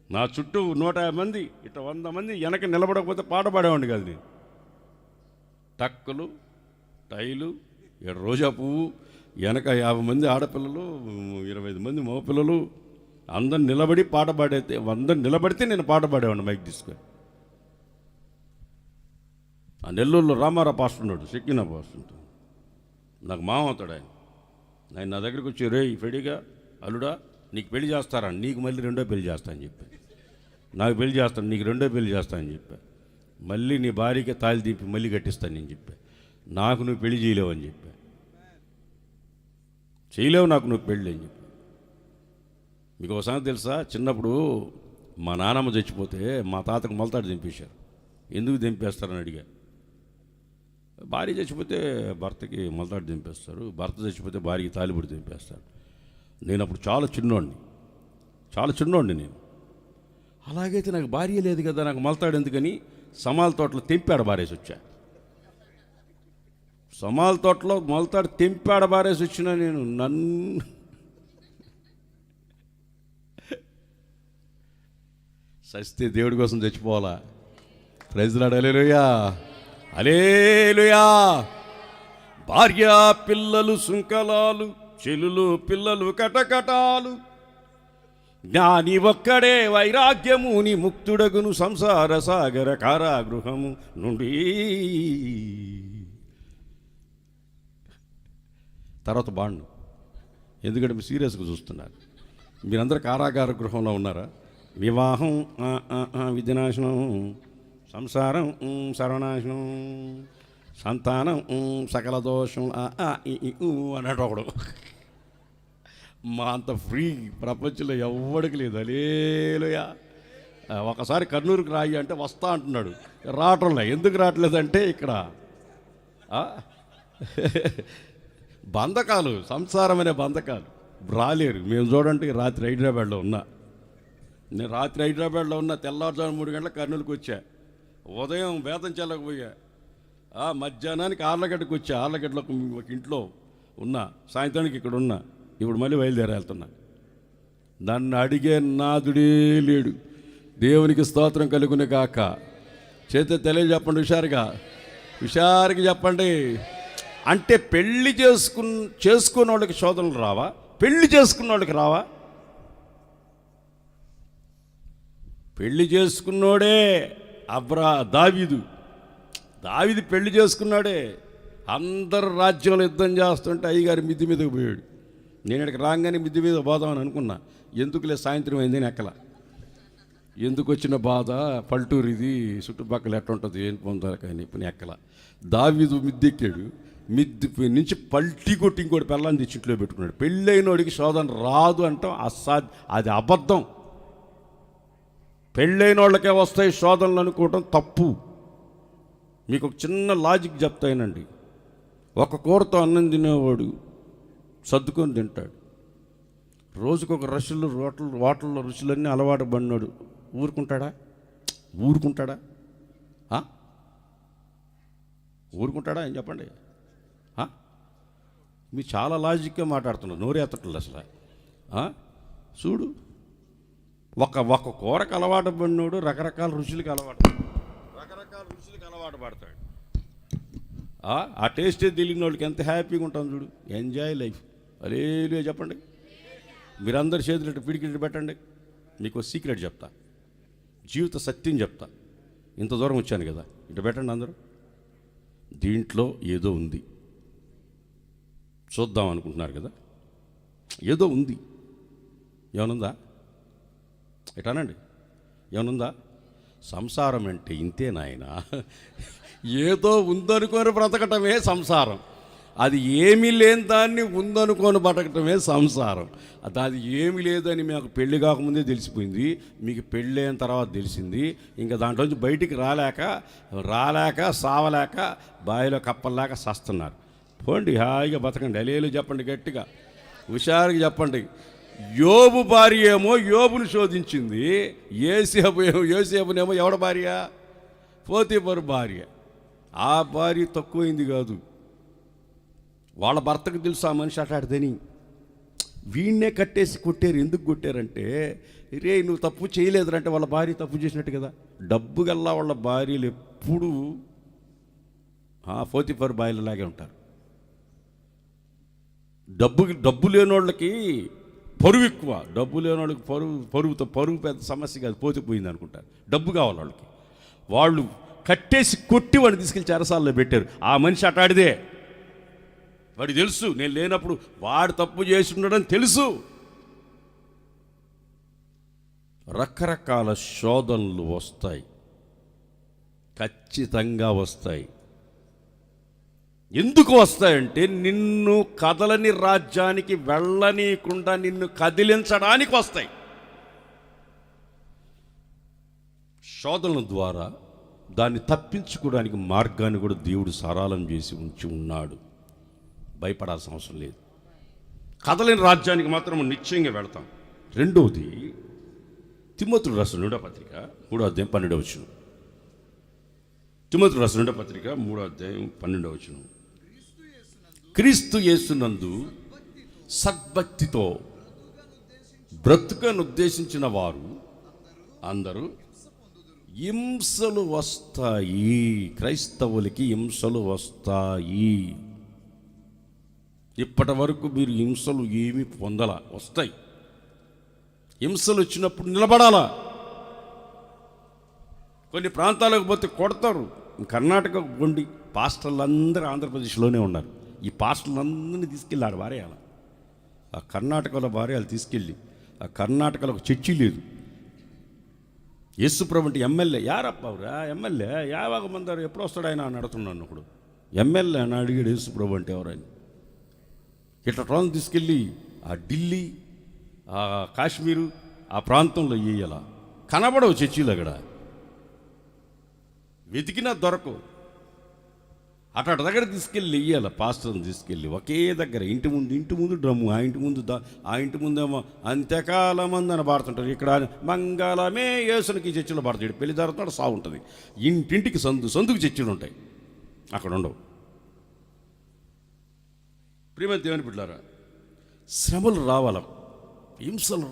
నా చుట్టూ 150 మంది, ఇట్లా 100 మంది వెనక నిలబడకపోతే పాట పాడేవాడిని కాదు నేను. టక్కులు, టైలు, ఇక్కడ రోజా పువ్వు, వెనక 50 మంది ఆడపిల్లలు, 25 మంది మగపిల్లలు, అందరు నిలబడి పాట పాడైతే, అందరు నిలబడితే నేను పాట పాడేవాడిని మైక్ తీసుకొని. ఆ నెల్లూరులో రామారావు పాస్టర్ ఉన్నాడు, సెక్కిన పాస్టర్ ఉంటాడు, నాకు మామ అవుతాడు ఆయన. ఆయన నా దగ్గరికి వచ్చి, రే ఫెడిగా అల్లుడా నీకు పెళ్లి చేస్తారా, నీకు మళ్ళీ 2వ పెళ్లి చేస్తా అని చెప్పి, నాకు పెళ్లి చేస్తాను, నీకు 2వ పెళ్లి చేస్తా అని చెప్పా, మళ్ళీ నీ భార్యకి తాళి దింపి మళ్ళీ కట్టిస్తాను నేను చెప్పా, నాకు నువ్వు పెళ్లి చేయలేవు అని చెప్పా, చేయలేవు నాకు నువ్వు పెళ్ళి అని చెప్పి. మీకు ఒక సంగతి తెలుసా? చిన్నప్పుడు మా నాన్నమ్మ చచ్చిపోతే మా తాతకు మొలతాడు దింపేశారు. ఎందుకు దింపేస్తారని అడిగా. భార్య చచ్చిపోతే భర్తకి మొలతాడు దింపేస్తారు, భర్త చచ్చిపోతే భార్యకి తాలిబుడి దింపేస్తారు. నేను అప్పుడు చాలా చిన్నోడిని నేను. అలాగైతే నాకు భార్య లేదు కదా, నాకు మొలతాడు ఎందుకని సమాల తోటలో తెంపాడ బారేసి వచ్చా. సమాల తోటలో మొలతాడు తెంపాడ బారేసి వచ్చినా నేను. నన్ను సస్తే దేవుడి కోసం చచ్చిపోవాలా? ప్రైజ్ లార్డ్, హల్లెలూయా, హల్లెలూయా. భార్య పిల్లలు సుంకలాలు, చెలులు పిల్లలు కటకటాలు, జ్ఞాని ఒక్కడే వైరాగ్యముని ముక్తుడగును సంసార సాగర కారాగృహము నుండి. తర్వాత బాండు, ఎందుకంటే మీరు సీరియస్గా చూస్తున్నారు. మీరందరూ కారాగార గృహంలో ఉన్నారా? వివాహం విద్యనాశనం, సంసారం సర్వనాశనం, సంతానం సకల దోషం అన్నట్టు ఒకడు. మా అంత ఫ్రీ ప్రపంచంలో ఎవ్వడికి లేదు. అలేలుయా. ఒకసారి కర్నూలుకి రాయి అంటే వస్తా అంటున్నాడు, రావట్లే. ఎందుకు రావట్లేదంటే ఇక్కడ బంధకాలు, సంసారం అనే బంధకాలు. రాలేరు. మేము చూడండి, రాత్రి హైదరాబాద్లో ఉన్నా. నేను రాత్రి హైదరాబాద్లో ఉన్నా, తెల్లవారుజాము 3 గంటలకు కర్నూలుకి వచ్చా. ఉదయం వేతం చెల్లకపోయా. మధ్యాహ్నానికి ఆర్లగడ్డకు వచ్చా. ఆర్లగడ్డలో ఒక ఇంట్లో ఉన్నా, సాయంత్రానికి ఇక్కడ ఉన్నా. ఇప్పుడు మళ్ళీ బయలుదేరి వెళ్తున్నా. నన్ను అడిగే నాదుడే లేడు. దేవునికి స్తోత్రం కలుగునే కాక. చేత తెలియజెప్పండి, హుషారుగా చెప్పండి. అంటే పెళ్లి చేసుకున్న వాళ్ళకి శోధనలు రావా? పెళ్లి చేసుకున్న వాళ్ళకి రావా? పెళ్లి చేసుకున్నోడే దావీదు పెళ్లి చేసుకున్నాడే. అందరు రాజ్యంలో యుద్ధం చేస్తుంటే అయ్యగారి మిద్ది మీదకి పోయాడు. నేను ఇక్కడికి రాగానే మిద్ది మీద పోదామని అనుకున్నా. ఎందుకులే, సాయంత్రం అయింది ఎక్కల. ఎందుకు వచ్చిన బాధ, పల్లెటూరు ఇది, చుట్టుపక్కల ఎట్లా ఉంటుంది ఏం పొందాలి కానీ ఇప్పుడు ఎక్కల. దావీదు మిద్దెక్కాడు. మిద్ది నుంచి పల్టీ కొట్టి ఇంకోటి పిల్లని తెచ్చి ఇంట్లో పెట్టుకున్నాడు. పెళ్ళైనోడికి శోధన రాదు అంటాం అది అబద్ధం. పెళ్ళైన వాళ్ళకే వస్తాయి శోధనలు అనుకోవటం తప్పు. మీకు ఒక చిన్న లాజిక్ చెప్తానండి. ఒక కూరతో అన్నం తినేవాడు సర్దుకొని తింటాడు. రోజుకొక హోటల్లో రుచులన్నీ అలవాటు పడినాడు. ఊరుకుంటాడా? ఏం చెప్పండి. మీరు చాలా లాజిక్గా మాట్లాడుతున్నారు, నోరేత్తట్లేదు అసలు. చూడు, ఒక కూరకు అలవాటు పడినోడు రకరకాల రుచులకి అలవాటు పడతాడు. ఆ టేస్టే తెలియని వాళ్ళకి ఎంత హ్యాపీగా ఉంటుంది చూడు. Enjoy life. అలేలే చెప్పండి. మీరందరు చేతులు పిడికిటి పెట్టండి. మీకు సీక్రెట్ చెప్తా, జీవిత సత్యం చెప్తా. ఇంత దూరం వచ్చాను కదా, ఇటు పెట్టండి అందరూ. దీంట్లో ఏదో ఉంది, చూద్దాం అనుకుంటున్నారు కదా. ఏదో ఉంది. ఏమనుందా? ఎటానండి, ఏమనుందా? సంసారం అంటే ఇంతే నాయనా. ఏదో ఉందనుకొని బ్రతకటమే సంసారం. అది ఏమీ లేని దాన్ని ఉందనుకొని బ్రతకటమే సంసారం. అది ఏమీ లేదని మాకు పెళ్ళి కాకముందే తెలిసిపోయింది. మీకు పెళ్ళి అయిన తర్వాత తెలిసింది. ఇంకా దాంట్లోంచి బయటికి రాలేక సావలేక బావిలో కప్పల్లాగా సస్తున్నారు. పోండి, హాయిగా బతకండి. అలేలు చెప్పండి, గట్టిగా హుషారుగా చెప్పండి. యోబు భార్య ఏమో యోబును శోధించింది. యోసేపునేమో ఎవడ భార్య? పోతీఫరు భార్య. ఆ భార్య తక్కువైంది కాదు. వాళ్ళ భర్తకు తెలుసు ఆ మనిషి అటాడిదని. వీణ్ణే కట్టేసి కొట్టారు. ఎందుకు కొట్టారంటే, రే నువ్వు తప్పు చేయలేదురంటే వాళ్ళ భార్య తప్పు చేసినట్టు కదా. డబ్బు గల్లా వాళ్ళ భార్యలు ఎప్పుడు పోతీఫరు భార్యలాగే ఉంటారు. డబ్బు లేనోళ్ళకి పరువు ఎక్కువ. డబ్బు లేనోళ్ళకి పరువు పెద్ద సమస్య కాదు, పోయిపోయింది అనుకుంటారు. డబ్బు కావాలి వాళ్ళకి. వాళ్ళు కట్టేసి కొట్టి వాడిని తీసుకెళ్ళి చెరసాల్లో పెట్టారు. ఆ మనిషి అటాడిదే. వాడికి తెలుసు నేను లేనప్పుడు వాడు తప్పు చేసి ఉండడం తెలుసు. రకరకాల శోధనలు వస్తాయి, ఖచ్చితంగా వస్తాయి. ఎందుకు వస్తాయంటే నిన్ను కదలని రాజ్యానికి వెళ్ళనీయకుండా నిన్ను కదిలించడానికి వస్తాయి. శోధనల ద్వారా దాన్ని తప్పించుకోవడానికి మార్గాన్ని కూడా దేవుడు సరళం చేసి ఉంచి ఉన్నాడు. భయపడాల్సిన అవసరం లేదు. కదలని రాజ్యానికి మాత్రం నిశ్చయంగా వెళతాం. రెండవది, తిమోతికి రాసిన 2వ పత్రిక 3వ అధ్యాయం 12వ వచనం. తిమోతికి రాసిన 2వ పత్రిక 3వ అధ్యాయం 12వ వచనం. క్రీస్తు యేసునందు సద్భక్తితో బ్రతుకనుద్దేశించిన వారు అందరూ హింసలు వస్తాయి. క్రైస్తవులకి హింసలు వస్తాయి. ఇప్పటి వరకు మీరు హింసలు ఏమి వస్తాయి. హింసలు వచ్చినప్పుడు నిలబడాలా. కొన్ని ప్రాంతాలకు పోతే కొడతారు. కర్ణాటక గొండి పాస్టర్లు అందరూ ఆంధ్రప్రదేశ్లోనే ఉన్నారు. ఈ పాస్టర్లందరినీ తీసుకెళ్ళి ఆడ వారేయాలి. ఆ కర్ణాటకలో వారేయాలి తీసుకెళ్ళి. ఆ కర్ణాటకలో ఒక చర్చి లేదు. యేసుప్రభు అంటే ఎమ్మెల్యే యారప్పవరా ఎమ్మెల్యే యావాగ మందారు ఎప్పుడు వస్తాడు ఆయన అని అడుగుతున్నాను. ఇప్పుడు ఎమ్మెల్యే అని అడిగాడు యేసుప్రభు అంటే ఎవరైనా. ఇట్లా ట్రాన్ తీసుకెళ్ళి ఆ ఢిల్లీ, ఆ కాశ్మీరు, ఆ ప్రాంతంలో వేయాల. కనబడవు చర్చీలు అక్కడ, వెతికినా దొరకవు. అటు దగ్గర తీసుకెళ్ళి వెయ్యాలి. పాస్టర్ని తీసుకెళ్ళి ఒకే దగ్గర ఇంటి ముందు డ్రమ్ము, ఆ ఇంటి ముందేమో అంత్యకాలమంది అని పాడుతుంటారు. ఇక్కడ మంగళమే యేసునికి చర్చిలో పాడుతాడు. పెళ్లి జరుగుతాడు, సాగు ఉంటుంది. ఇంటింటికి సందుకు చర్చిలు ఉంటాయి, అక్కడ ఉండవు. ప్రియమైన దేవుని బిడ్డలారా, శ్రమలు రావాల, హింసలు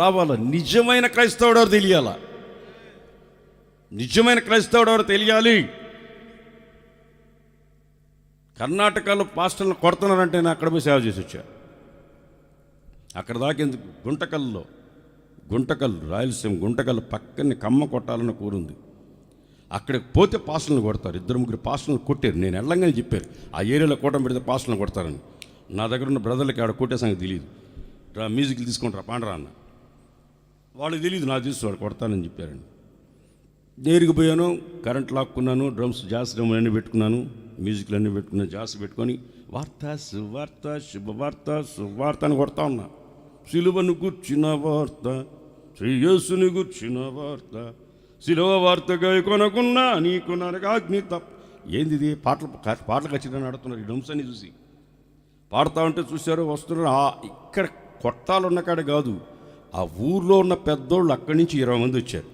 రావాలా. నిజమైన క్రైస్తవుడు ఎవరు తెలియాలా. నిజమైన క్రైస్తవుడు ఎవరు తెలియాలి. కర్ణాటకలో పాస్టర్లు కొడుతున్నారంటే నేను అక్కడ పోయి సేవ చేసి వచ్చా. అక్కడ దాకేందుకు గుంటకల్లు రాయలసీమ గుంటకల్లు పక్కనే కమ్మ కొట్టాలన్న కూరుంది. అక్కడికి పోతే పాస్టర్లను కొడతారు. 2-3 పాస్టర్లను కొట్టారు. నేను వెళ్ళంగానే చెప్పారు ఆ ఏరియాలో కూటం పెడితే పాస్టర్లను కొడతారని. నా దగ్గర ఉన్న బ్రదర్లకి ఆడ కొట్టే సంగతి తెలియదు. మ్యూజిక్లు తీసుకుంటారా పాండరా అన్న, వాళ్ళకి తెలియదు, నాకు తెలుసు వాడు కొడతానని చెప్పారండి. నేరుగా పోయాను, కరెంట్ లాక్కున్నాను, డ్రమ్స్ జాస్ డ్రమ్ అన్నీ పెట్టుకున్నాను, మ్యూజిక్లు అన్నీ పెట్టుకున్నాను, జాస్ పెట్టుకొని సువార్త శుభవార్త అని కొడతా ఉన్నా. సిలువను కూర్చిన వార్త, శ్రీయేసుని కూర్చిన వార్త, సిలువ వార్తగా కొనకున్నా నీకు నరకాగ్ని తప్ప. ఏంది ఇది? పాటలు ఖచ్చితంగా ఆడుతున్నారు. ఈ డ్రమ్స్ అన్ని చూసి పాడుతూ ఉంటే చూశారు, వస్తున్నారు. ఇక్కడ కొట్టాలు ఉన్న కాడ కాదు, ఆ ఊర్లో ఉన్న పెద్దోళ్ళు అక్కడి నుంచి 20 మంది వచ్చారు.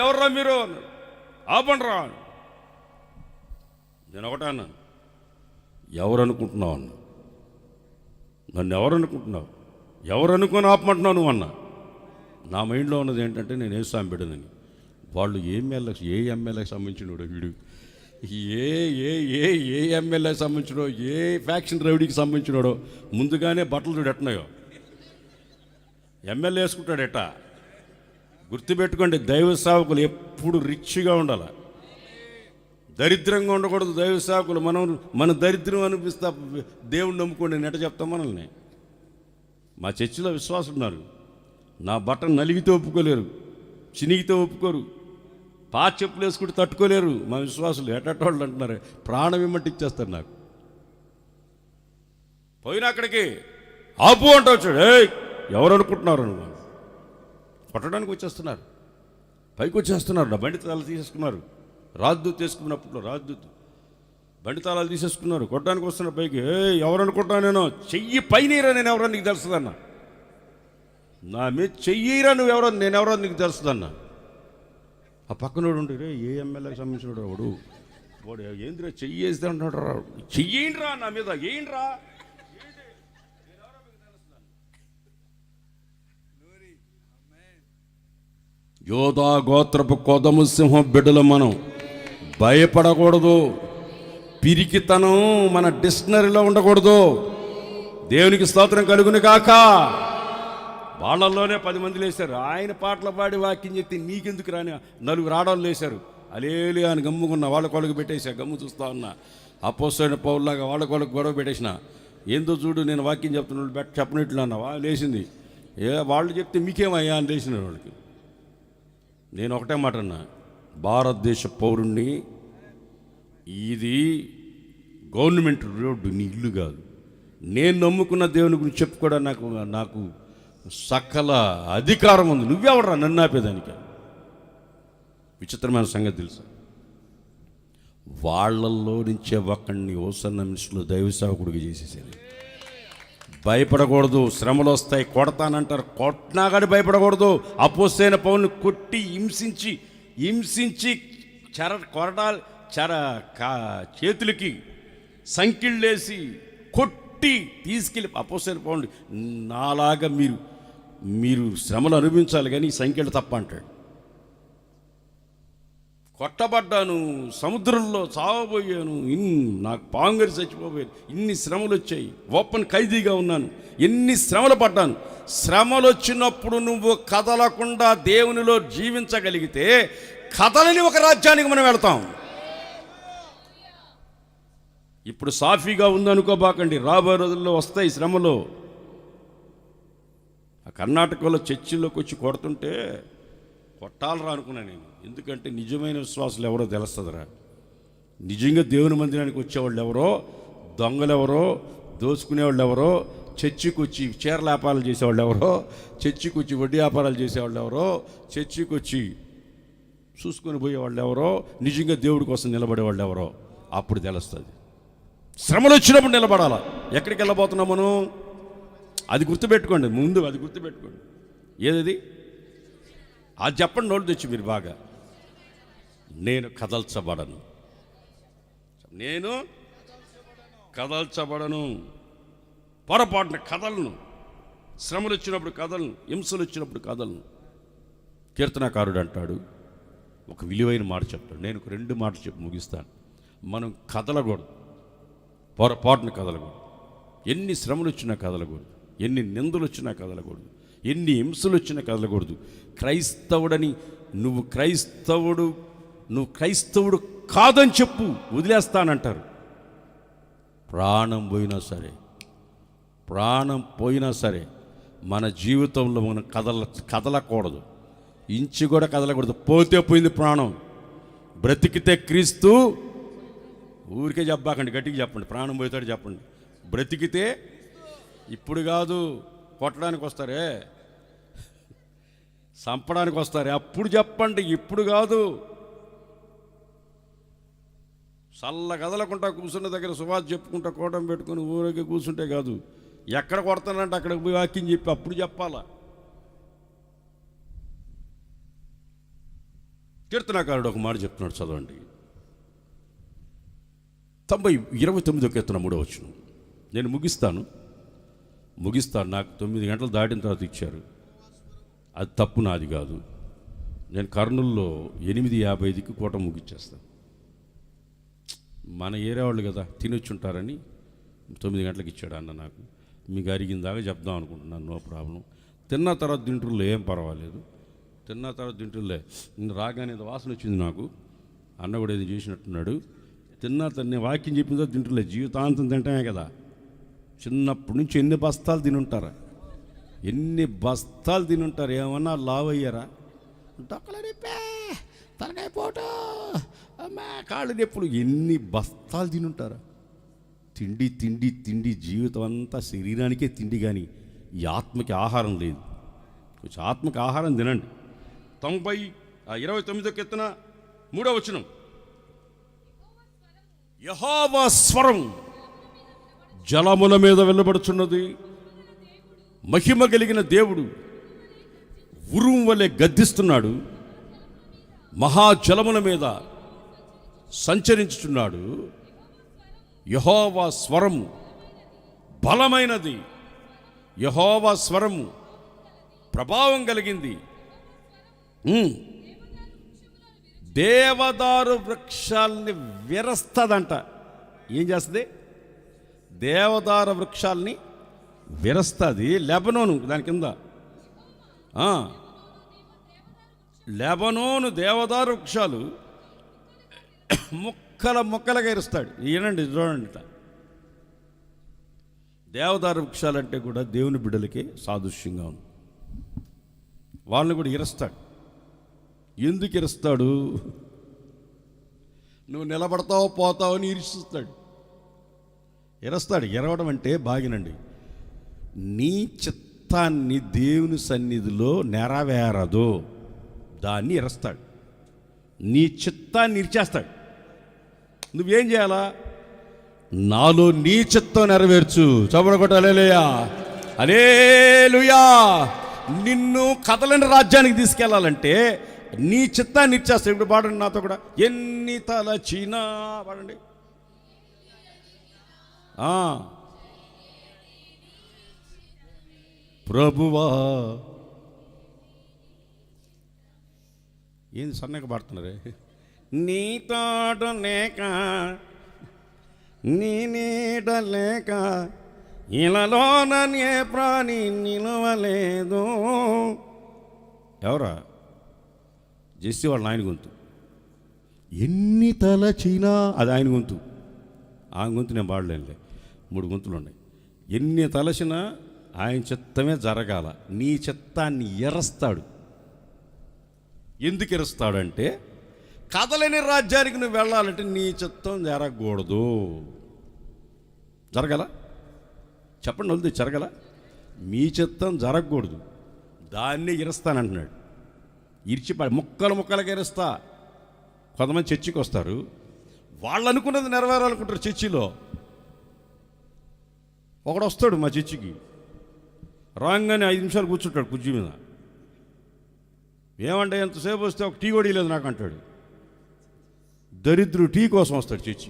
ఎవర్రా మీరు, ఆపండ్రా. నేను ఒకటే అన్నాను, ఎవరు అనుకుంటున్నావు అన్న. నన్ను ఎవరు అనుకుంటున్నావు, ఎవరు అనుకొని ఆపమంటున్నావు నువ్వు అన్నా. నా మైండ్లో ఉన్నది ఏంటంటే నేను ఏసాం బిడ్డనని. వాళ్ళు ఏ ఎమ్మెల్యేకి సంబంధించినోడో వీడు, ఏ ఎమ్మెల్యేకి సంబంధించినో, ఏ ఫ్యాక్షన్ రౌడీకి సంబంధించినోడో ముందుగానే బట్టలు చూడు ఎట్టనాయో. ఎమ్మెల్యే వేసుకుంటాడు ఎట్టా. గుర్తుపెట్టుకోండి, దైవ సేవకులు ఎప్పుడు రిచ్గా ఉండాలి, దరిద్రంగా ఉండకూడదు. దైవ సేవకులు మన దరిద్రం అనిపిస్తా దేవుణ్ణి నమ్ముకోండి నెట చెప్తాం మనల్ని. మా చర్చిలో విశ్వాసులు ఉన్నారు, నా బట్టను నలిగితే ఒప్పుకోలేరు, చినిగితే ఒప్పుకోరు, చెప్పులు వేసుకుంటే తట్టుకోలేరు. మా విశ్వాసులు ఎట్టోళ్ళు అంటున్నారు, ప్రాణం ఇమ్మంటే ఇచ్చేస్తారు నాకు. పోయినా అక్కడికి ఆపు అంటూ వచ్చాడు. ఎవరు అనుకుంటున్నారు నువ్వు, కొట్టడానికి వచ్చేస్తున్నారు, పైకి వచ్చేస్తున్నారు. నా బండి తాళాలు తీసేసుకున్నారు. రాజదూత్ తీసుకున్నప్పుడు రాజదూత్ బండి తాళాలు తీసేసుకున్నారు, కొట్టడానికి వస్తున్నారు పైకి. ఎవరు అనుకుంటున్నాను నేను, చెయ్యి పైనీరా, నేను ఎవరో నీకు తెలుస్తుందన్నా. నా మీద చెయ్యిరా, నువ్వెవరో నేను ఎవరో నీకు తెలుస్తుందన్నా. ఆ పక్కనోడు ఉంటే ఏ ఎమ్మెల్యేకి సంబంధించినోడు వాడు ఏందిరా చెయ్యి వేస్తే అంటున్నాడు రా, చెయ్యండిరా నా మీద, ఏంట్రా. యోధా గోత్రపు కొదము సింహం బిడ్డలు మనం భయపడకూడదు. పిరికితనం మన డిక్షనరీలో ఉండకూడదు. దేవునికి స్తోత్రం కలుగును కాక. వాళ్ళల్లోనే 10 మంది లేశారు. ఆయన పాటలు పాడి వాక్యం చెప్తే నీకెందుకు రాని 4 ఆడవాళ్ళు లేశారు. అలేలి అని గమ్ముకున్న వాళ్ళ కొలకు పెట్టేసా, గమ్ము చూస్తా ఉన్నా. అపోస్తలుడైన పౌలులాగా వాళ్ళ కొలకు గొడవ పెట్టేసిన. ఏందో చూడు, నేను వాక్యం చెప్తున్నాడు చెప్పనట్లు అన్నావా, లేచింది. వాళ్ళు చెప్తే మీకేమయ్యా అని లేచిన వాళ్ళకి. నేను ఒకటే మాట అన్నా, భారతదేశ పౌరుణ్ణి, ఇది గవర్నమెంట్ రోడ్డు, నీ ఇల్లు కాదు. నేను నమ్ముకున్న దేవుని గురించి చెప్పుకోవడానికి నాకు సకల అధికారం ఉంది. నువ్వెవడరా నన్ను ఆపేదానికి? విచిత్రమైన సంగతి తెలుసా, వాళ్ళల్లో నుంచే ఒకడిని ఓసన్న మినిస్టులు దైవ సేవకుడికి చేసేసారు. భయపడకూడదు, శ్రమలు వస్తాయి, కొడతానంటారు, కొట్టినాగాడి భయపడకూడదు. అపోస్తలుడైన పౌలుని కొట్టి హింసించి చేతులకి సంకిళ్ళేసి కొట్టి తీసుకెళ్ళి అపోస్తలుడైన పౌలుని నాలాగా మీరు శ్రమలు అనుభవించాలి కానీ ఈ సంఖ్యలు తప్ప అంటాడు. కొట్టబడ్డాను, సముద్రంలో చావబోయాను, నాకు పాంగరి చచ్చిపోయాను, ఇన్ని శ్రమలు వచ్చాయి, ఓపెన్ ఖైదీగా ఉన్నాను, ఎన్ని శ్రమలు పడ్డాను. శ్రమలు వచ్చినప్పుడు నువ్వు కదలకుండా దేవునిలో జీవించగలిగితే కదలని ఒక రాజ్యానికి మనం వెళ్తాం. ఇప్పుడు సాఫీగా ఉందనుకోబాకండి, రాబోయే రోజుల్లో వస్తాయి శ్రమలు. ఆ కర్ణాటకలో చర్చిల్లోకి వచ్చి కొడుతుంటే కొట్టాలరా అనుకున్నాను నేను. ఎందుకంటే నిజమైన విశ్వాసులు ఎవరో తెలుస్తుందిరా. నిజంగా దేవుని మందిరానికి వచ్చేవాళ్ళు ఎవరో, దొంగలు ఎవరో, దోచుకునేవాళ్ళు ఎవరో, చర్చికి వచ్చి చీరల వ్యాపారాలు చేసేవాళ్ళు ఎవరో, చర్చికి వచ్చి వడ్డీ వ్యాపారాలు చేసేవాళ్ళు ఎవరో, చర్చికి వచ్చి చూసుకొని పోయేవాళ్ళు ఎవరో, నిజంగా దేవుడి కోసం నిలబడేవాళ్ళు ఎవరో అప్పుడు తెలుస్తుంది. శ్రమలు వచ్చినప్పుడు నిలబడాలా. ఎక్కడికి వెళ్ళబోతున్నాం మనం? అది గుర్తుపెట్టుకోండి, ముందు అది గుర్తుపెట్టుకోండి. ఏదది? అది చెప్పండి నోటు తెచ్చి మీరు బాగా. నేను కదల్చబడను, నేను కదల్చబడను, పొరపాటున కదలను, శ్రమలు వచ్చినప్పుడు కదలను, హింసలు వచ్చినప్పుడు కదలను. కీర్తనాకారుడు అంటాడు, ఒక విలువైన మాట చెప్తాడు. నేను 2 మాటలు చెప్పి ముగిస్తాను. మనం కదలకూడదు, పొరపాటున కదలకూడదు. ఎన్ని శ్రమలు వచ్చినా కదలకూడదు, ఎన్ని నిందలు వచ్చినా కదలకూడదు, ఎన్ని హింసలు వచ్చినా కదలకూడదు. క్రైస్తవుడని నువ్వు క్రైస్తవుడు కాదని చెప్పు, వదిలేస్తానంటారు. ప్రాణం పోయినా సరే మన జీవితంలో మనం కదలకూడదు, ఇంచు కూడా కదలకూడదు. పోతే పోయింది ప్రాణం, బ్రతికితే క్రీస్తు. ఊరికే చెప్పాకండి, గట్టిగా చెప్పండి. ప్రాణం పోతాడు చెప్పండి. బ్రతికితే, ఇప్పుడు కాదు కొట్టడానికి వస్తారే, చంపడానికి వస్తారే, అప్పుడు చెప్పండి, ఇప్పుడు కాదు. చల్ల కదలకుండా కూర్చున్న దగ్గర సువార్త చెప్పుకుంటా కోటం పెట్టుకుని ఊరికి కూర్చుంటే కాదు. ఎక్కడ కొడతానంటే అక్కడికి పోయి వాక్యం చెప్పి అప్పుడు చెప్పాలా. కీర్తనాకారుడు ఒక మాట చెప్తున్నాడు, చదవండి. 29వ కీర్తన 3వ వచనం. నేను ముగిస్తాను. నాకు 9 గంటలు దాటిన తర్వాత ఇచ్చారు. అది తప్పు నాది కాదు. నేను కర్నూలులో 8:55కి కోట ముగిచ్చేస్తాను. మన ఏరియా వాళ్ళు కదా, తినొచ్చుంటారని 9 గంటలకు ఇచ్చాడు అన్న. నాకు మీకు అరిగిన దాకా చెప్దాం అనుకుంటున్నాను, నో ప్రాబ్లం. తిన్న తర్వాత తింటుల్లో ఏం పర్వాలేదు. తిన్న తర్వాత తింటుల్లే నేను రాగానే వాసన వచ్చింది నాకు. అన్న కూడా ఏది చేసినట్టున్నాడు. నేను వాక్యం చెప్పిన తర్వాత తింటులే, జీవితాంతం తింటామే కదా. చిన్నప్పటి నుంచి ఎన్ని బస్తాలు తినుంటారు, ఏమన్నా లావ్ అయ్యారా? డొక్కల నొప్పి, తలకాయ పోటు, అమ్మా కాళ్ళు నొప్పులు, ఎన్ని బస్తాలు తినుంటారా? తిండి జీవితం అంతా శరీరానికే తిండి, కానీ ఈ ఆత్మకి ఆహారం లేదు. కొంచెం ఆత్మకి ఆహారం తినండి. 29వ కీర్తన 3వ వచనం. యెహోవా స్వరం జలముల మీద వెళ్ళబడుచున్నది, మహిమ కలిగిన దేవుడు ఉరుము వలె గద్దిస్తున్నాడు, మహాజలముల మీద సంచరించుచున్నాడు. యెహోవా స్వరము బలమైనది, యెహోవా స్వరము ప్రభావం కలిగింది. దేవదారు వృక్షాలని విరస్తదంట. ఏం చేస్తుంది? దేవదారు వృక్షాలని విరస్తుంది. లెబనోను దాని కింద, లెబనోను దేవదారు వృక్షాలు ముక్కలుగా ఇరుస్తాడు. ఈయనండి, చూడండి. దేవదారు వృక్షాలంటే కూడా దేవుని బిడ్డలకి సాదృశ్యంగా ఉంది. వాళ్ళని కూడా ఇరుస్తాడు. ఎందుకు ఇరుస్తాడు? నువ్వు నిలబడతావు పోతావు అని ఇరుస్తాడు. ఇరవడం అంటే బాగినండి, నీ చిత్తాన్ని దేవుని సన్నిధిలో నెరవేరదు, దాన్ని ఇరుస్తాడు. నీ చిత్తాన్ని ఇరిచేస్తాడు. నువ్వేం చేయాలా? నాలో నీ చిత్తం నెరవేర్చు. చపడకొట్టు హల్లెలూయా, హల్లెలూయా. నిన్ను కదలని రాజ్యానికి తీసుకెళ్లాలంటే నీ చిత్తాన్ని ఇచ్చేస్తాడు. ఇప్పుడు పాడండి నాతో కూడా. ఎన్ని తలచినా పాడండి. ప్రభువా, ఏంది సన్నగా పాడుతున్నారే? నీ తోడు లేక నీ నీడ లేక ఇలాలోన ఏ ప్రాణి నిలవలేదు. ఎవరా? జెస్సీ వాళ్ళ ఆయన గొంతు. ఎన్ని తలచినా అది ఆయన గొంతు. ఆ గొంతు నేను పాడలేనులే, 3 గొంతులు ఉన్నాయి. ఎన్ని తలచినా ఆయన చిత్తమే జరగాల. నీ చిత్తాన్ని ఎరస్తాడు. ఎందుకు ఎరుస్తాడంటే, కదలని రాజ్యానికి నువ్వు వెళ్ళాలంటే నీ చిత్తం జరగకూడదు. జరగల? చెప్పండి, వద్దు జరగల. మీ చిత్తం జరగకూడదు, దాన్ని ఇరుస్తానంటున్నాడు. ఇరిచిపడి ముక్కలు ముక్కలుగా ఇరుస్తా. కొంతమంది చర్చికి వస్తారు, వాళ్ళు అనుకున్నది నెరవేరాలనుకుంటారు. చర్చిలో ఒకడు వస్తాడు మా చర్చికి, రాగానే 5 నిమిషాలు కూర్చుంటాడు కుర్చీ మీద. ఏమంటే ఎంతసేపు వస్తే ఒక టీ కూడా లేదు నాకు అంటాడు. దరిద్రుడు టీ కోసం వస్తాడు చర్చి.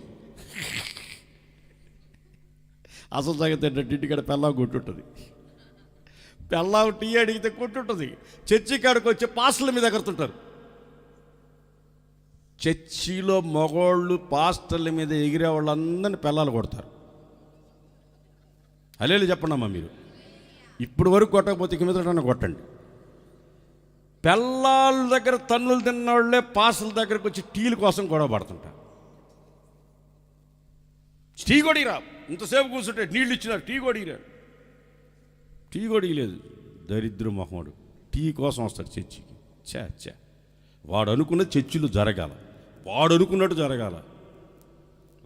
అసలు సంగతి ఏంటంటే ఇంటికాడ పెళ్ళాం కొట్టుంటుంది. పెళ్ళాం టీ అడిగితే కొట్టుంటుంది. చర్చి కాడికి వచ్చి పాస్టర్ల మీద ఎగురుతుంటారు. చర్చిలో మగోళ్ళు పాస్టర్ల మీద ఎగిరే వాళ్ళందరినీ పెళ్ళాలు కొడతారు. హల్లెలూయా చెప్పండి అమ్మా. మీరు ఇప్పుడు వరకు కొట్టకపోతే ఇక మీద కొట్టండి. పెళ్ళాల దగ్గర తన్నులు తిన్నవాళ్ళే పాస్టర్ల దగ్గరకు వచ్చి టీల కోసం గొడవ పడుతుంటారు. టీ కొడిరా, ఇంతసేపు కూర్చుంటే నీళ్ళు ఇచ్చినారు, టీ కొడిరా. టీ కొడియలేదు దరిద్ర మొహముడు. టీ కోసం వస్తాడు చర్చికి. చే వాడు అనుకున్న చర్చిలు జరగాల, వాడు అనుకున్నట్టు జరగాల.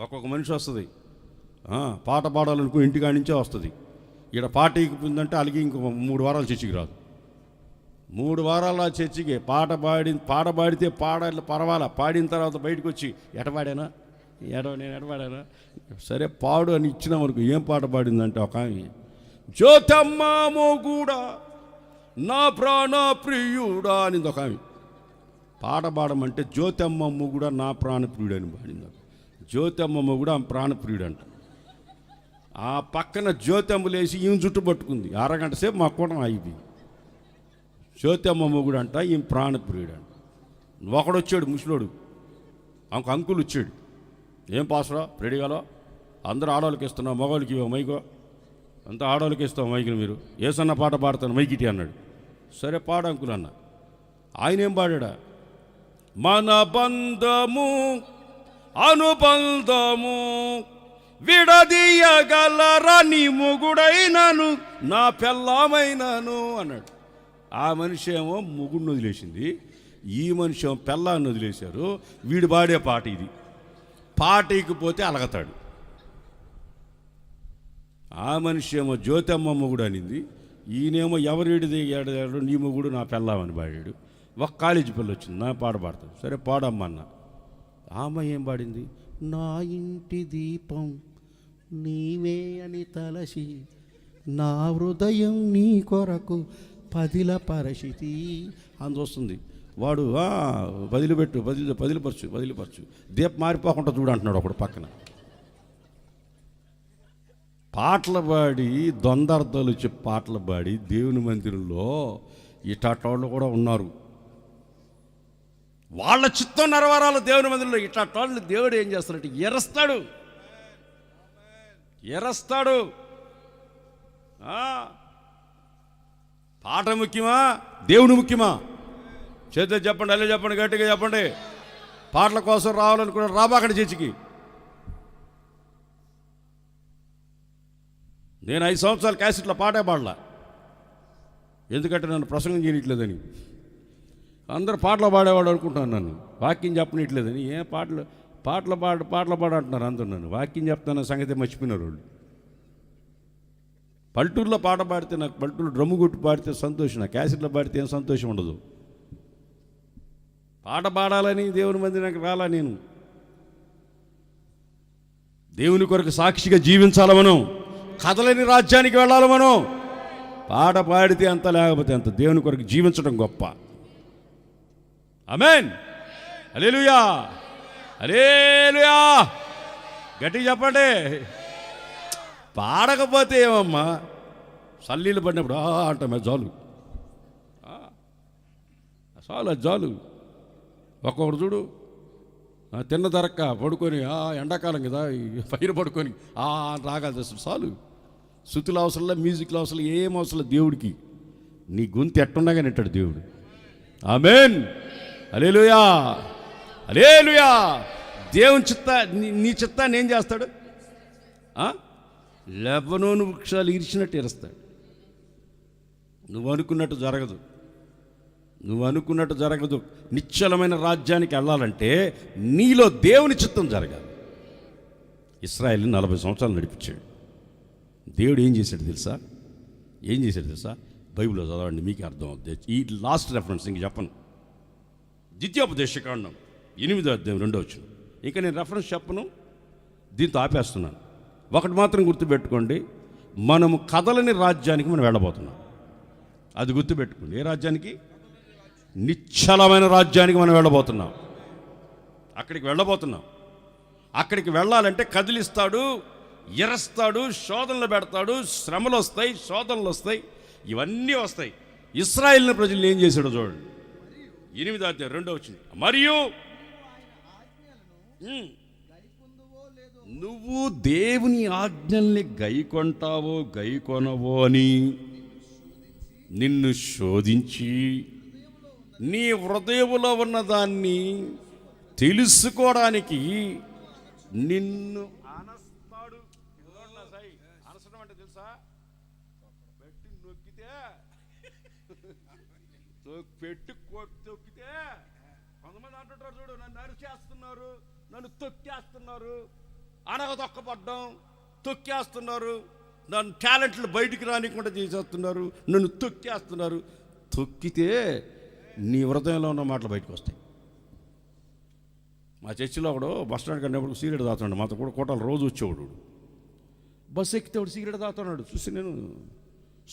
ఒక్కొక్క మనిషి వస్తుంది, పాట పాడాలనుకో ఇంటికాడి నుంచే వస్తుంది. ఇక్కడ పాట ఎక్కిపోయిందంటే అలాగే ఇంకో 3 వారాలు చర్చికి రాదు. 3 వారాల చర్చికి పాట పాడితే పర్వాలా. పాడిన తర్వాత బయటకు వచ్చి ఎటపాడానా నేను ఎటపాడానా, సరే పాడు అని ఇచ్చినాం అనుకో. ఏం పాట పాడిందంటే ఒక ఆమె, జ్యోతమ్మ కూడా నా ప్రాణ ప్రియుడా అనింది ఒక ఆమె. పాట పాడమంటే జ్యోతమ్మ కూడా నా ప్రాణప్రియుడు అని పాడింది. జ్యోతమ్మ కూడా ప్రాణప్రియుడు అంట. ఆ పక్కన జ్యోతమ్మలేసి ఈమె జుట్టు పట్టుకుంది. అరగంట సేపు మా కూటం అయిపోయింది. జ్యోతమ్మ కూడా అంట ఈమె ప్రాణప్రియుడు అంట. ఒకడు వచ్చాడు ముసలోడు, అంకుల్ వచ్చాడు. ఏం పాసరా రెడీగాలో, అందరూ ఆడవాళ్ళకి ఇస్తున్నావు, మగవాళ్ళకి ఇవ్వ మైకో, అంతా ఆడవాళ్ళకి ఇస్తావు మైకులు, మీరు ఏసన్న పాట పాడతాను మైకిటి అన్నాడు. సరే పాడు అంకుల్ అన్న. ఆయన ఏం పాడా, మన బంధము అనుబంధము విడదీయగలరా నీ మొగుడైనను నా పెళ్ళామైనను అన్నాడు. ఆ మనిషి ఏమో మొగుడిని వదిలేసింది, ఈ మనిషి ఏమో పెళ్ళాన్ని వదిలేశారు. వీడు పాడే పాట ఇది. పాట ఎక్కిపోతే అలగతాడు. ఆ మనిషి ఏమో జ్యోతమ్మ మొగుడు అనింది, ఈయనేమో ఎవరిడిది ఏడాడు నీ మొగుడు నా పెళ్ళామని పాడాడు. ఒక కాలేజీ పిల్ల వచ్చింది, నా పాట పాడతాడు. సరే పాడమ్మన్న. ఆమె ఏం పాడింది, నా ఇంటి దీపం నీవే అని తలసి నా హృదయం నీ కొరకు పదిల పరిస్థితి అని వస్తుంది. వాడు పదిలిపరచు దీపం మారిపోకుండా చూడంటున్నాడు ఒకడు పక్కన. పాటలు పాడి దొందర్థాలు వచ్చి పాటలు పాడి దేవుని మందిరంలో ఇటాటోళ్ళు కూడా ఉన్నారు. వాళ్ళ చిత్తం నెరవేరాల దేవుని మందిరంలో. ఇటాటోళ్ళు దేవుడు ఏం చేస్తాడంటే ఎరస్తాడు. పాట ముఖ్యమా దేవుని ముఖ్యమా? చేత చెప్పండి, అల్లే చెప్పండి, గట్టిగా చెప్పండి. పాటల కోసం రావాలనుకున్న రాబాకండి చర్చికి. నేను 5 సంవత్సరాలు క్యాసెట్లో పాటే పాడలా, ఎందుకంటే నన్ను ప్రసంగం చేయట్లేదని. అందరూ పాటలు పాడేవాడు అనుకుంటున్నాను, నన్ను వాక్యం చెప్పనట్లేదని. ఏ పాటలు పాడు అంటున్నారు అందరూ. నన్ను వాక్యం చెప్తాను సంగతి మర్చిపోయినారు వాళ్ళు. పల్లెటూరులో పాట పాడితే నాకు, పల్లెటూరు డ్రమ్ము కొట్టి పాడితే సంతోషం, నా క్యాసెట్లో పాడితే ఏం సంతోషం ఉండదు. పాట పాడాలని దేవుని మందిరానికి రాలా నేను. దేవుని కొరకు సాక్షిగా జీవించాల మనం, కదలని రాజ్యానికి వెళ్ళాలి మనం. పాట పాడితే అంత, లేకపోతే అంత. దేవుని కొరకు జీవించడం గొప్ప. ఆమేన్, హల్లెలూయా, హల్లెలూయా. గట్టిగా చెప్పండి. పాడకపోతే ఏమమ్మా, సల్లీలు పడినప్పుడు అంటాం, జాలు చాలు, అది చాలు. ఒక్కొక్కడు చూడు, తిన్న దరక్క పడుకొని ఎండాకాలం కదా పైన పడుకొని రాగాలి అసలు చాలు. శృతులు అవసరంలో, మ్యూజిక్లు అవసరం, ఏం అవసరం దేవుడికి. నీ గొంతు ఎట్టుండగా నెట్టాడు దేవుడు. ఆమేన్, హల్లెలూయా, హల్లెలూయా. దేవుని నీ చిత్తాన్ని ఏం చేస్తాడు? లెబనోను వృక్షాలు ఇరిచినట్టు ఇరుస్తాడు. నువ్వు అనుకున్నట్టు జరగదు, నువ్వు అనుకున్నట్టు జరగదు. నిశ్చలమైన రాజ్యానికి వెళ్ళాలంటే నీలో దేవుని చిత్తం జరగాలి. ఇశ్రాయేలుని 40 సంవత్సరాలు నడిపించాడు దేవుడు. ఏం చేశాడు తెలుసా? ఏం చేశాడు తెలుసా? బైబిల్లో చదవండి, మీకే అర్థం అవుతుంది. ఈ లాస్ట్ రెఫరెన్స్ ఇంక చెప్పను. ద్వితీయోపదేశకాండం 8వ అధ్యాయం 2వ వచనం. ఇంకా నేను రెఫరెన్స్ చెప్పను, దీంతో ఆపేస్తున్నాను. ఒకటి మాత్రం గుర్తుపెట్టుకోండి, మనము కదలని రాజ్యానికి మనం వెళ్ళబోతున్నాం. అది గుర్తుపెట్టుకోండి. ఏ రాజ్యానికి? నిశ్చలమైన రాజ్యానికి మనం వెళ్ళబోతున్నాం. అక్కడికి వెళ్ళబోతున్నాం. అక్కడికి వెళ్ళాలంటే కదిలిస్తాడు, ఎరస్తాడు, శోధనలు పెడతాడు, శ్రమలు వస్తాయి, శోధనలు వస్తాయి, ఇవన్నీ వస్తాయి. ఇశ్రాయేలు ప్రజలు ఏం చేశాడో చూడండి. 8వ అధ్యాయం 2వ వచనం. మరియు నువ్వు దేవుని ఆజ్ఞల్ని గైకొంటావో గైకొనవో అని నిన్ను శోధించి నీ హృదయంలో ఉన్నదాన్ని తెలుసుకోవడానికి నిన్ను అనస్తాడు. అనసడం అంటే తెలుసా? పెట్టి నొక్కితే తొక్కితే కొంతమంది అంటుంటారు, చూడు నన్ను అరిచేస్తున్నారు, నన్ను తొక్కేస్తున్నారు, అనగదొక్కబడ్డం, తొక్కేస్తున్నారు, నన్ను టాలెంట్లు బయటికి రానికుండా చేసేస్తున్నారు, నన్ను తొక్కేస్తున్నారు. తొక్కితే నీ హృదయంలో ఉన్న మాటలు బయటకు వస్తాయి. మా చర్చిలో ఒకడు బస్ స్టాండ్ కన్నప్పుడు సిగరెట్ తాగుతున్నాడు. మాతో కూడా కోటాలు రోజు వచ్చేవాడు. బస్సు ఎక్కితే వాడు సిగరెట్ తాగుతున్నాడు చూసి నేను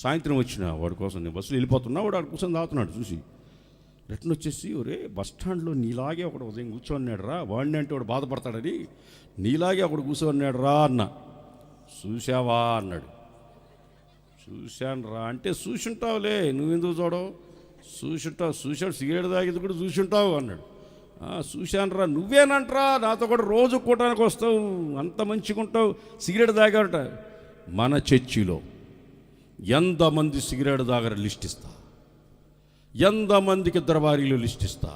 సాయంత్రం వచ్చిన వాడి కోసం, నేను బస్సులో వెళ్ళిపోతున్నా, వాడు ఆడు కూర్చొని తాగుతున్నాడు చూసి రిటర్న్ వచ్చేసి, ఒరే బస్ స్టాండ్లో నీలాగే ఒకడు ఉదయం కూర్చోన్నాడు రా, వాడిని అంటే వాడు బాధపడతాడని నీలాగే ఒకడు కూర్చోన్నాడు రా అన్న. చూసావా అన్నాడు. చూశాను రా అంటే, చూసుంటావులే, నువ్వెందుకు చూడవు, చూశాడు సిగరెట్ తాగేది కూడా చూసుంటావు అన్నాడు. చూశాను రా, నువ్వేనంటరా నాతో కూడా రోజు కూటానికి వస్తావు, అంత మంచిగా ఉంటావు, సిగరెట్ తాగారట. మన చర్చిలో ఎంతమంది సిగరెట్ తాగర లిస్ట్ ఇస్తా, ఎంతమందికి ఇద్దరు భార్యలు లిస్ట్ ఇస్తా,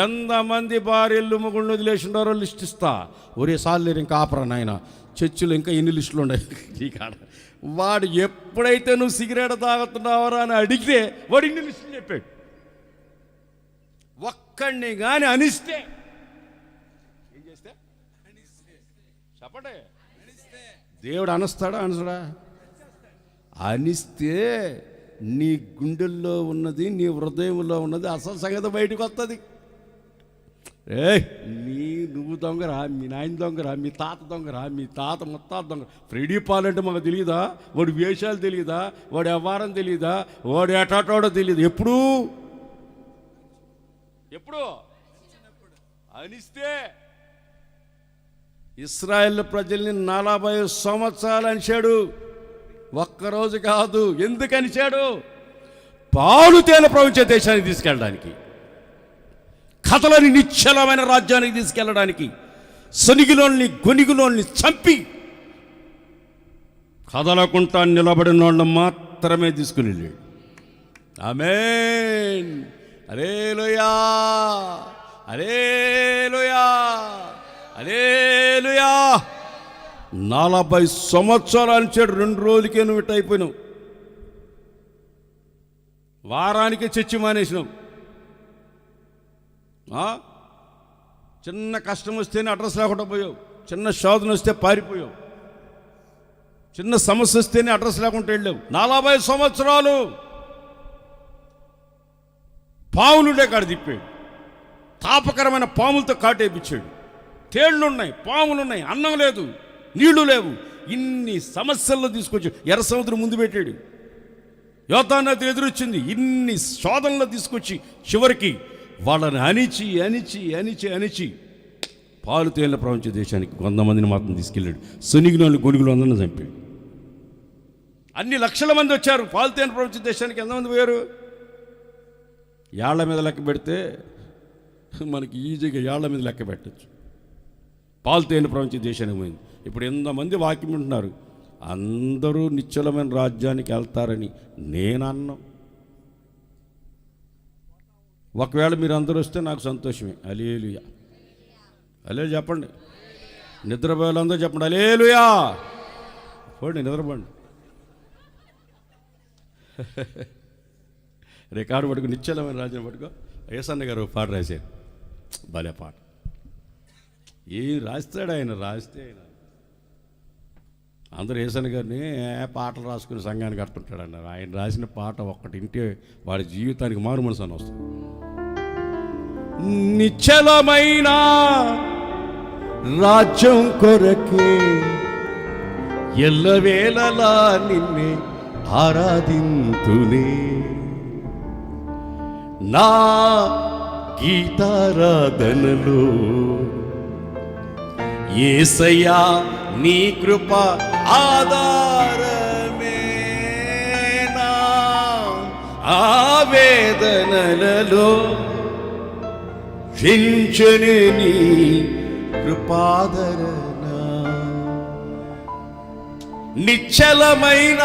ఎంతమంది భార్యలు మొగుళ్ళు వదిలేసిండారో లిస్ట్ ఇస్తా. ఒరే సార్లేరు ఇంకా ఆపరా నాయన, చర్చిలో ఇంకా ఎన్ని లిస్టులు ఉన్నాయి నీ కాడ. వాడు ఎప్పుడైతే నువ్వు సిగరెట్ తాగుతున్నావరా అని అడిగితే వాడు ఇన్ని లిస్టులు చెప్పాడు. ఒక్కడిని కానీ అనిస్తే ఏం చేస్తే చెప్పండి, దేవుడు అనస్తాడా అనసడా? అనిస్తే నీ గుండెల్లో ఉన్నది, నీ హృదయంలో ఉన్నది అసలు సంగతి బయటకు వస్తుంది. నువ్వు దొంగరా, మీ నాయన దొంగరా, మీ తాత దొంగరా, మీ తాత ముత్తాత దొంగ. ఫ్రెడీ పాల్ అంటే మాకు తెలియదా? వాడి వేషాలు తెలియదా? వాడి వ్యవహారం తెలియదా? వాడు ఎటాటోడో తెలియదు. ఎప్పుడు అనిస్తే ఇశ్రాయేలు ప్రజల్ని 40 సంవత్సరాలు అనిచాడు. ఒక్కరోజు కాదు. ఎందుకు అనిచాడు? పాలు తేనె ప్రపంచ దేశానికి తీసుకెళ్ళడానికి, కథలని నిశ్చలమైన రాజ్యానికి తీసుకెళ్ళడానికి, సొనిగిలోని గొనిగిలోని చంపి కదలకుండా నిలబడిన వాళ్ళని మాత్రమే తీసుకుని వెళ్ళాడు. ఆమేన్, హల్లెలూయా, హల్లెలూయా, హల్లెలూయా. 40 సంవత్సరాలు చెడు 2 రోజులకే నువ్వు ఇట్ అయిపోయినావు. వారానికే చర్చి మానేసినావు. చిన్న కష్టం వస్తేనే అడ్రస్ లేకుండా పోయావు, చిన్న శోధన వస్తే పారిపోయావు, చిన్న సమస్య వస్తేనే అడ్రస్ లేకుండా వెళ్ళావు. 40 సంవత్సరాలు పాములుండే కాడ తిప్పాడు. తాపకరమైన పాములతో కాటేపించాడు. తేళ్లున్నాయి, పాములున్నాయి, అన్నం లేదు, నీళ్లు లేవు. ఇన్ని సమస్యల్లో తీసుకొచ్చి ఎర్ర సముద్రం ముందు పెట్టాడు. యోర్దాను నది ఎదురొచ్చింది. ఇన్ని శోధనలో తీసుకొచ్చి చివరికి వాళ్ళని అణిచి అణిచి అణిచి అణిచి పాలు తేలిన ప్రపంచ దేశానికి 100 మందిని మాత్రం తీసుకెళ్ళాడు. శనిగిలోని గొనుగులు అందరిని చంపాడు. అన్ని లక్షల మంది వచ్చారు. పాలు తేలిన ప్రపంచ దేశానికి ఎంతమంది పోయారు? ఏళ్ల మీద లెక్క పెడితే మనకి ఈజీగా ఏళ్ల మీద లెక్క పెట్టచ్చు. పాలు తేనె ప్రపంచ దేశానికి పోయింది. ఇప్పుడు ఎంతమంది వాక్యం ఉంటున్నారు, అందరూ నిశ్చలమైన రాజ్యానికి వెళ్తారని నేనన్నా. ఒకవేళ మీరు అందరూ వస్తే నాకు సంతోషమే. హల్లెలూయా, హల్లెలూయా చెప్పండి. నిద్రపోయేలందరూ చెప్పండి హల్లెలూయా. పోండి నిద్రపోండి. రికార్డు పట్టుకో, నిశ్చలమైన రాజ్యం పట్టుకో. యేసన్న గారు పాట రాశారు, భలే పాట. ఏం రాస్తాడు ఆయన, రాస్తే ఆయన అందరూ యేసన్న గారిని పాటలు రాసుకుని సంఘానికి కడుతుంటాడు అన్నారు. ఆయన రాసిన పాట ఒక్కటి వింటే వాడి జీవితానికి మారు మనసు అని వస్తుంది. నిశ్చలమైన రాజ్యం కొరకే ఎల్లవేళలా నిన్నే ఆరాధింతునే, నా గీతారాధనలో యేసయ్యా నీ కృప ఆధారమే, నా ఆవేదనలలో క్షించని నీ కృపాదరణ, నిశ్చలమైన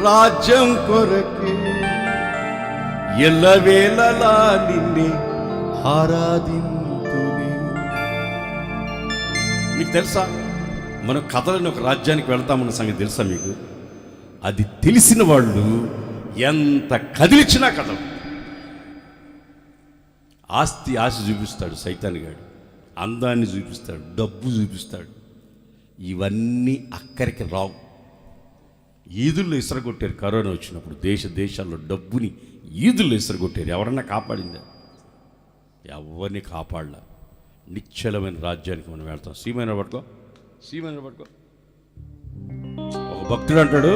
రాజ్యం కొరకే ఎల్లవేళలా నిన్నే ఆరాధింతునే. మీకు తెలుసా, మనం కథలని ఒక రాజ్యానికి వెళ్తామన్న సంగతి తెలుసా మీకు? అది తెలిసిన వాళ్ళు ఎంత కదిలిచ్చినా కథలు. ఆస్తి ఆశ చూపిస్తాడు సైతాన్ గాడు, అందాన్ని చూపిస్తాడు, డబ్బు చూపిస్తాడు. ఇవన్నీ అక్కడికి రావు. ఈదుల్లో ఇసరగొట్టారు కరోనా వచ్చినప్పుడు. దేశాల్లో డబ్బుని ఈదుల్లో ఇసరగొట్టారు. ఎవరన్నా కాపాడిందా? ఎవరిని కాపాడలా. నిశ్చలమైన రాజ్యానికి మనం వెళ్తాం. సీమైన పట్టుకో, సీమైన పట్టుకో. ఒక భక్తుడు అంటాడు,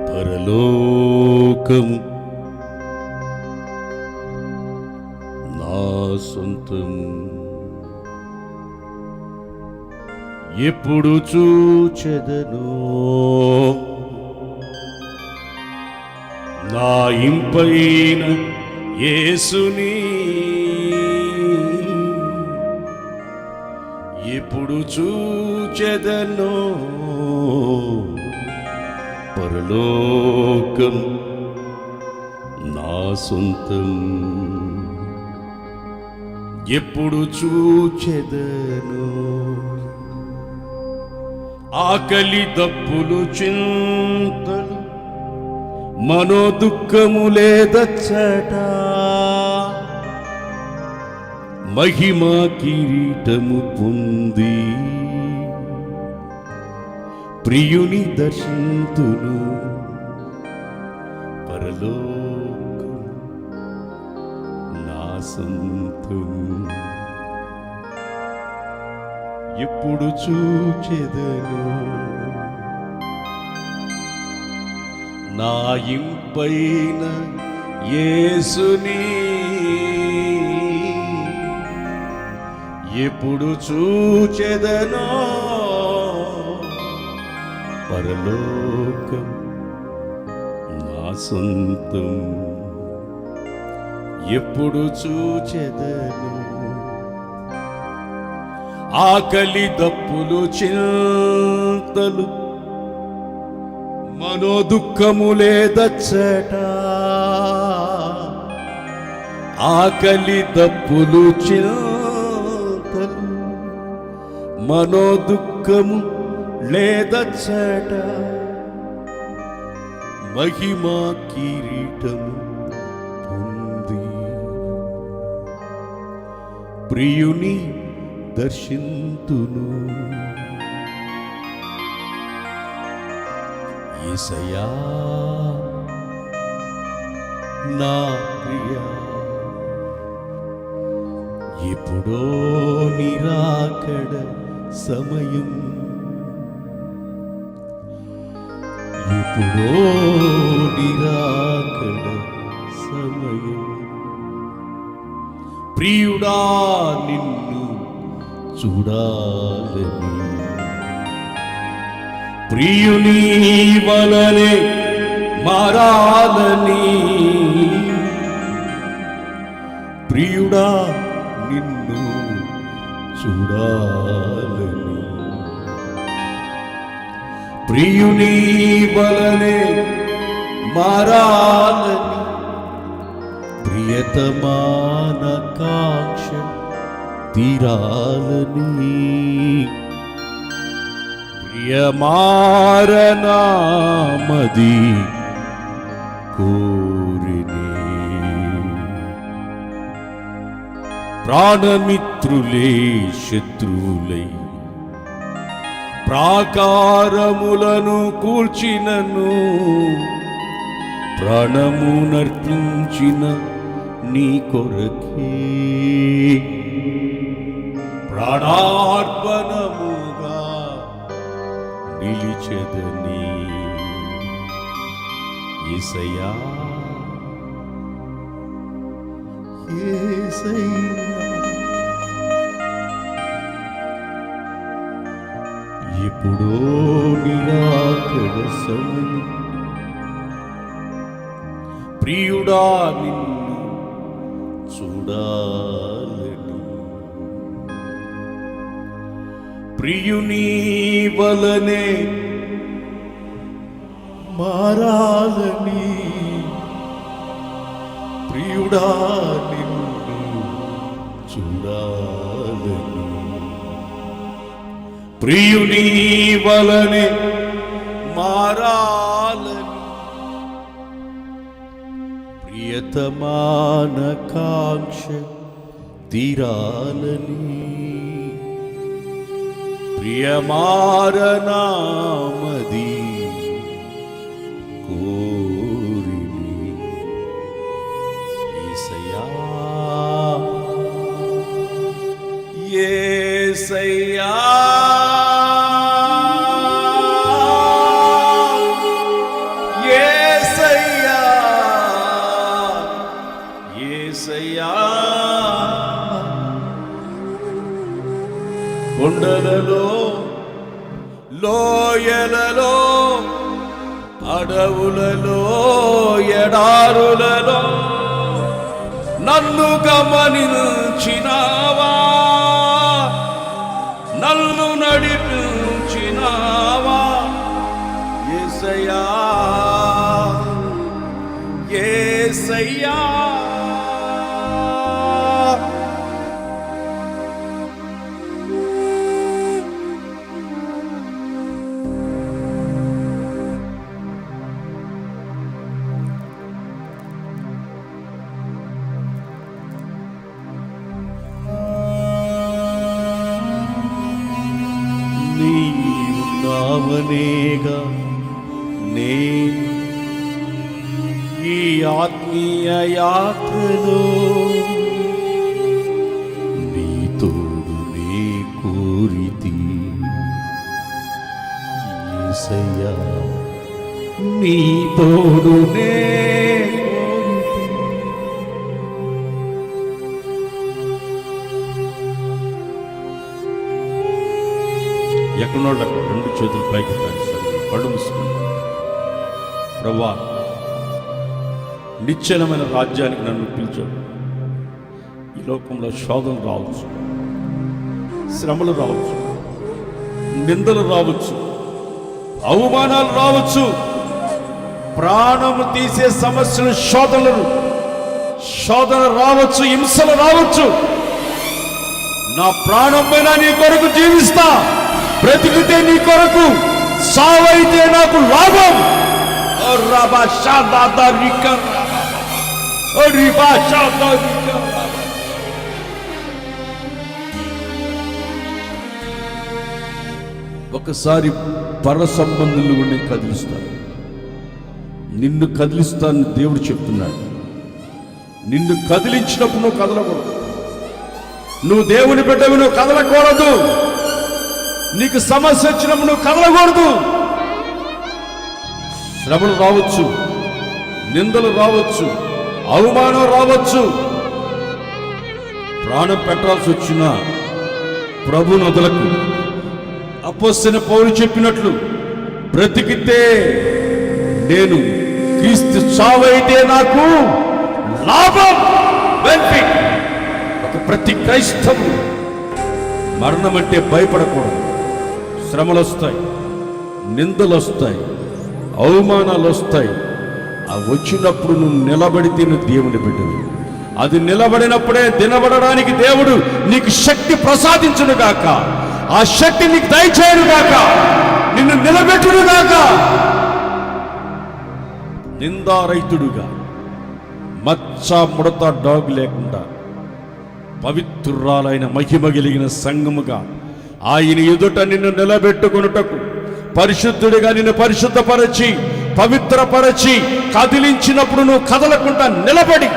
పరలోకము నా సొంతం, ఎప్పుడు చూచెదనో నా ఇంపైన యేసుని, ఎప్పుడు చూచెదనో పరలోకం నా సొంతం, ఎప్పుడు చూచెదను. ఆకలి దప్పులు చింతలు మనోదుఃఖము లేదచ్చట, మహిమా కిరీటము పొంది ప్రియుని దర్శింతును. పరలోకం నా సొంతం, ఎప్పుడు చూచెదను నా ఇంపైన యేసుని, ఎప్పుడు చూచెదనో పరలోకం నా సొంతం, ఎప్పుడు చూచెదను. ఆకలి దప్పులు చింతలు మనోదుఃఖము లేదచ్చట, ఆకలి దప్పులు చింతలు మనోదుఃఖము లేదచ్చట, మహిమా కిరీటము పొంది ప్రియుని దర్శింతును. యేసయ్యా నా ప్రియా, ఎప్పుడో నిరాకడ సమయం, ఎప్పుడో నిరాకడ సమయం, ప్రియుడా నిన్ను చూడాలని, ప్రియుని వలనే మారాలని ప్రియుడా నిన్ను చూడాలని ప్రియుని వలనే మారాలని ప్రియతమాన కాంక్ష తీరాలని ప్రియమారనామది కోరినే ప్రాణమిత్రులే శత్రువులై ప్రాకారములను కూల్చినను ప్రాణము నర్పించిన నీ కొరకే ప్రాణార్పణముగా నిలిచెదని యేసయ్యా యేసయ్యా ఎప్పుడో నిరాకడ సమయం ప్రియుడా నిన్ను చూడాలని ప్రియుని వలనే మారాలని ప్రియుడా నిన్ను చూడాలని ప్రియుని వలనే మారాలని ప్రియతమాన కాంక్ష తీరాలని ప్రియమారనామది కోరిని యేసయ్యా యేసయ్యా యేసయ్యా యేసయ్యా కొండలలో లోయలలో అడవులలో ఎడారులలో నన్ను గమనించినావా నన్ను నడిపించినావా యేసయ్యా యేసయ్యా నీవున్నావనేగా నేను ఈ ఆత్మీయ యాత్రలో నీ తోడు నీ కోరితి యేసయ్యా నీ తోడునే ఎక్కడోళ్ళు అక్కడ రెండు చేతులు పైకి సరే కళ్ళు మూసుకుని ప్రభువా నిశ్చలమైన రాజ్యానికి నన్ను పిలిచాడు. ఈ లోకంలో శోధనలు రావచ్చు, శ్రమలు రావచ్చు, నిందలు రావచ్చు, అవమానాలు రావచ్చు, ప్రాణము తీసే సమస్యలు శోధన రావచ్చు, హింసలు రావచ్చు. నా ప్రాణం పైన నీ కొరకు జీవిస్తా, బ్రతికితే నీ కొరకు, సావైతే నాకు లాభం. ఒకసారి పర సంబంధులు కూడా కదిలిస్తాను, నిన్ను కదిలిస్తానని దేవుడు చెప్తున్నాడు. నిన్ను కదిలించినప్పుడు నువ్వు కదలకూడదు. నువ్వు దేవుని బిడ్డవి, నువ్వు కదలకూడదు. నీకు సమస్య వచ్చినప్పుడు నువ్వు కదలకూడదు. శ్రమలు రావచ్చు, నిందలు రావచ్చు, అవమానం రావచ్చు. ప్రాణం పెట్టాల్సి వచ్చినా ప్రభువును వదలకు. అపోస్తలుడైన పౌలు చెప్పినట్లు, బ్రతికితే నేను క్రీస్తు చావైతే నాకు లాభం, బెనిఫిట్. ఒక ప్రతి క్రైస్తవుడు మరణం అంటే భయపడకూడదు. శ్రమలు వస్తాయి, నిందలు వస్తాయి, అవమానాలు వస్తాయి. అవి వచ్చినప్పుడు నువ్వు నిలబడితే నువ్వు దేవుని బిడ్డవు. అది నిలబడినప్పుడే నిలబడడానికి దేవుడు నీకు శక్తి ప్రసాదించును గాక, ఆ శక్తి నీకు దయచేయను గాక, నిన్ను నిలబెట్టును గాక. నిందారహితుడుగా, మచ్చ ముడత డాగు లేకుండా పవిత్రురాలైన మహిమ కలిగిన సంఘముగా ఆయన ఎదుట నిన్ను నిలబెట్టుకొనుటకు, పరిశుద్ధుడిగా నిన్ను పరిశుద్ధపరచి పవిత్రపరచి కదిలించినప్పుడు నువ్వు కదలకుండా నిలబడి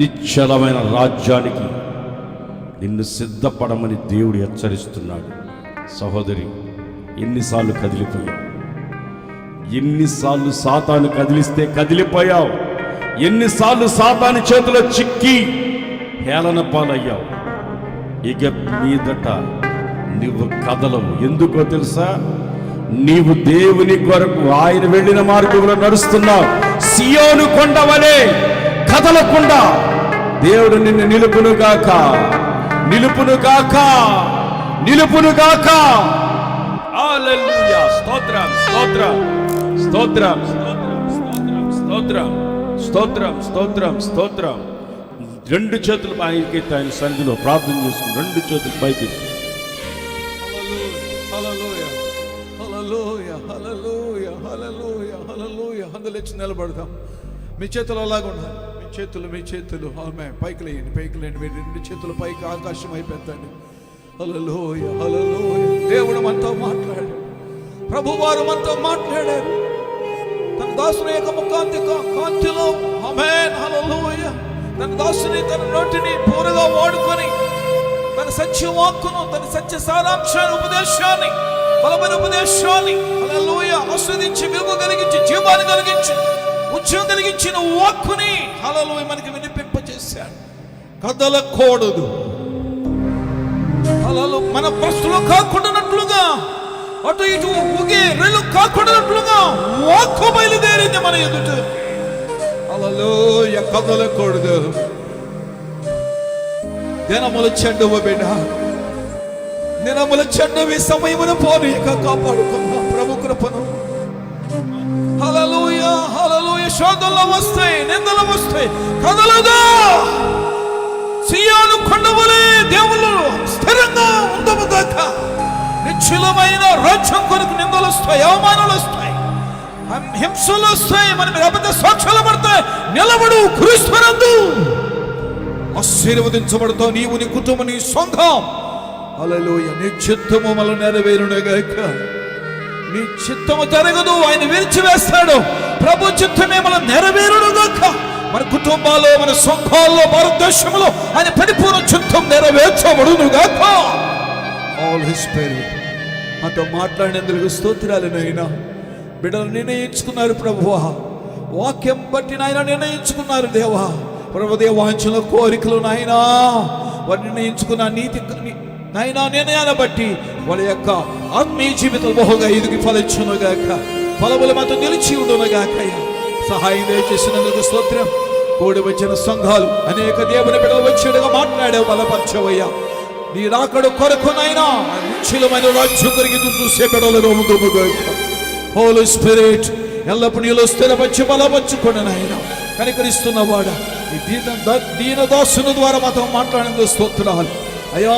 నిశ్చలమైన రాజ్యానికి నిన్ను సిద్ధపడమని దేవుడు హెచ్చరిస్తున్నాడు. సహోదరి, ఎన్నిసార్లు కదిలిపోయావు? ఎన్నిసార్లు సాతాను కదిలిస్తే కదిలిపోయావు? ఎన్నిసార్లు సాతాను చేతిలో చిక్కి హేళన పాలయ్యావు? ఇక మీదట నువ్వు కదలవు. ఎందుకో తెలుసా? నీవు దేవుని కొరకు ఆయన వెళ్ళిన మార్గంలో నడుస్తున్నావు. సియోను కొండ వలె కదలకుండా దేవుడు నిన్ను నిలుపునుగాక, నిలుపునుగాక, నిలుపునుగాక. హల్లెలూయా! స్తోత్రం, స్తోత్రం, స్తోత్రం, స్తోత్రం, స్తోత్రం, స్తోత్రం, స్తోత్రం. రెండు చేతులు పైకి ఆయన సన్నిధిలో ప్రార్థన చేసుకుని రెండు చేతులు పైకి. అందులేచి నిలబడదాం. మీ చేతులు అలాగ ఉండాలి. మీ చేతులు ఆమె పైకి లేయండి, పైకి లేండి. మీ రెండు చేతులు పైకి ఆకాశం అయిపోద్దండి. హల్లెలూయా, హల్లెలూయా. దేవుడు మనతో మాట్లాడాడు, ప్రభువారు మనతో మాట్లాడారు. తన దాసుని యొక్క ముఖాంతి కాంతిలో ఆమేన్, హల్లెలూయా. తన దాసుని తన నోటిని పూరగా వాడుకొని తన సత్య వాక్కును, తన సత్య సారాంశాన్ని, ఉపదేశాన్ని, బలమైన ఉపదేశాన్ని హల్లెలూయా ఆస్వాదించి, వెలుగు కలిగించి, జీవాన్ని కలిగించి, ఉద్యోగం కలిగించిన వాక్కుని హల్లెలూయా మనకి వినిపింపజేశాడు. కదలకూడదు. హల్లెలూయా. మన ప్రస్తులో కాకుండానట్లుగా, అటు ఇటు ఊగే రెల్లు కాకుండానట్లుగా వాక్కు బయలుదేరింది మన ఎదుట. హల్లెలూయా. కదలకూడదు. దినముల చెడ్డవ బిడ్డ, దినముల చెడ్డవి సమయమున పోనీక కాపాడుకున్నా ప్రభు కృపను. హల్లెలూయా, హల్లెలూయా. శోధనలు వస్తాయి, నిందలు వస్తాయి, కదలదా. సియోను కొండవలే దేవుళ్ళు స్థిరంగా ఉండము గాక. నిశ్చలమైన రాజ్యం కొరకు నిందలు వస్తాయి, అవమానాలు వస్తాయి, హింసలు వస్తాయి, మన మీద అబద్ధ సాక్ష్యాలు పడతాయి. నిలబడు, క్రీస్తునందు ఆశీర్వదించబడతావు నీవు, నీ కుటుంబం, నీ సంఘం. హల్లెలూయా. నీ చిత్తము మళ్ళీ నెరవేరునుగాక. నీ చిత్తము జరగదు, ఆయన విరిచివేస్తాడు. ప్రభు చిత్తమే మనం నెరవేరునుగాక. మన కుటుంబాల్లో, మన సంఘాల్లో, భారతదేశంలో ఆయన పరిపూర్ణ చిత్తం నెరవేర్చబడునుగాక. ఆల్ హిస్ స్పిరిట్ మాతో మాట్లాడినందుకు స్తోత్రాలు నాయనా. బిడ్డలు నిర్ణయించుకున్నారు ప్రభువా, వాక్యం బట్టి నాయన నిర్ణయించుకున్నారు దేవా. ప్రభు వాంఛల కోరికలు నాయనా వారు నిర్ణయించుకున్న నీతి నాయనా నిర్ణయాన్ని బట్టి వాళ్ళ యొక్క ఆత్మీయ జీవితం బహుగా ఎదిగి ఫలించునుగాక, ఫలములు మాతో నిలిచి ఉండునుగాక. సహాయం దయచేసినందుకు స్తోత్రం. కూడి వచ్చిన సంఘాలు అనేక దేవుని బిడ్డలు వచ్చేడుగా మాట్లాడావు, బలపరచవయ్యా. నీ రాకడు కొరకు నాయనా నిశ్చలమైన రాజ్యం కొరికి చూసే బిడ్డలు ముందుగాక. హోలీ స్పిరిట్ ఎల్లప్పుడు నీలో స్థిరపరిచి బలపరచుకోండి నాయన. కనికరిస్తున్నవాడా, ఈ దీనదాసుని ద్వారా మాతో మాట్లాడినందుకు స్తోత్రాలు అయ్యా.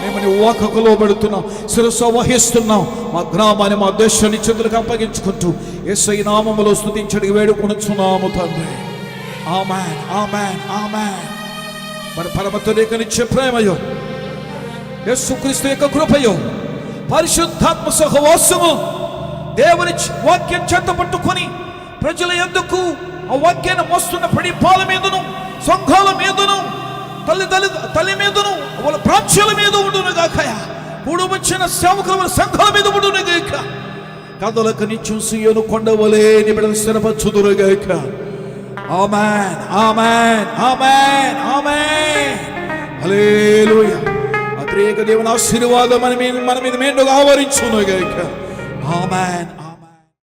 మేము నీ వాక్కు లోబడుతున్నాం, శిరస్సు వహిస్తున్నాం. మా గ్రామాన్ని, మా దేశాన్ని చేతులకు అప్పగించుకుంటూ యేసయ్య నామములో స్తుతించడానికి వేడుకొనుచున్నాము తండ్రి. ఆమేన్, ఆమేన్, ఆమేన్. మన పరమ తండ్రి ప్రేమయో, యేసుక్రీస్తు యొక్క కృపయో, పరిశుద్ధాత్మ సహవాసము, దేవుని వాక్యం చేత పట్టుకొని ప్రజల ఎందుకు ఆ వాక్యాన్ని మోస్తున్న పడిపాల మీదను, సంఘాల మీదను, తల్లి మీదను, వాళ్ళ ప్రాంతాల మీద ఉండునుగాక. కూడి వచ్చిన సేవకుల సంఘాల మీద ఉండునుగాక. కదలకు నిత్యం సియోను కొండవలే నీ బిడ్డలు స్థిరపరచుదురుగాక. ఆమేన్, ఆమేన్, ఆమేన్, ఆమేన్. హల్లెలూయా. అత్రేక దేవుని ఆశీర్వాదం మన మీద మెండుగా ఆవరించునుగాక. ఆమేన్.